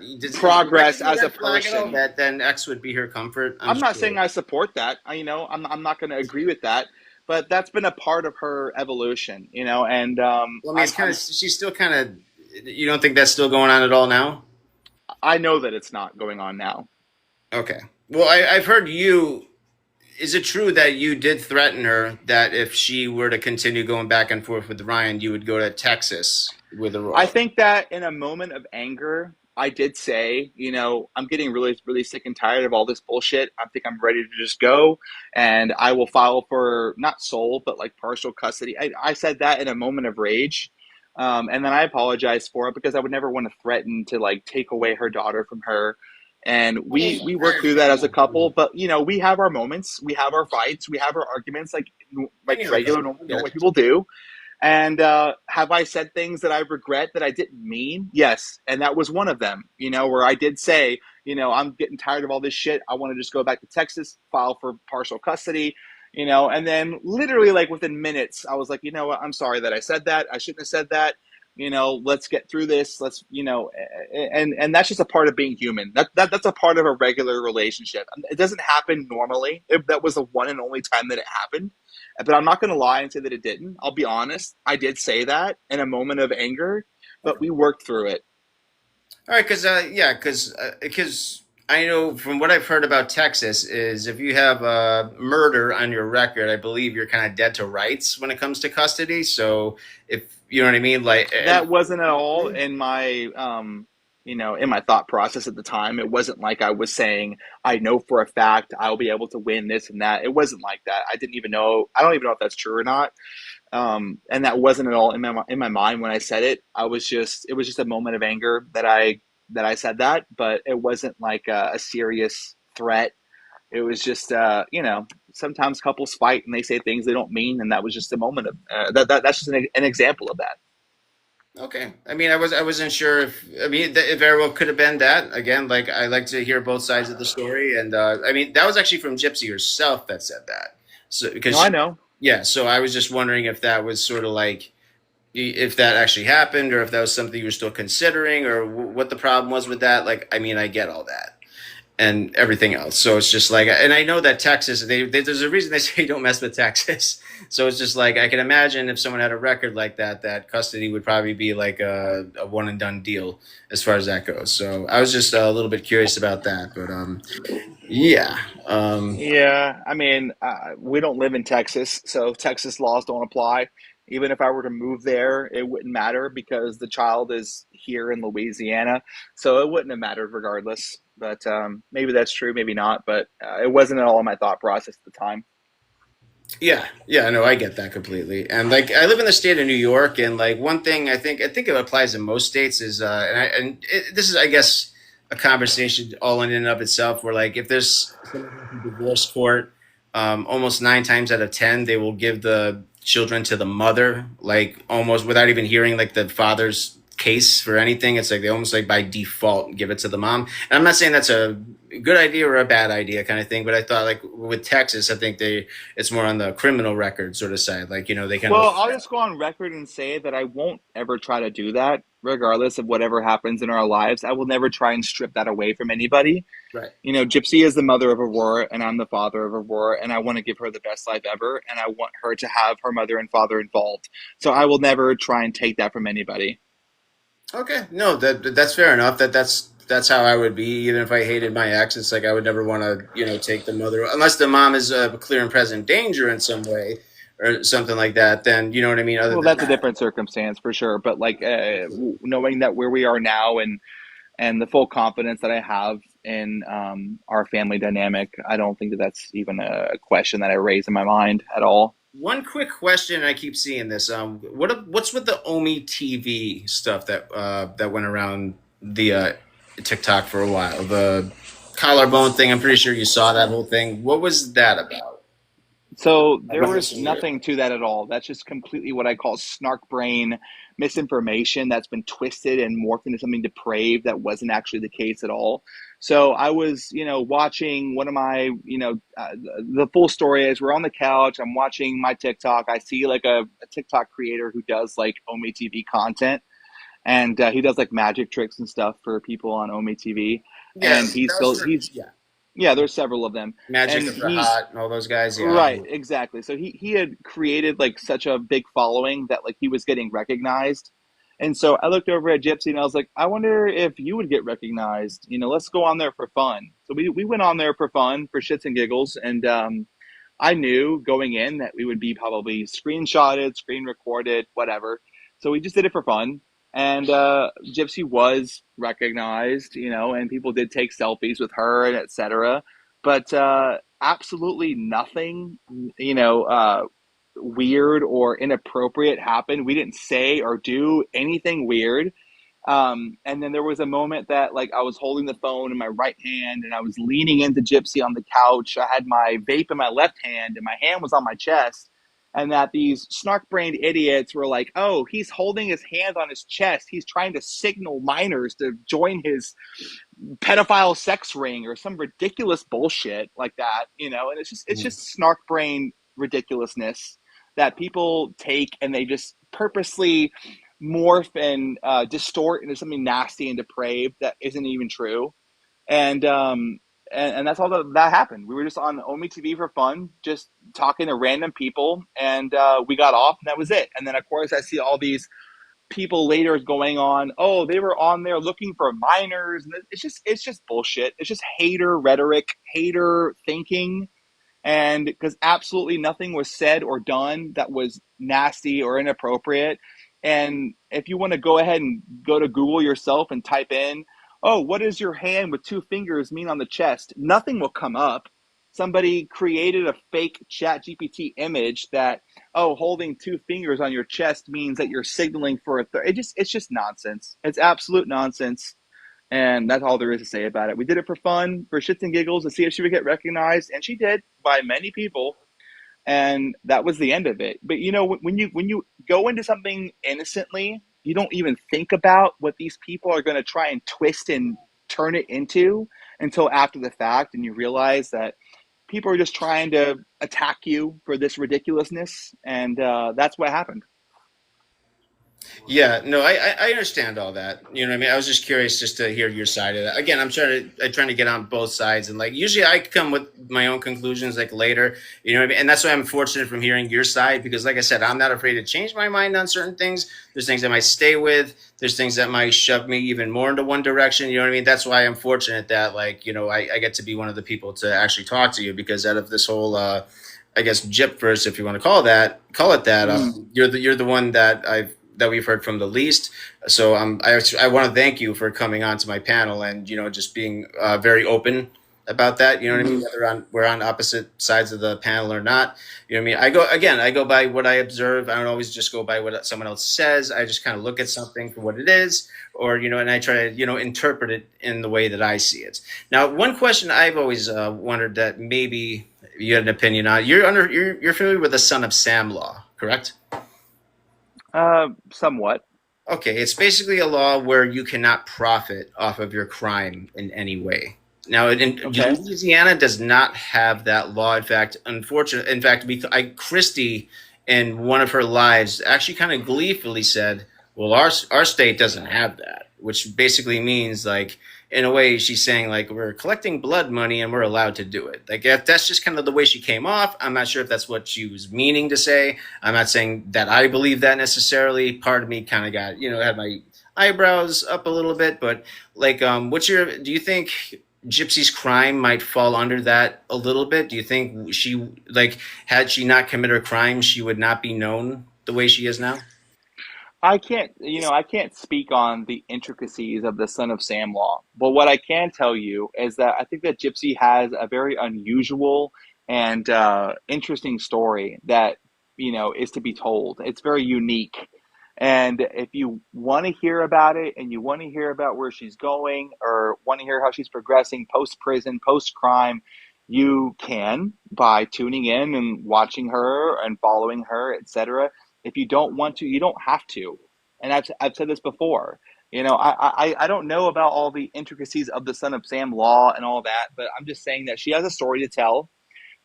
why progress is it a as a red flag at all person. that then X would be her comfort? I'm I'm just not saying curious. I support that. I'm not going to agree with that, but that's been a part of her evolution, and Well, I mean, it's kind of she's still kind of. You don't think that's still going on at all now? I know that it's not going on now. Okay. Well, I've heard you. Is it true that you did threaten her that if she were to continue going back and forth with Ryan, you would go to Texas with I Aurora? think that in a moment of anger, I did say, I'm getting really, really sick and tired of all this bullshit. I think I'm ready to just go, and I will file for not sole, but like partial custody. I said that in a moment of rage. And then I apologized for it because I would never want to threaten to like take away her daughter from her. And I mean, we I worked through that understand as a couple, that. but we have our moments, we have our fights, we have our arguments, like Any other regular couple, normal, I get normal it. people do. And have I said things that I regret that I didn't mean? Yes. And that was one of them, where I did say, I'm getting tired of all this shit. I want to just go back to Texas, file for partial custody, and then literally like within minutes, I was like, you know what? I'm sorry that I said that. I shouldn't have said that. Let's get through this. Let's, and that's just a part of being human. That's a part of a regular relationship. It doesn't happen normally. That was the one and only time that it happened. But I'm not going to lie and say that it didn't. I'll be honest. I did say that in a moment of anger, but we worked through it. All right, because I know from what I've heard about Texas is if you have murder on your record, I believe you're kind of dead to rights when it comes to custody. So if you know what I mean, like that wasn't at all in my in my thought process at the time. It wasn't like I was saying I know for a fact I'll be able to win this and that. It wasn't like that. I didn't even know. I don't even know if that's true or not. And that wasn't at all in my mind when I said it. It was just a moment of anger that I said that, but it wasn't like a serious threat. It was just sometimes couples fight and they say things they don't mean, and that was just a moment of that's just an example of that. Okay. I mean, I wasn't sure it very well could have been that. Again, like I like to hear both sides of the story, and I mean that was actually from Gypsy herself that said that. So because no, I know. Yeah, so I was just wondering if that was sort of like if that actually happened, or if that was something you were still considering, or what the problem was with that. Like, I mean, I get all that and everything else. So it's just like, and I know that Texas, there's a reason they say don't mess with Texas. So it's just like I can imagine if someone had a record like that, that custody would probably be like a one and done deal as far as that goes. So I was just a little bit curious about that, but yeah. Yeah, I mean, we don't live in Texas, so Texas laws don't apply. Even if I were to move there, it wouldn't matter because the child is here in Louisiana, so it wouldn't have mattered regardless. But maybe that's true, maybe not. But it wasn't at all in my thought process at the time. Yeah, no, I get that completely. And like, I live in the state of New York, and like one thing I think it applies in most states is, this is, I guess, a conversation all in and of itself. Where like, if there's a divorce court, almost 9 times out of 10, they will give the children to the mother, like almost without even hearing like the father's case for anything. It's like they almost like by default give it to the mom. And I'm not saying that's a good idea or a bad idea kind of thing, but I thought like with Texas, I think it's more on the criminal record sort of side. Like, they kind Well, of. I'll just go on record and say that I won't ever try to do that, regardless of whatever happens in our lives. I will never try and strip that away from anybody. Right. Gypsy is the mother of Aurora, and I'm the father of Aurora, and I want to give her the best life ever, and I want her to have her mother and father involved. So I will never try and take that from anybody. Okay, no, that's fair enough. That's how I would be. Even if I hated my ex, it's like I would never want to, take the mother unless the mom is a clear and present danger in some way or something like that. Then you know what I mean. Well, that's a different circumstance for sure. But like knowing that where we are now and the full confidence that I have in our family dynamic, I don't think that that's even a question that I raise in my mind at all. One quick question, I keep seeing this. What's with the OMI TV stuff that went around the TikTok for a while? The collarbone thing. I'm pretty sure you saw that whole thing. What was that about? So there was nothing to that at all. That's just completely what I call snark brain misinformation that's been twisted and morphed into something depraved that wasn't actually the case at all. So I was, watching one of my, the full story is we're on the couch. I'm watching my TikTok. I see like a TikTok creator who does like OMI TV content. And he does like magic tricks and stuff for people on OMI TV. Yes, And yeah, there's several of them. Magic for Hot and all those guys. Yeah. Right, exactly. So he had created like such a big following that like he was getting recognized. And so I looked over at Gypsy and I was like, I wonder if you would get recognized. Let's go on there for fun. So we went on there for fun, for shits and giggles. And I knew going in that we would be probably screenshotted, screen recorded, whatever. So we just did it for fun. And Gypsy was recognized, and people did take selfies with her and etc. But absolutely nothing, weird or inappropriate happened. We didn't say or do anything weird. And then there was a moment that like I was holding the phone in my right hand and I was leaning into Gypsy on the couch. I had my vape in my left hand and my hand was on my chest. and that these snark-brained idiots were like, oh, he's holding his hand on his chest, he's trying to signal minors to join his pedophile sex ring or some ridiculous bullshit like that, and it's just snark brain ridiculousness that people take and they just purposely morph and distort into something nasty and depraved that isn't even true. And that's all that happened. We were just on OMI TV for fun, just talking to random people, and we got off, and that was it. And then, of course, I see all these people later going on, oh, they were on there looking for minors, and it's just bullshit. It's just hater rhetoric, hater thinking, and because absolutely nothing was said or done that was nasty or inappropriate. And if you want to go ahead and go to Google yourself and type in, oh, what does your hand with two fingers mean on the chest? Nothing will come up. Somebody created a fake chat GPT image that, oh, holding two fingers on your chest means that you're signaling for a third. It's just nonsense. It's absolute nonsense. And that's all there is to say about it. We did it for fun, for shits and giggles, to see if she would get recognized. And she did, by many people. And that was the end of it. But when you go into something innocently, you don't even think about what these people are going to try and twist and turn it into until after the fact. And you realize that people are just trying to attack you for this ridiculousness. And that's what happened. Yeah, no, I understand all that. You know what I mean? I was just curious just to hear your side of that. Again, I'm trying to get on both sides, and like usually I come with my own conclusions like later. You know what I mean? And that's why I'm fortunate from hearing your side, because like I said, I'm not afraid to change my mind on certain things. There's things I might stay with. There's things that might shove me even more into one direction. You know what I mean? That's why I'm fortunate that I get to be one of the people to actually talk to you, because out of this whole I guess Gypverse, if you want to call it that, you're the one that we've heard from the least. So I want to thank you for coming on to my panel and, just being very open about that. You know what I mean? Whether we're on opposite sides of the panel or not. You know what I mean? I go by what I observe. I don't always just go by what someone else says. I just kind of look at something for what it is, or, and I try to, interpret it in the way that I see it. Now, one question I've always wondered that maybe you had an opinion on, you're familiar with the Son of Sam law, correct? Somewhat. Okay, it's basically a law where you cannot profit off of your crime in any way. Now, Louisiana does not have that law. In fact, Christy, in one of her lives, actually kind of gleefully said, "Well, our state doesn't have that," which basically means, like, in a way, she's saying, like, we're collecting blood money and we're allowed to do it. Like, that's just kind of the way she came off. I'm not sure if that's what she was meaning to say. I'm not saying that I believe that necessarily. Part of me kind of got, had my eyebrows up a little bit. But, like, do you think Gypsy's crime might fall under that a little bit? Do you think had she not committed her crime, she would not be known the way she is now? I can't speak on the intricacies of the Son of Sam law, but what I can tell you is that I think that Gypsy has a very unusual and interesting story that, is to be told. It's very unique. And if you want to hear about it and you want to hear about where she's going or want to hear how she's progressing post-prison, post-crime, you can by tuning in and watching her and following her, etc. If you don't want to, you don't have to. And I've said this before. I don't know about all the intricacies of the Son of Sam law and all that, but I'm just saying that she has a story to tell,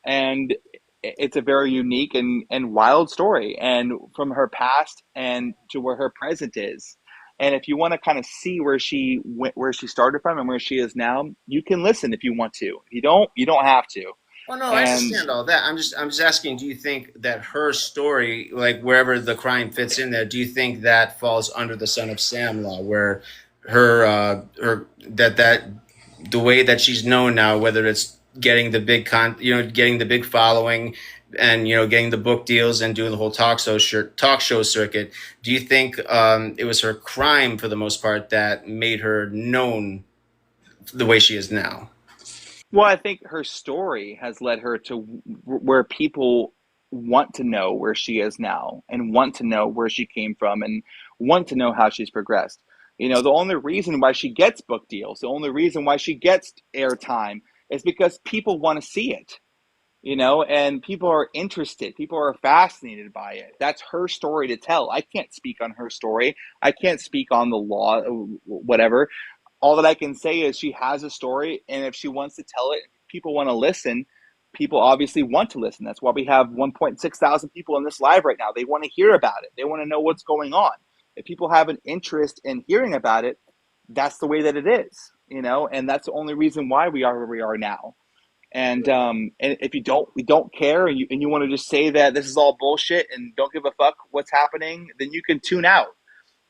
and it's a very unique and wild story, and from her past and to where her present is. And if you want to kind of see where she started from and where she is now, you can listen if you want to. If you don't have to. Oh no, I understand all that. I'm just asking, do you think that her story, like wherever the crime fits in there, do you think that falls under the Son of Sam law, where her that the way that she's known now, whether it's getting the big getting the big following and getting the book deals and doing the whole talk show circuit, do you think it was her crime for the most part that made her known the way she is now? Well, I think her story has led her to where people want to know where she is now and want to know where she came from and want to know how she's progressed. The only reason why she gets book deals, the only reason why she gets airtime is because people want to see it. and people are interested. People are fascinated by it. That's her story to tell. I can't speak on her story. I can't speak on the law, whatever. All that I can say is she has a story, and if she wants to tell it, people want to listen. People obviously want to listen. That's why we have 1.6 thousand people in this live right now. They want to hear about it. They want to know what's going on. If people have an interest in hearing about it, that's the way that it is, and that's the only reason why we are where we are now. And if you don't care, and you want to just say that this is all bullshit and don't give a fuck what's happening, then you can tune out.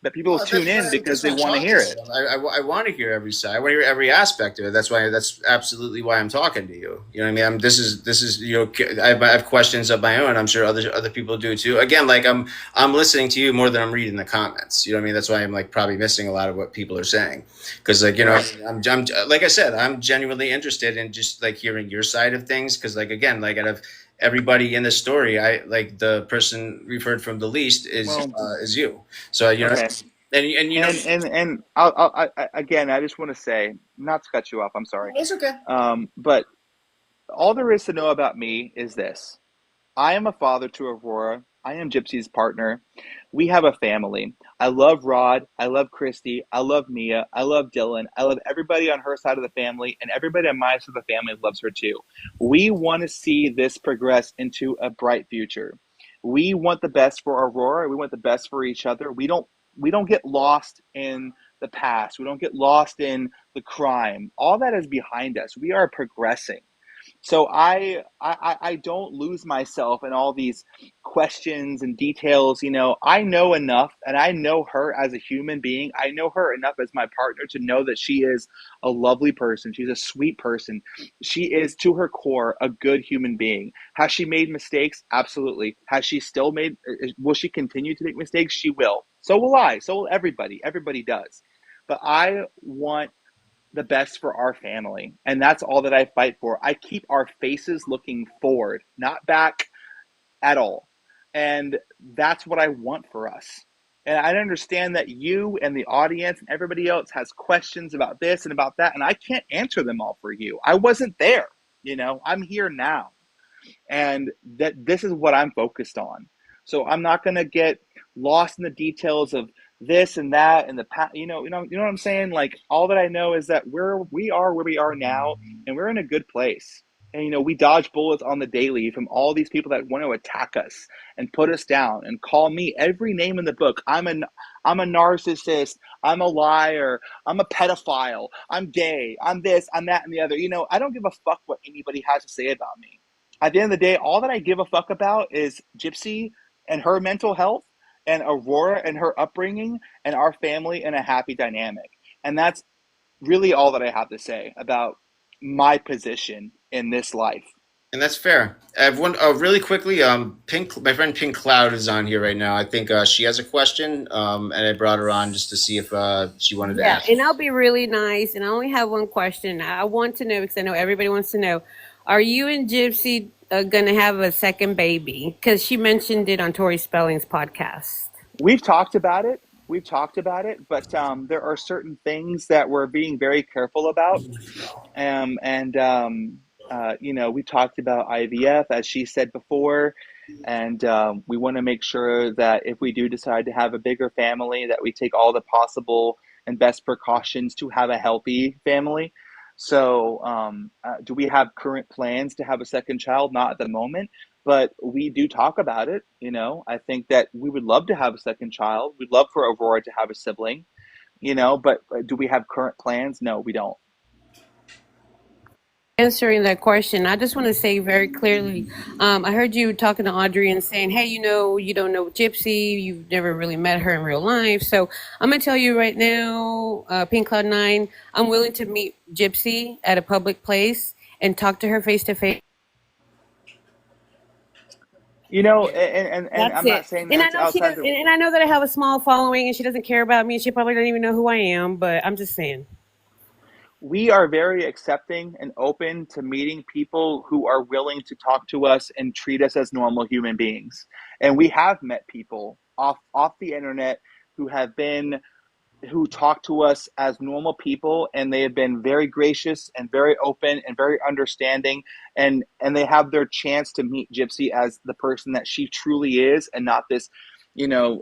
But people tune in because they want to hear it. I want to hear every side. I want to hear every aspect of it. That's absolutely why I'm talking to you. You know what I mean? This is I have questions of my own. I'm sure other people do too. Again, like I'm listening to you more than I'm reading the comments. You know what I mean? That's why I'm like probably missing a lot of what people are saying. Because like I'm like I said, I'm genuinely interested in just like hearing your side of things. Because like again, like out of everybody in this story, I like the person we've heard from the least is you. So Okay. And I just want to say, not to cut you off, I'm sorry. It's okay. But all there is to know about me is this. I am a father to Aurora. I am Gypsy's partner. We have a family. I love Rod. I love Christy. I love Mia. I love Dylan. I love everybody on her side of the family, and everybody on my side of the family loves her too. We want to see this progress into a bright future. We want the best for Aurora. We want the best for each other. We don't get lost in the past. We don't get lost in the crime. All that is behind us. We are progressing. So I don't lose myself in all these questions and details. I know enough, and I know her as a human being. I know her enough as my partner to know that she is a lovely person. She's a sweet person. She is, to her core, a good human being. Has she made mistakes? Absolutely. Has she still will she continue to make mistakes? She will. So will I. So will everybody. Everybody does. But I want the best for our family. And that's all that I fight for. I keep our faces looking forward, not back at all. And that's what I want for us. And I understand that you and the audience and everybody else has questions about this and about that. And I can't answer them all for you. I wasn't there. I'm here now. And that this is what I'm focused on. So I'm not going to get lost in the details of this and that and the past. You know what I'm saying? Like, all that I know is that we are where we are now, and we're in a good place. And we dodge bullets on the daily from all these people that want to attack us and put us down and call me every name in the book. I'm a narcissist. I'm a liar. I'm a pedophile. I'm gay. I'm this. I'm that, and the other. I don't give a fuck what anybody has to say about me. At the end of the day, all that I give a fuck about is Gypsy and her mental health, and Aurora and her upbringing, and our family in a happy dynamic. And that's really all that I have to say about my position in this life. And that's fair. I have one really quickly. My friend Pink Cloud is on here right now. I think she has a question, and I brought her on just to see if she wanted to ask. And I'll be really nice. And I only have one question. I want to know, because I know everybody wants to know: are you and Gypsy going to have a second baby? Because she mentioned it on Tori Spelling's podcast. We've talked about it. But there are certain things that we're being very careful about. We talked about IVF, as she said before, and we want to make sure that if we do decide to have a bigger family, that we take all the possible and best precautions to have a healthy family. So do we have current plans to have a second child? Not at the moment, but we do talk about it. I think that we would love to have a second child. We'd love for Aurora to have a sibling, but do we have current plans? No, we don't. Answering that question, I just want to say very clearly, I heard you talking to Audrey and saying, hey, you don't know Gypsy, you've never really met her in real life. So I'm going to tell you right now, Pink Cloud 9, I'm willing to meet Gypsy at a public place and talk to her face to face. And I'm not saying that. And I know that I have a small following, and she doesn't care about me, and she probably doesn't even know who I am, but I'm just saying. We are very accepting and open to meeting people who are willing to talk to us and treat us as normal human beings. And we have met people off the internet who have been who talk to us as normal people, and they have been very gracious and very open and very understanding, and they have their chance to meet Gypsy as the person that she truly is, and not this, you know,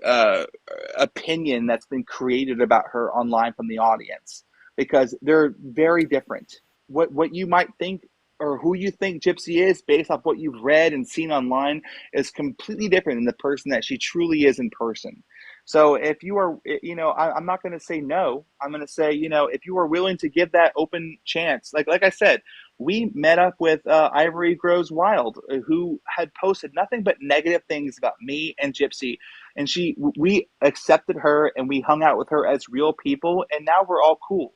opinion that's been created about her online from the audience, because they're very different. What you might think, or who you think Gypsy is based off what you've read and seen online, is completely different than the person that she truly is in person. So if you are, you know, I'm not going to say no. I'm going to say, you know, if you are willing to give that open chance, like I said, we met up with Ivory Grows Wild, who had posted nothing but negative things about me and Gypsy, and we accepted her and we hung out with her as real people, and now we're all cool,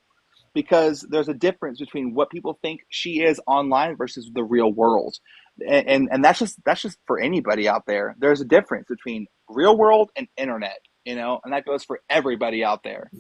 because there's a difference between what people think she is online versus the real world. And that's just for anybody out there. There's a difference between real world and internet, you know, and that goes for everybody out there.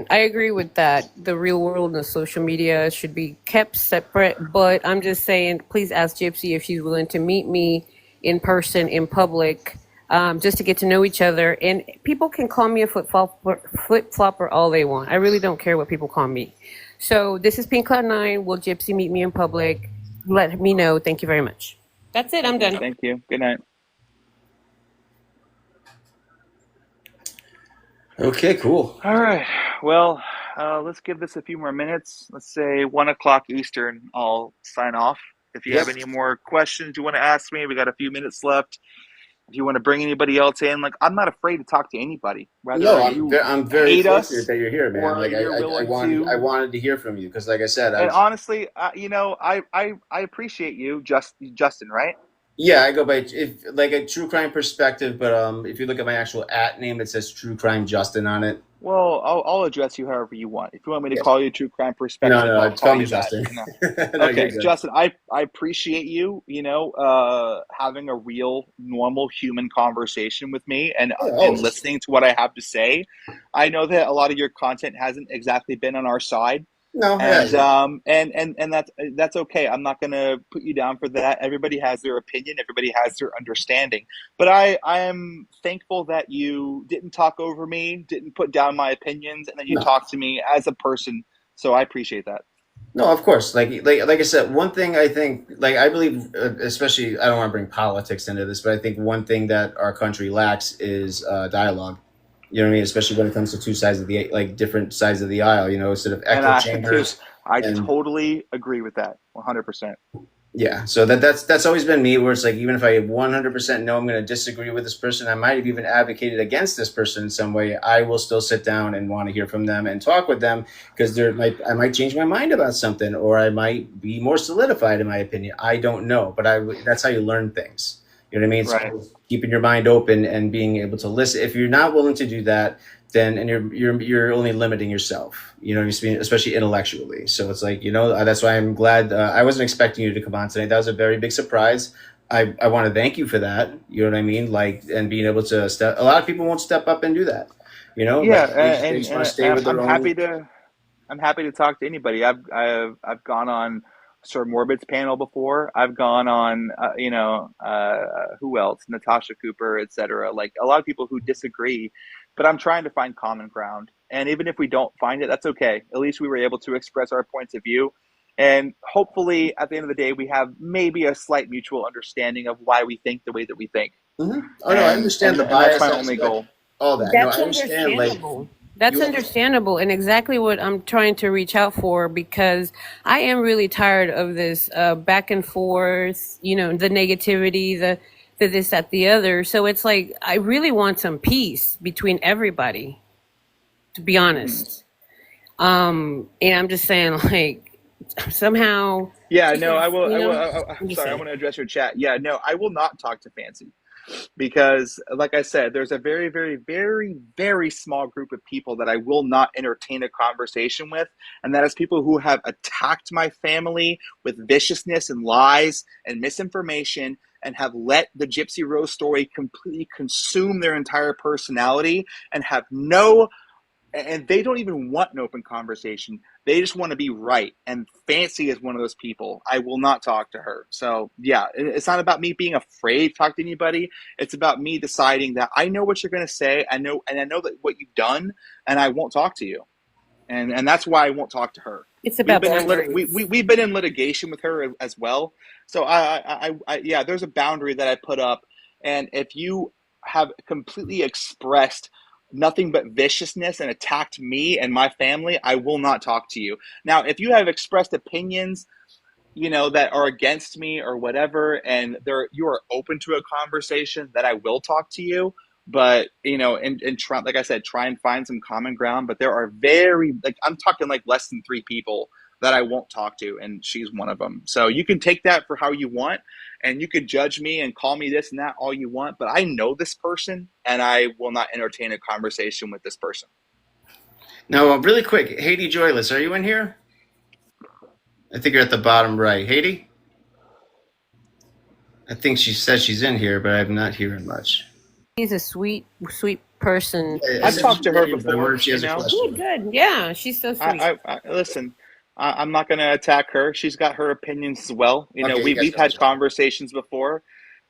I agree with that. The real world and the social media should be kept separate, but I'm just saying, please ask Gypsy if she's willing to meet me in person, in public, just to get to know each other. And people can call me a flip-flopper all they want. I really don't care what people call me. So this is Pink Cloud 9. Will Gypsy meet me in public? Let me know. Thank you very much. That's it. I'm done. Thank you. Good night. Okay, cool. All right. Well, let's give this a few more minutes. Let's say 1 o'clock Eastern. I'll sign off. If you have any more questions you want to ask me, we got a few minutes left. If you want to bring anybody else in, like, I'm not afraid to talk to anybody. No, I'm very fortunate that you're here, man. or Like you're I willing to. wanted to hear from you because, like I said, And honestly, you know, I appreciate you, Justin, right? yeah, I go by like a true crime perspective, but if you look at my actual @name, it says True Crime Justin on it. Well, I'll address you however you want. If you want me to Yes. call you True Crime Perspective, No, I'll call call me you that. Justin. You know? No, Okay, you're good. Justin, I appreciate you, you know, having a real, normal human conversation with me, and always. listening to what I have to say. I know that a lot of your content hasn't exactly been on our side. No, And yeah. and that's okay. I'm not gonna put you down for that. Everybody has their opinion, everybody has their understanding. But I am thankful that you didn't talk over me, didn't put down my opinions, and that you No. talked to me as a person. So I appreciate that. No, of course. Like I said, one thing I think, like I believe, especially, I don't want to bring politics into this, but I think one thing that our country lacks is dialogue. You know what I mean? Especially when it comes to two sides of the, like, different sides of the aisle. You know, instead of And echo chambers. I And totally agree with that, 100%. yeah, so that's always been me. Where it's like, even if I 100% know I'm going to disagree with this person, I might have even advocated against this person in some way, I will still sit down and want to hear from them and talk with them, because I might change my mind about something, or I might be more solidified in my opinion. I don't know, but that's how you learn things. You know what I mean? Right. So keeping your mind open and being able to listen. If you're not willing to do that, then and you're only limiting yourself. You know what I mean? Especially intellectually. So it's like, you know, that's why I'm glad. I wasn't expecting you to come on today. That was a very big surprise. I want to thank you for that. You know what I mean? Like, and being able to a lot of people won't step up and do that. You know? Yeah, Like, they just want to stay with their own. I'm happy to talk to anybody. I've gone on Sir Morbid's panel before. I've gone on, who else? Natasha Cooper, etc. Like, a lot of people who disagree, but I'm trying to find common ground. And even if we don't find it, that's okay. At least we were able to express our points of view. And hopefully, at the end of the day, we have maybe a slight mutual understanding of why we think the way that we think. Mm-hmm. Oh, no, I understand the and bias. that's my only goal. All that. That's no, I understand. Like, understandable. That's understandable, and exactly what I'm trying to reach out for, because I am really tired of this back and forth, you know, the negativity, the this, that, the other. So it's like, I really want some peace between everybody, to be honest. And I'm just saying, like, somehow. Yeah, no, I will. You know, I'm sorry, I want to address your chat. Yeah, no, I will not talk to Fancy, because, like I said, there's a very, very, very, very small group of people that I will not entertain a conversation with, and that is people who have attacked my family with viciousness and lies and misinformation, and have let the Gypsy Rose story completely consume their entire personality, and have no and they don't even want an open conversation. They just want to be right. And Fancy is one of those people. I will not talk to her. So yeah, it's not about me being afraid to talk to anybody. It's about me deciding that I know what you're going to say. I know that what you've done, and I won't talk to you. And that's why I won't talk to her. It's about boundaries. We've been in litigation with her as well. So yeah, there's a boundary that I put up. And if you have completely expressed nothing but viciousness and attacked me and my family, I will not talk to you. Now, if you have expressed opinions, that are against me or whatever, and you are open to a conversation, that I will talk to you. But, and try, like I said, try and find some common ground. But there are I'm talking like less than 3 people that I won't talk to, and she's one of them. So you can take that for how you want, and you could judge me and call me this and that all you want, but I know this person, and I will not entertain a conversation with this person. Now, really quick, Haiti Joyless, are you in here? I think you're at the bottom right. Haiti? I think she says she's in here, but I'm not hearing much. She's a sweet, sweet person. I've talked to her before. She has a question. Good. Yeah, she's so sweet. Listen, I'm not going to attack her. She's got her opinions as well. Okay, we've had conversations before,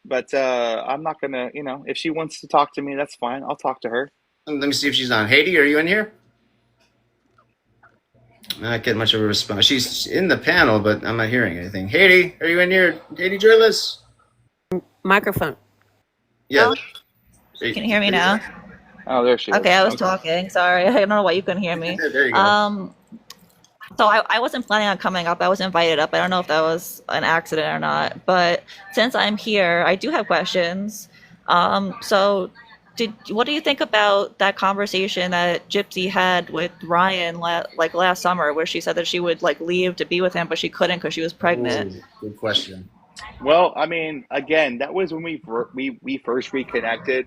but I'm not going to, if she wants to talk to me, that's fine. I'll talk to her. Let me see if she's on. Haiti, are you in here? Not getting much of a response. She's in the panel, but I'm not hearing anything. Haiti, are you in here? Haiti Joyless? Microphone. Yeah. Can you hear me now? Oh, there she is. Okay, I was talking. Sorry, I don't know why you couldn't hear me. There you go. So I wasn't planning on coming up. I was invited up. I don't know if that was an accident or not. But since I'm here, I do have questions. So what do you think about that conversation that Gypsy had with Ryan last summer, where she said that she would leave to be with him, but she couldn't because she was pregnant? Ooh, good question. Well, I mean, again, that was when we first reconnected,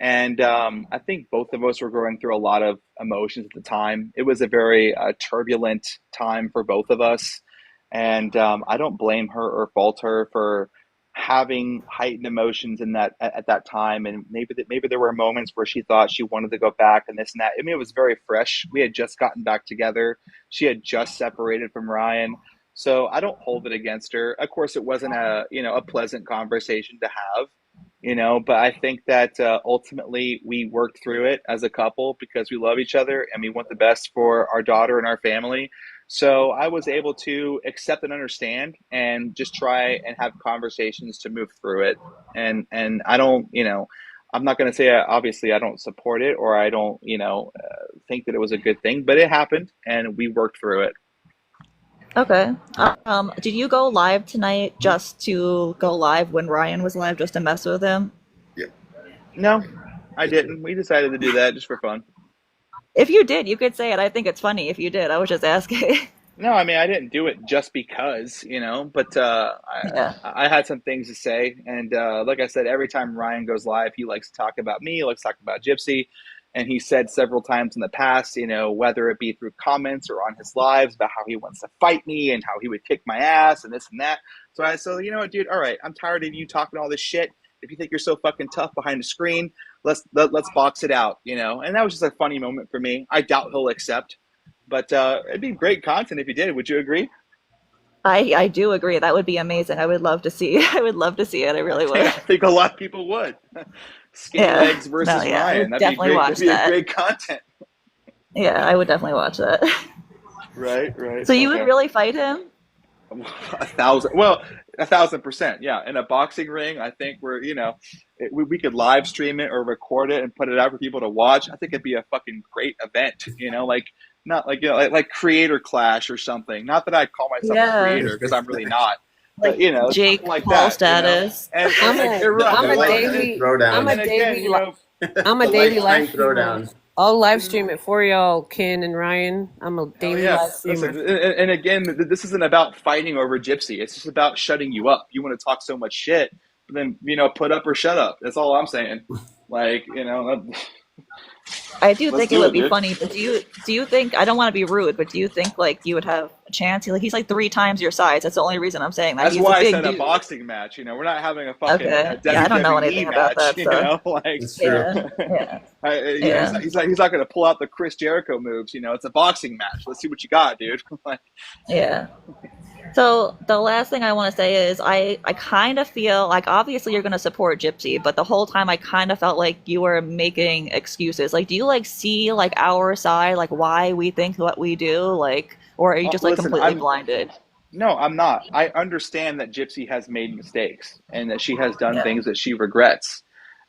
and I think both of us were going through a lot of emotions at the time. It was a very turbulent time for both of us, and I don't blame her or fault her for having heightened emotions at that time. And maybe there were moments where she thought she wanted to go back and this and that. I mean, it was very fresh. We had just gotten back together. She had just separated from Ryan. So I don't hold it against her. Of course, it wasn't a pleasant conversation to have, but I think that ultimately we worked through it as a couple because we love each other and we want the best for our daughter and our family. So I was able to accept and understand and just try and have conversations to move through it. And I don't, I'm not going to say, obviously I don't support it or I don't, think that it was a good thing, but it happened and we worked through it. Okay. Did you go live tonight just to go live when Ryan was live, just to mess with him? Yeah. No, I didn't. We decided to do that just for fun. If you did, you could say it. I think it's funny if you did. I was just asking. No, I mean, I didn't do it just because, but I had some things to say. And like I said, every time Ryan goes live, he likes to talk about me, he likes to talk about Gypsy. And he said several times in the past, whether it be through comments or on his lives about how he wants to fight me and how he would kick my ass and this and that. So I said, you know what, dude, all right, I'm tired of you talking all this shit. If you think you're so fucking tough behind the screen, let's box it out, And that was just a funny moment for me. I doubt he'll accept, but it'd be great content if he did. Would you agree? I do agree. That would be amazing. I would love to see. I would love to see it. I really would. I think a lot of people would. Skinny legs versus Ryan. That'd be great. That'd be a great content. Yeah, I would definitely watch that. Right. So you would really fight him? 1,000%. Yeah, in a boxing ring, I think we could live stream it or record it and put it out for people to watch. I think it'd be a fucking great event. Not like Creator Clash or something. Not that I call myself a creator because I'm really not. But, Jake like Paul that, status. And I'm a daily live streamer. I'll live stream it for y'all, Ken and Ryan. I'm a daily live streamer. Listen, and again, this isn't about fighting over Gypsy. It's just about shutting you up. You want to talk so much shit, but then put up or shut up. That's all I'm saying. I do think it would be funny, but do you think, I don't want to be rude, but do you think you would have chance? He's like 3 times your size. That's the only reason I'm saying that. That's He's a why I big said a dude. boxing match. We're not having a fucking Okay. Yeah, I don't know anything WWE about match. that stuff. Like It's true. Yeah. Yeah. he's Yeah. he's not going to pull out the Chris Jericho moves. It's a boxing match. Let's see what you got, dude. Like, Yeah. So the last thing I want to say is I kind of feel like obviously you're going to support Gypsy, but the whole time I kind of felt like you were making excuses. Like, do you like see like our side, like why we think what we do, like, or are you just like listen, completely blinded? No, I'm not. I understand that Gypsy has made mistakes and that she has done Yeah. things that she regrets.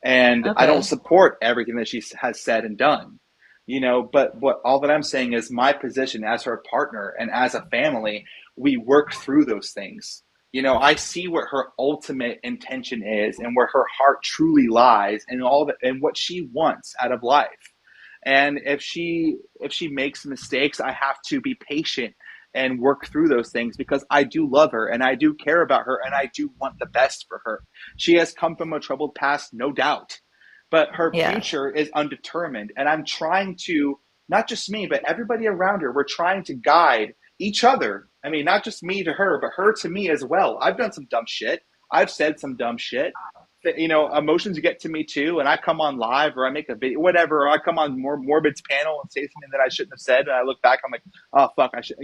And I don't Okay. support everything that she has said and done. But all that I'm saying is my position as her partner and as a family, we work through those things. I see what her ultimate intention is and where her heart truly lies and and what she wants out of life. And if she makes mistakes, I have to be patient and work through those things because I do love her and I do care about her and I do want the best for her. She has come from a troubled past, no doubt, but her Yeah. future is undetermined. And I'm trying to, not just me, but everybody around her, we're trying to guide each other. I mean, not just me to her, but her to me as well. I've done some dumb shit. I've said some dumb shit. Emotions get to me too, and I come on live or I make a video, whatever, or I come on Morbid's panel and say something that I shouldn't have said, and I look back, I'm like, oh fuck, I should,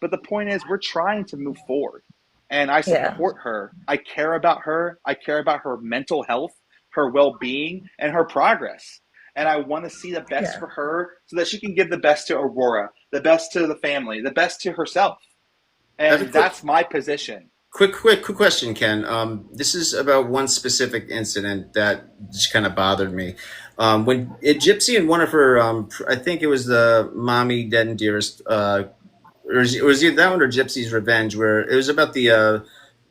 But the point is, we're trying to move forward, and I Yeah. support her. I care about her. I care about her mental health, her well-being, and her progress. And I want to see the best Yeah. for her so that she can give the best to Aurora, the best to the family, the best to herself. Have a And that's my position. Quick question, Ken. This is about one specific incident that just kind of bothered me. When Gypsy and one of her, I think it was the Mommy Dead and Dearest, or was it that one or Gypsy's Revenge, where it was about the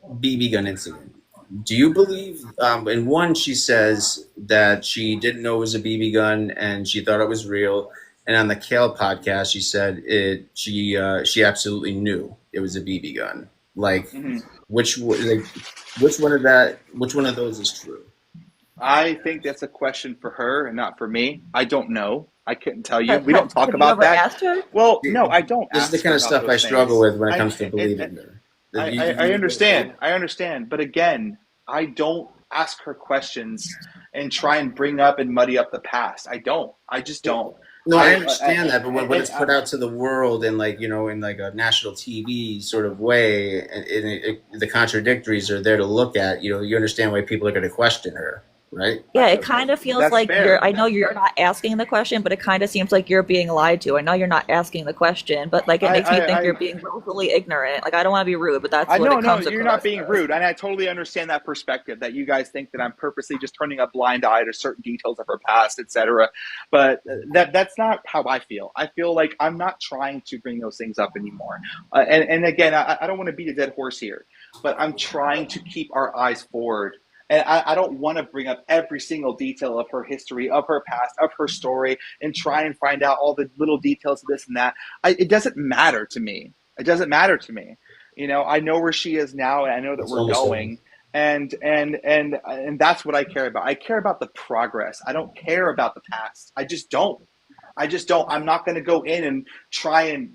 BB gun incident. Do you believe, in one, she says that she didn't know it was a BB gun and she thought it was real. And on the Kale podcast, she said she absolutely knew it was a BB gun. Like, which one of those is true? I think that's a question for her and not for me. I don't know. I couldn't tell you. We Have- don't talk have you about ever that. asked her? Well, no, I don't. This is the ask kind her of about stuff I those struggle things. with when it comes to believing her. I understand. But again, I don't ask her questions and try and bring up and muddy up the past. I don't. I just don't. No, I understand that, but when it's put out to the world in in like a national TV sort of way, and the contradictories are there to look at, you understand why people are going to question her, right? Yeah, it kind of feels That's like fair. I know you're not asking the question, but it kind of seems like you're being lied to. I know you're not asking the question, but like it makes me think you're being willfully ignorant. Like, I don't want to be rude, but that's what No, it comes you're across not being as. rude, and I totally understand that perspective. That you guys think that I'm purposely just turning a blind eye to certain details of her past, etc. But that's not how I feel. I feel like I'm not trying to bring those things up anymore. And again, I don't want to beat a dead horse here, but I'm trying to keep our eyes forward. And I don't want to bring up every single detail of her history, of her past, of her story, and try and find out all the little details of this and that. It doesn't matter to me. It doesn't matter to me. I know where she is now, and I know that It's we're almost going. And that's what I care about. I care about the progress. I don't care about the past. I just don't. I'm not going to go in and try and,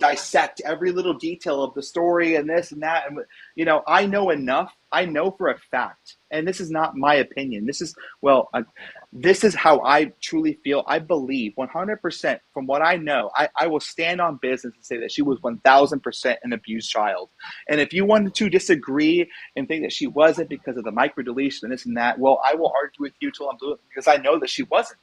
dissect every little detail of the story and this and that. And, I know enough. I know for a fact, and this is not my opinion. This is how I truly feel. I believe 100% from what I know. I will stand on business and say that she was 1000% an abused child. And if you wanted to disagree and think that she wasn't because of the microdeletion and this and that, well, I will argue with you till I'm blue because I know that she wasn't.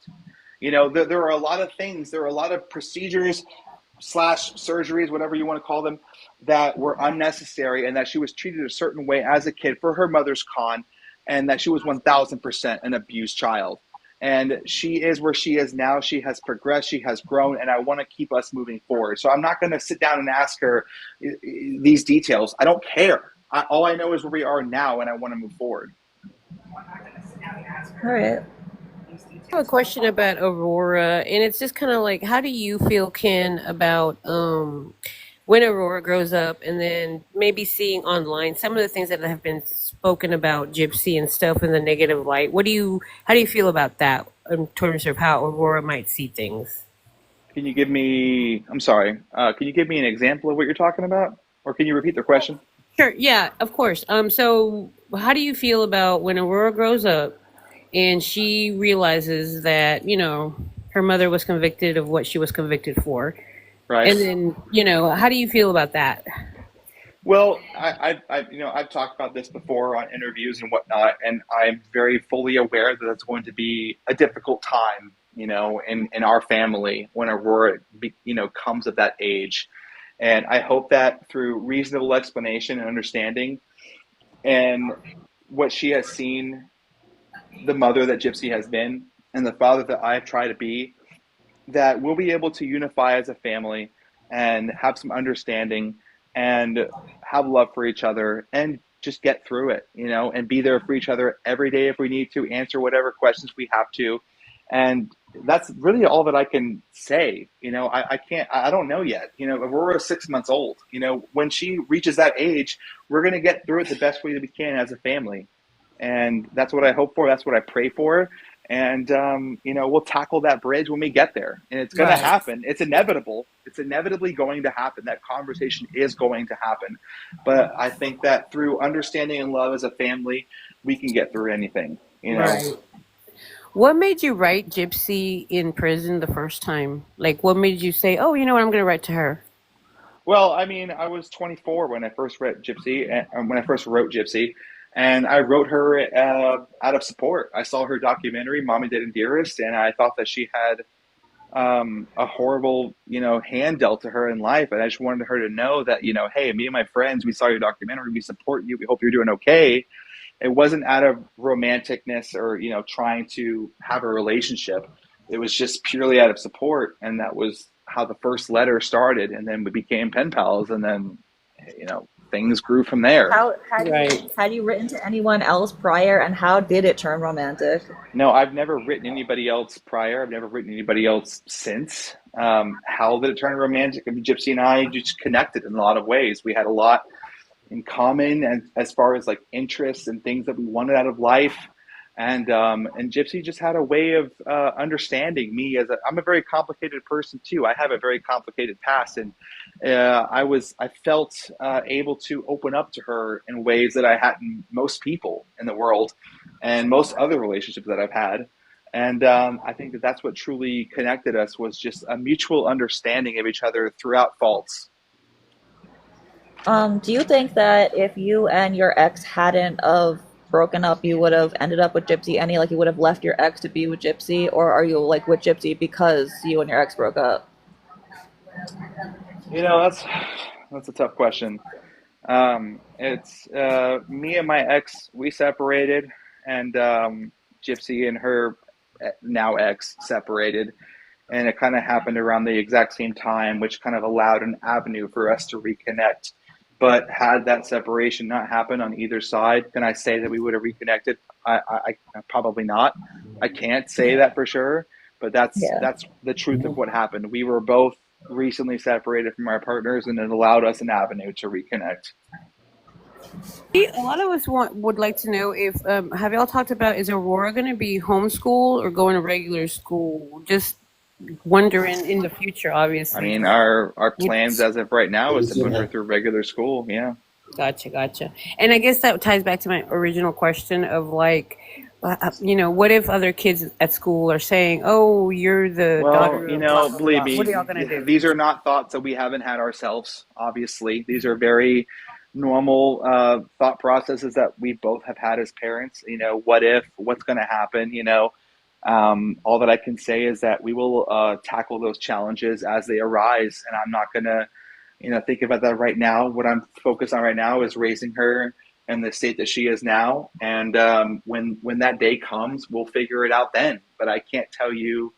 There are a lot of things. There are a lot of procedures / surgeries, whatever you want to call them, that were unnecessary, and that she was treated a certain way as a kid for her mother's con, and that she was 1000% an abused child. And she is where she is now. She has progressed. She has grown, and I want to keep us moving forward. So I'm not going to sit down and ask her these details. I don't care. All I know is where we are now, and I want to move forward. All right. I have a question about Aurora, and it's just kind of like, how do you feel, Ken, about when Aurora grows up and then maybe seeing online some of the things that have been spoken about Gypsy and stuff in the negative light? How do you feel about that in terms of how Aurora might see things? Can you give me? I'm sorry. Can you give me an example of what you're talking about, or can you repeat the question? Sure, yeah, of course. So how do you feel about when Aurora grows up and she realizes that, her mother was convicted of what she was convicted for? Right. And then, how do you feel about that? Well, I've talked about this before on interviews and whatnot, and I'm very fully aware that it's going to be a difficult time, in our family when Aurora, comes at that age. And I hope that through reasonable explanation and understanding and what she has seen, the mother that Gypsy has been, and the father that I've tried to be, that we'll be able to unify as a family and have some understanding and have love for each other and just get through it, and be there for each other every day if we need to, answer whatever questions we have to. And that's really all that I can say. I don't know yet. Aurora's 6 months old. When she reaches that age, we're going to get through it the best way that we can as a family. And that's what I hope for. That's what I pray for. And, we'll tackle that bridge when we get there. And it's going to happen. It's inevitable. It's inevitably going to happen. That conversation is going to happen. But I think that through understanding and love as a family, we can get through anything, Right. What made you write Gypsy in prison the first time? Like, what made you say, oh, you know what, I'm going to write to her? Well, I mean, I was 24 when I first read Gypsy, and when I first wrote Gypsy, and I wrote her out of support. I saw her documentary, Mommy, Dad, and Dearest, and I thought that she had a horrible, hand dealt to her in life, and I just wanted her to know that, hey, me and my friends, we saw your documentary, we support you, we hope you're doing okay. It wasn't out of romanticness or, trying to have a relationship. It was just purely out of support. And that was how the first letter started. And then we became pen pals. And then, things grew from there. Had you written to anyone else prior, and how did it turn romantic? No, I've never written anybody else prior. I've never written anybody else since. How did it turn romantic? I mean, Gypsy and I just connected in a lot of ways. We had a lot in common, and as far as like interests and things that we wanted out of life, and Gypsy just had a way of understanding me I'm a very complicated person too. I have a very complicated past, and I felt able to open up to her in ways that I hadn't most people in the world, and most other relationships that I've had. And I think that that's what truly connected us, was just a mutual understanding of each other throughout faults. Do you think that if you and your ex hadn't of broken up, you would have ended up with Gypsy you would have left your ex to be with Gypsy, or are you like with Gypsy because you and your ex broke up? That's a tough question. It's me and my ex, we separated, and Gypsy and her now ex separated. And it kind of happened around the exact same time, which kind of allowed an avenue for us to reconnect. But had that separation not happened on either side, can I say that we would have reconnected? I probably not. I can't say that for sure, but that's the truth of what happened. We were both recently separated from our partners, and it allowed us an avenue to reconnect. A lot of us would like to know if have y'all talked about, is Aurora going to be homeschooled or going to regular school? Just wondering in the future, obviously. I mean, our plans as of right now is to put her through regular school. Yeah. Gotcha. And I guess that ties back to my original question of like, what if other kids at school are saying, "Oh, you're the daughter of blah, blah, believe blah." me, What are y'all gonna do? these are not thoughts that we haven't had ourselves. Obviously, these are very normal thought processes that we both have had as parents. What if? What's going to happen? All that I can say is that we will tackle those challenges as they arise, and I'm not going to, think about that right now. What I'm focused on right now is raising her in the state that she is now, and when that day comes, we'll figure it out then. But I can't tell you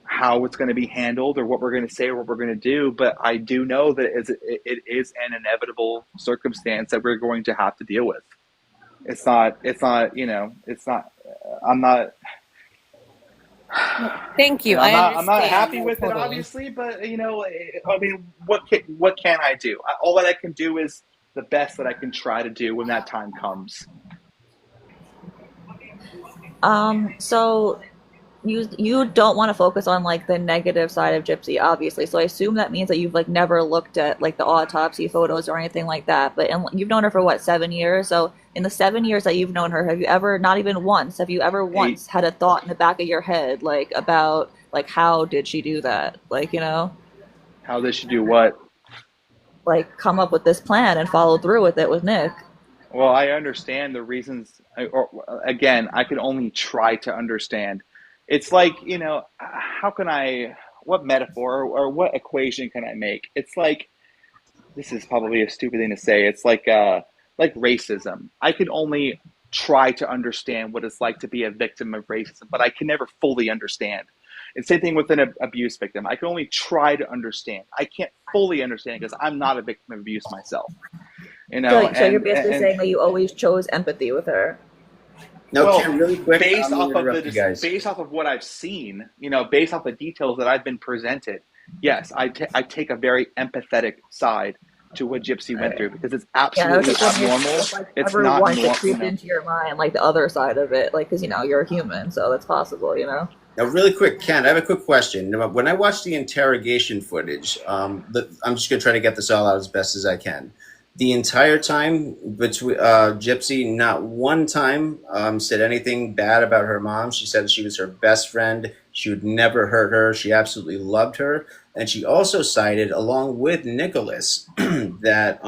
how it's going to be handled or what we're going to say or what we're going to do. But I do know that it is an inevitable circumstance that we're going to have to deal with. It's not. I'm not. Thank you. I'm not happy with it, obviously, but I mean, what can I do? All that I can do is the best that I can try to do when that time comes. So you don't want to focus on like the negative side of Gypsy, obviously. So I assume that means that you've like never looked at like the autopsy photos or anything like that. But and you've known her for what, 7 years? So in the 7 years that you've known her, have you ever, not even once, have you ever once had a thought in the back of your head like about like how did she do that? Like, you know, How did she do what? like come up with this plan and follow through with it with Nick. Well, I understand the reasons. Again, I can only try to understand. It's like, how can what metaphor or what equation can I make? It's like, this is probably a stupid thing to say. It's like racism. I can only try to understand what it's like to be a victim of racism, but I can never fully understand. And same thing with an abuse victim. I can only try to understand. I can't fully understand because I'm not a victim of abuse myself. So you're basically saying that you always chose empathy with her. No, well, Ken, really quick, based I'm off gonna of interrupt you guys. based off of what I've seen, based off the details that I've been presented, yes, I take a very empathetic side to what Gypsy went through because it's absolutely abnormal. It's not once it normal. creeped into your mind, like the other side of it, like because you're a human, so that's possible. Now, really quick, Ken, I have a quick question. When I watched the interrogation footage, I'm just going to try to get this all out as best as I can. The entire time, between Gypsy, not one time said anything bad about her mom. She said she was her best friend. She would never hurt her. She absolutely loved her. And she also cited, along with Nicholas, that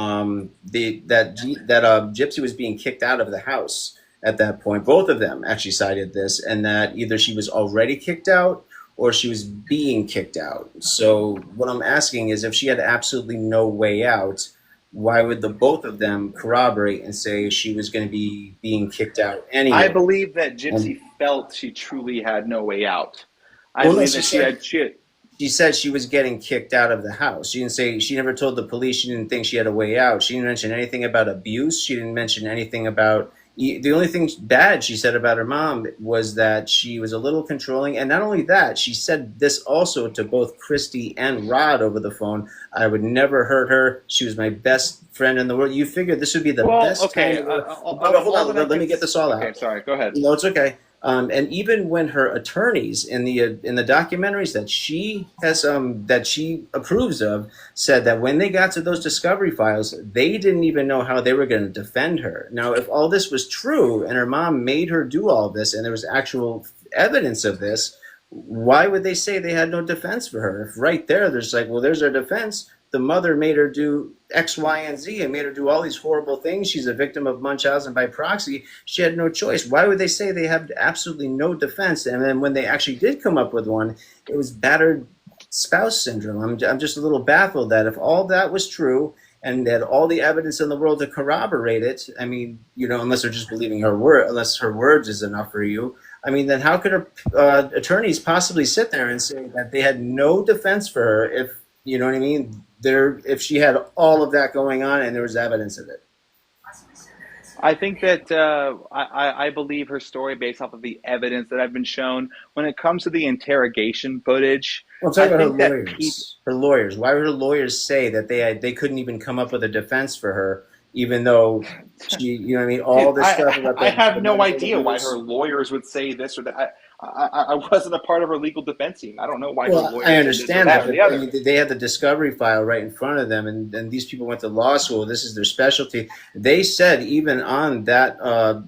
Gypsy was being kicked out of the house at that point. Both of them actually cited this, and that either she was already kicked out or she was being kicked out. So what I'm asking is, if she had absolutely no way out, why would the both of them corroborate and say she was going to be being kicked out anyway? I believe that Gypsy felt she truly had no way out. I believe that she had shit. She said she was getting kicked out of the house. She didn't say, she never told the police she didn't think she had a way out. She didn't mention anything about abuse. She didn't mention anything about, the only thing bad she said about her mom was that she was a little controlling. And not only that, she said this also to both Christy and Rod over the phone. I would never hurt her. She was my best friend in the world. You figured this would be the best okay. time. Hold on, let me get this all out. Okay, sorry, go ahead. No, it's okay. And even when her attorneys in the documentaries that she has that she approves of said that when they got to those discovery files, they didn't even know how they were going to defend her. Now, if all this was true and her mom made her do all this and there was actual evidence of this, why would they say they had no defense for her? If right there's like, well, there's our defense. The mother made her do X, Y, and Z and made her do all these horrible things. She's a victim of Munchausen by proxy. She had no choice. Why would they say they have absolutely no defense? And then when they actually did come up with one, it was battered spouse syndrome. I'm just a little baffled that if all that was true and had all the evidence in the world to corroborate it, I mean, unless they're just believing her word, unless her words is enough for you, I mean, then how could her attorneys possibly sit there and say that they had no defense for her if, you know what I mean? If she had all of that going on and there was evidence of it. I think that I believe her story based off of the evidence that I've been shown. When it comes to the interrogation footage, I'm talking about her lawyers. Her lawyers. Why would her lawyers say that they couldn't even come up with a defense for her, even though she, all this stuff about I have no idea why her lawyers would say this or that. I wasn't a part of her legal defense team. I don't know why her lawyers I understand said this or that. the I other. mean, they had the discovery file right in front of them, and these people went to law school. This is their specialty. They said even on that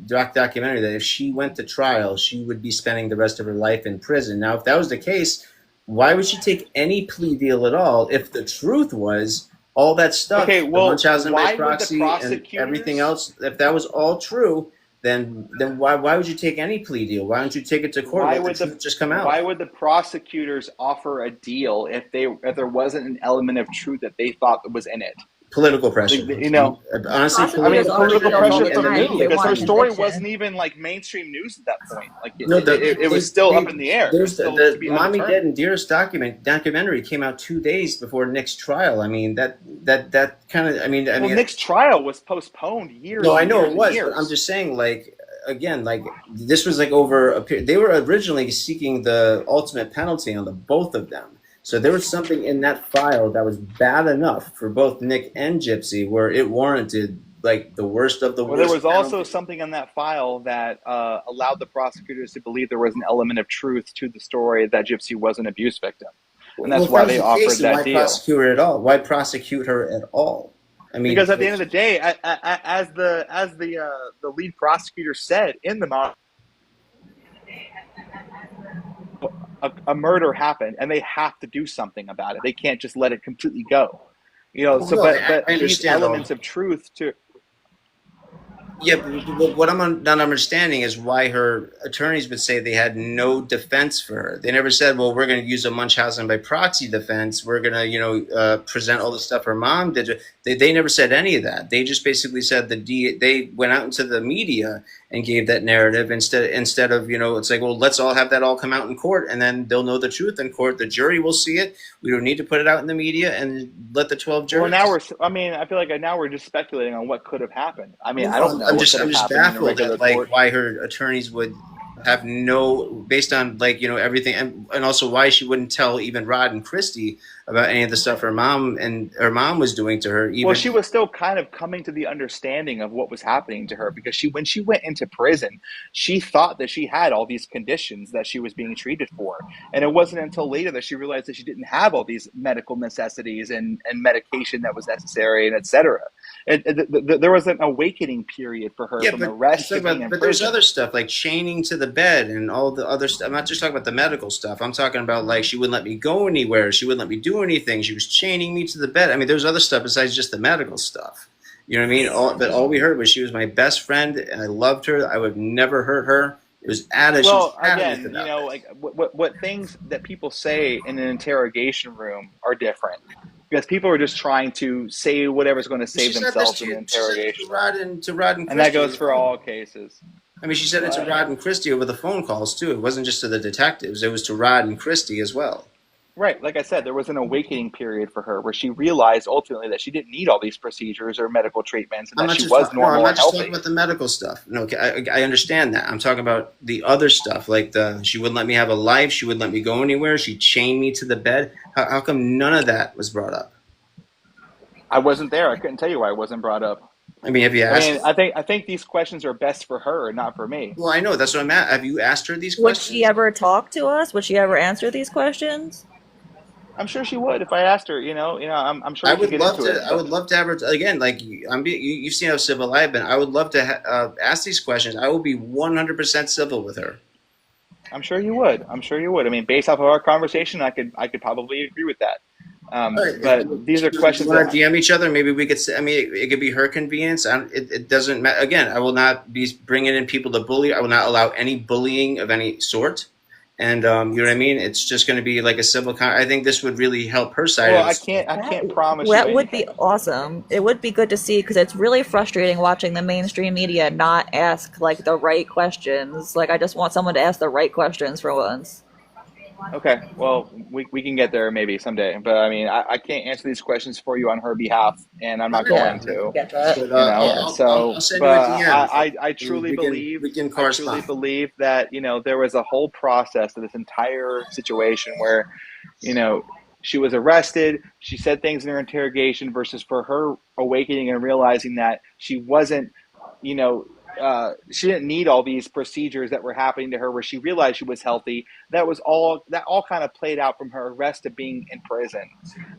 documentary that if she went to trial, she would be spending the rest of her life in prison. Now, if that was the case, why would she take any plea deal at all if the truth was all that stuff, Okay, well, the Munchausen by why would the proxy and everything else, if that was all true, then why would you take any plea deal? Why don't you take it to court? Why Let would the truth just come out? Why would the prosecutors offer a deal if there wasn't an element of truth that they thought was in it? Political pressure. Honestly, political pressure from who? Because her story fiction. wasn't even like mainstream news at that point. Like it was still up in the air. There's to be the Mommy undetermined. Dead and Dearest documentary came out 2 days before Nick's trial. I mean that kind of. I mean, Nick's trial was postponed years. No, I and know years it was, and years. but I'm just saying, this was like over a period. They were originally seeking the ultimate penalty on the both of them. So there was something in that file that was bad enough for both Nick and Gypsy where it warranted like the worst of the Well, there worst. was also something in that file that allowed the prosecutors to believe there was an element of truth to the story that Gypsy was an abuse victim, and Well, that's if why that was they the offered case, then that why deal. prosecute her at all? Why prosecute her at all? I mean, Because at the end of the day, as the lead prosecutor said in the a murder happened, and they have to do something about it. They can't just let it completely go. You know, so no, but I these understand all. elements of truth to Yeah, but what I'm not understanding is why her attorneys would say they had no defense for her. They never said, "Well, we're going to use a Munchausen by proxy defense. We're going to, present all the stuff her mom did." They never said any of that. They just basically said they went out into the media and gave that narrative instead of, it's like, well, let's all have that all come out in court, and then they'll know the truth in court. The jury will see it. We don't need to put it out in the media and let the 12 jurors. well, now I feel like now we're just speculating on what could have happened. I mean, Well, I don't know. I'm what just could have happened baffled in a regular at like court. why her attorneys would have based on everything, and also why she wouldn't tell even Rod and Christy about any of the stuff her mom was doing to her. Even Well, she was still kind of coming to the understanding of what was happening to her, because when she went into prison, she thought that she had all these conditions that she was being treated for. And it wasn't until later that she realized that she didn't have all these medical necessities and medication that was necessary, and et cetera. There was an awakening period for her from arrest to being in but there's prison. other stuff like chaining to the bed and all the other stuff. I'm not just talking about the medical stuff. I'm talking about like she wouldn't let me go anywhere. She wouldn't let me do anything. She was chaining me to the bed. I mean, there's other stuff besides just the medical stuff. You know what I mean? But all we heard was she was my best friend and I loved her. I would never hurt her. It was Well, again, like what things that people say in an interrogation room are different, because people are just trying to say whatever's going to save themselves in an interrogation. To Rod and Christy, and that goes for all cases. I mean, she said it to Rod and Christy over the phone calls too. It wasn't just to the detectives; it was to Rod and Christy as well. Right. Like I said, there was an awakening period for her where she realized ultimately that she didn't need all these procedures or medical treatments, and that she was normal I'm not and just healthy. talking about the medical stuff. No, I understand that. I'm talking about the other stuff, like she wouldn't let me have a life. She wouldn't let me go anywhere. She chained me to the bed. How come none of that was brought up? I wasn't there. I couldn't tell you why it wasn't brought up. I mean, have you asked? I think these questions are best for her, not for me. Well, I know. That's what I'm at. Have you asked her these Would questions? she ever talk to us? Would she ever answer these questions? I'm sure she would if I asked her. I'm sure. I would love to. I would love to have her again. Like you've seen how civil I've been. I would love to ask these questions. I will be 100% civil with her. I'm sure you would. I'm sure you would. I mean, based off of our conversation, I could probably agree with that. Right. But these are questions. We want to DM each other. Maybe we could. I mean, it could be her convenience. It doesn't matter. Again, I will not be bringing in people to bully. I will not allow any bullying of any sort. And you know what I mean? It's just going to be like a civil. I think this would really help her side. Well, I can't promise. That would be awesome. It would be good to see, because it's really frustrating watching the mainstream media not ask like the right questions. Like, I just want someone to ask the right questions for once. Okay, well, we can get there maybe someday, but I mean, I can't answer these questions for you on her behalf, and I'm not going to. Get that. I'll send you a DM. I truly believe we can I truly believe that there was a whole process to this entire situation where she was arrested. She said things in her interrogation versus for her awakening and realizing that she wasn't, she didn't need all these procedures that were happening to her, where she realized she was healthy. That all kind of played out from her arrest to being in prison.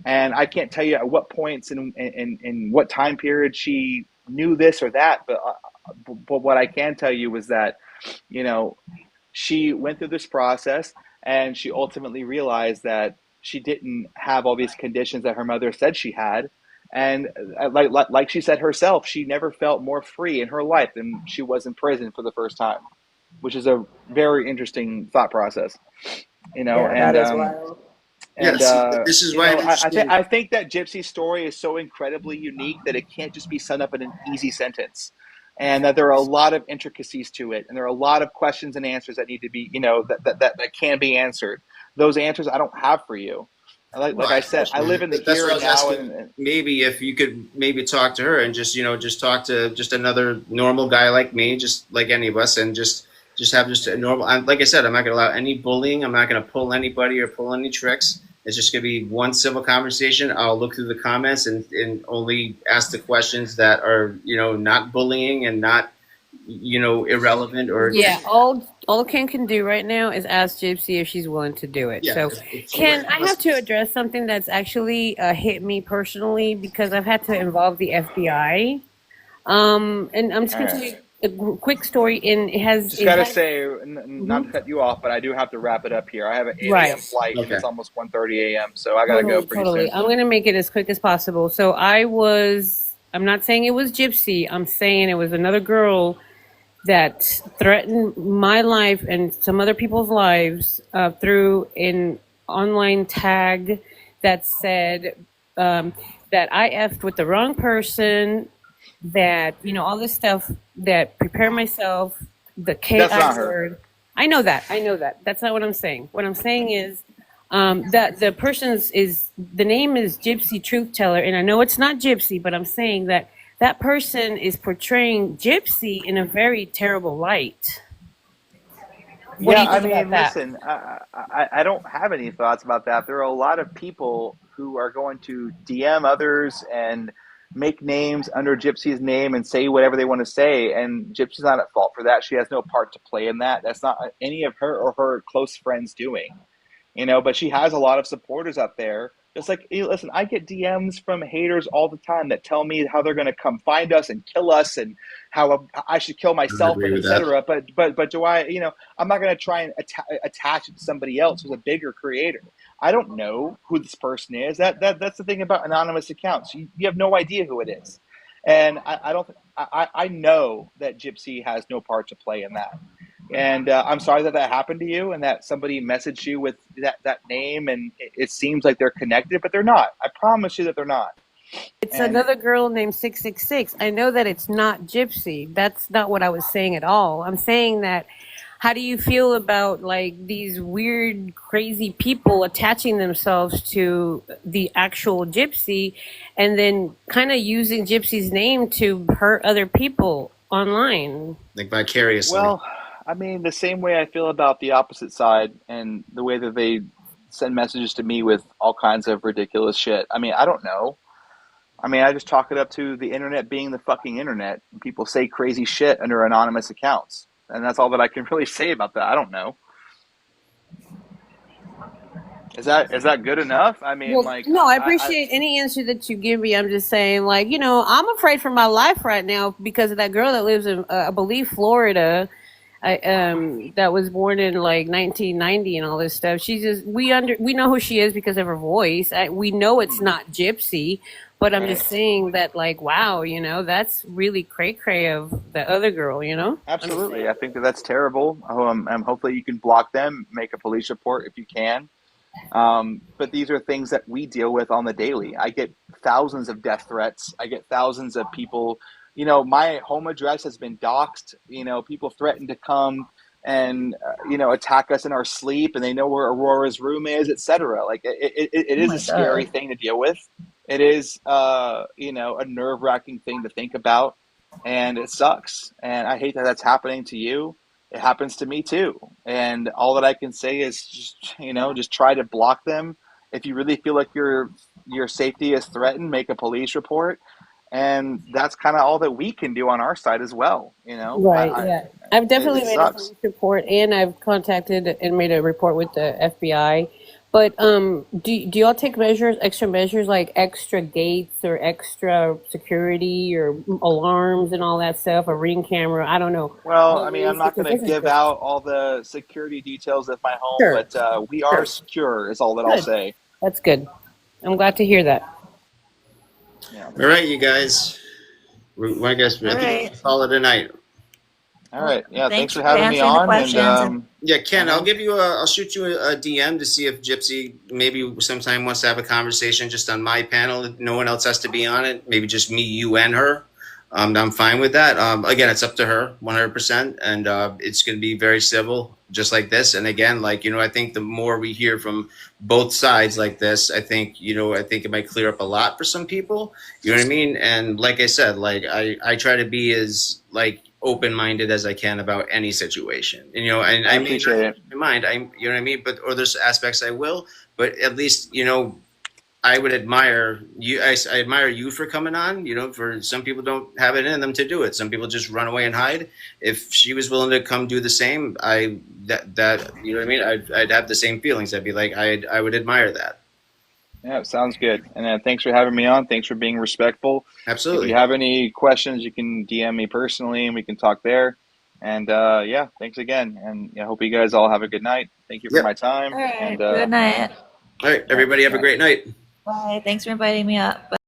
And I can't tell you at what points in what time period she knew this or that, but what I can tell you was that, she went through this process and she ultimately realized that she didn't have all these conditions that her mother said she had. And like she said herself, she never felt more free in her life than she was in prison for the first time, which is a very interesting thought process, that is wild. And this is why I think that Gypsy's story is so incredibly unique that it can't just be summed up in an easy sentence, and that there are a lot of intricacies to it, and there are a lot of questions and answers that need to be, that can be answered. Those answers I don't have for you. Like I said, I live in the here and now. And maybe if you could maybe talk to her and just talk to just another normal guy like me, just like any of us, and just have just a normal. Like I said, I'm not going to allow any bullying. I'm not going to pull anybody or pull any tricks. It's just going to be one civil conversation. I'll look through the comments and only ask the questions that are, not bullying and not, irrelevant or Yeah, all Ken can do right now is ask Gypsy if she's willing to do it. yeah. So, it's Ken, I have to address something that's actually hit me personally because I've had to involve the FBI. And I'm just All going to tell right. you a quick story. And Just gotta say, not to cut you off, but I do have to wrap it up here. I have an 8 a.m. Right. flight, and Okay. it's almost 1:30 a.m., so I gotta go pretty Totally. soon. I'm going to make it as quick as possible. So I'm not saying it was Gypsy. I'm saying it was another girl that threatened my life and some other people's lives through an online tag that said that I effed with the wrong person, that, all this stuff, that prepare myself, the KI That's not her. word. I know that. That's not what I'm saying. What I'm saying is that the name is Gypsy Truth Teller, and I know it's not Gypsy, but I'm saying that person is portraying Gypsy in a very terrible light. What do you think about that? Listen, I don't have any thoughts about that. There are a lot of people who are going to DM others and make names under Gypsy's name and say whatever they want to say, and Gypsy's not at fault for that. She has no part to play in that. That's not any of her or her close friends doing. But she has a lot of supporters out there. Just like, listen, I get DMs from haters all the time that tell me how they're going to come find us and kill us and how I should kill myself and etc. But do I, I'm not going to try and attach it to somebody else who's a bigger creator. I don't know who this person is. That's the thing about anonymous accounts. You have no idea who it is. And I know that Gypsy has no part to play in that. And I'm sorry that happened to you and that somebody messaged you with that name, and it seems like they're connected, but they're not. I promise you that they're not. It's another girl named 666. I know that it's not Gypsy. That's not what I was saying at all. I'm saying that, how do you feel about like these weird, crazy people attaching themselves to the actual Gypsy and then kind of using Gypsy's name to hurt other people online? like vicariously. Well, the same way I feel about the opposite side and the way that they send messages to me with all kinds of ridiculous shit. I don't know. I just chalk it up to the internet being the fucking internet. People say crazy shit under anonymous accounts. And that's all that I can really say about that. I don't know. Is that good enough? No, I appreciate any answer that you give me. I'm just saying, I'm afraid for my life right now because of that girl that lives in, I believe, Florida. That was born in like 1990 and all this stuff. She's just we know who she is because of her voice. We know it's not Gypsy, but I'm just saying that wow, that's really cray of the other girl, Absolutely, I think that's terrible. Hopefully you can block them, make a police report if you can. But these are things that we deal with on the daily. I get thousands of death threats. I get thousands of people. My home address has been doxxed. People threaten to come and, attack us in our sleep, and they know where Aurora's room is, etc. It is a scary thing to deal with. It is, a nerve-wracking thing to think about, and it sucks. And I hate that that's happening to you. It happens to me too. And all that I can say is just try to block them. If you really feel like your safety is threatened, make a police report. And that's kind of all that we can do on our side as well, Right. Yeah. I've definitely made a sucks. police report, and I've contacted and made a report with the FBI. But do y'all take extra measures like extra gates or extra security or alarms and all that stuff, a Ring camera? I don't know. Well, I'm not going to give out all the security details of my home, Sure. but we are secure is all that I'll Good. say. That's good. I'm glad to hear that. Yeah. All right, you guys. I guess I think we'll call it a night. All right. Yeah. Thanks for for having me answering the on. questions. Yeah, Ken, I'll shoot you a DM to see if Gypsy maybe sometime wants to have a conversation just on my panel. No one else has to be on it. Maybe just me, you, and her. I'm fine with that. Again, it's up to her 100%, and it's going to be very civil, just like this. And again, like, you know, I think the more we hear from both sides like this, I think, you know, I think it might clear up a lot for some people. You know what I mean? And like I said, like I try to be as like open-minded as I can about any situation. And, you know, and I I may appreciate not it. change my mind. You know what I mean? But or there's aspects I will, but at least, you know, I would admire you. I admire you for coming on. You know, for some people don't have it in them to do it. Some people just run away and hide. If she was willing to come do the same, that you know what I mean. I'd have the same feelings. I'd be like, I would admire that. Yeah, sounds good. And thanks for having me on. Thanks for being respectful. If Absolutely. you have any questions, you can DM me personally, and we can talk there. And yeah, thanks again. And I hope you guys all have a good night. Thank you for Yep. my time. All right. And Good night. All right, everybody, have a great night. Bye. Thanks for inviting me up. Bye.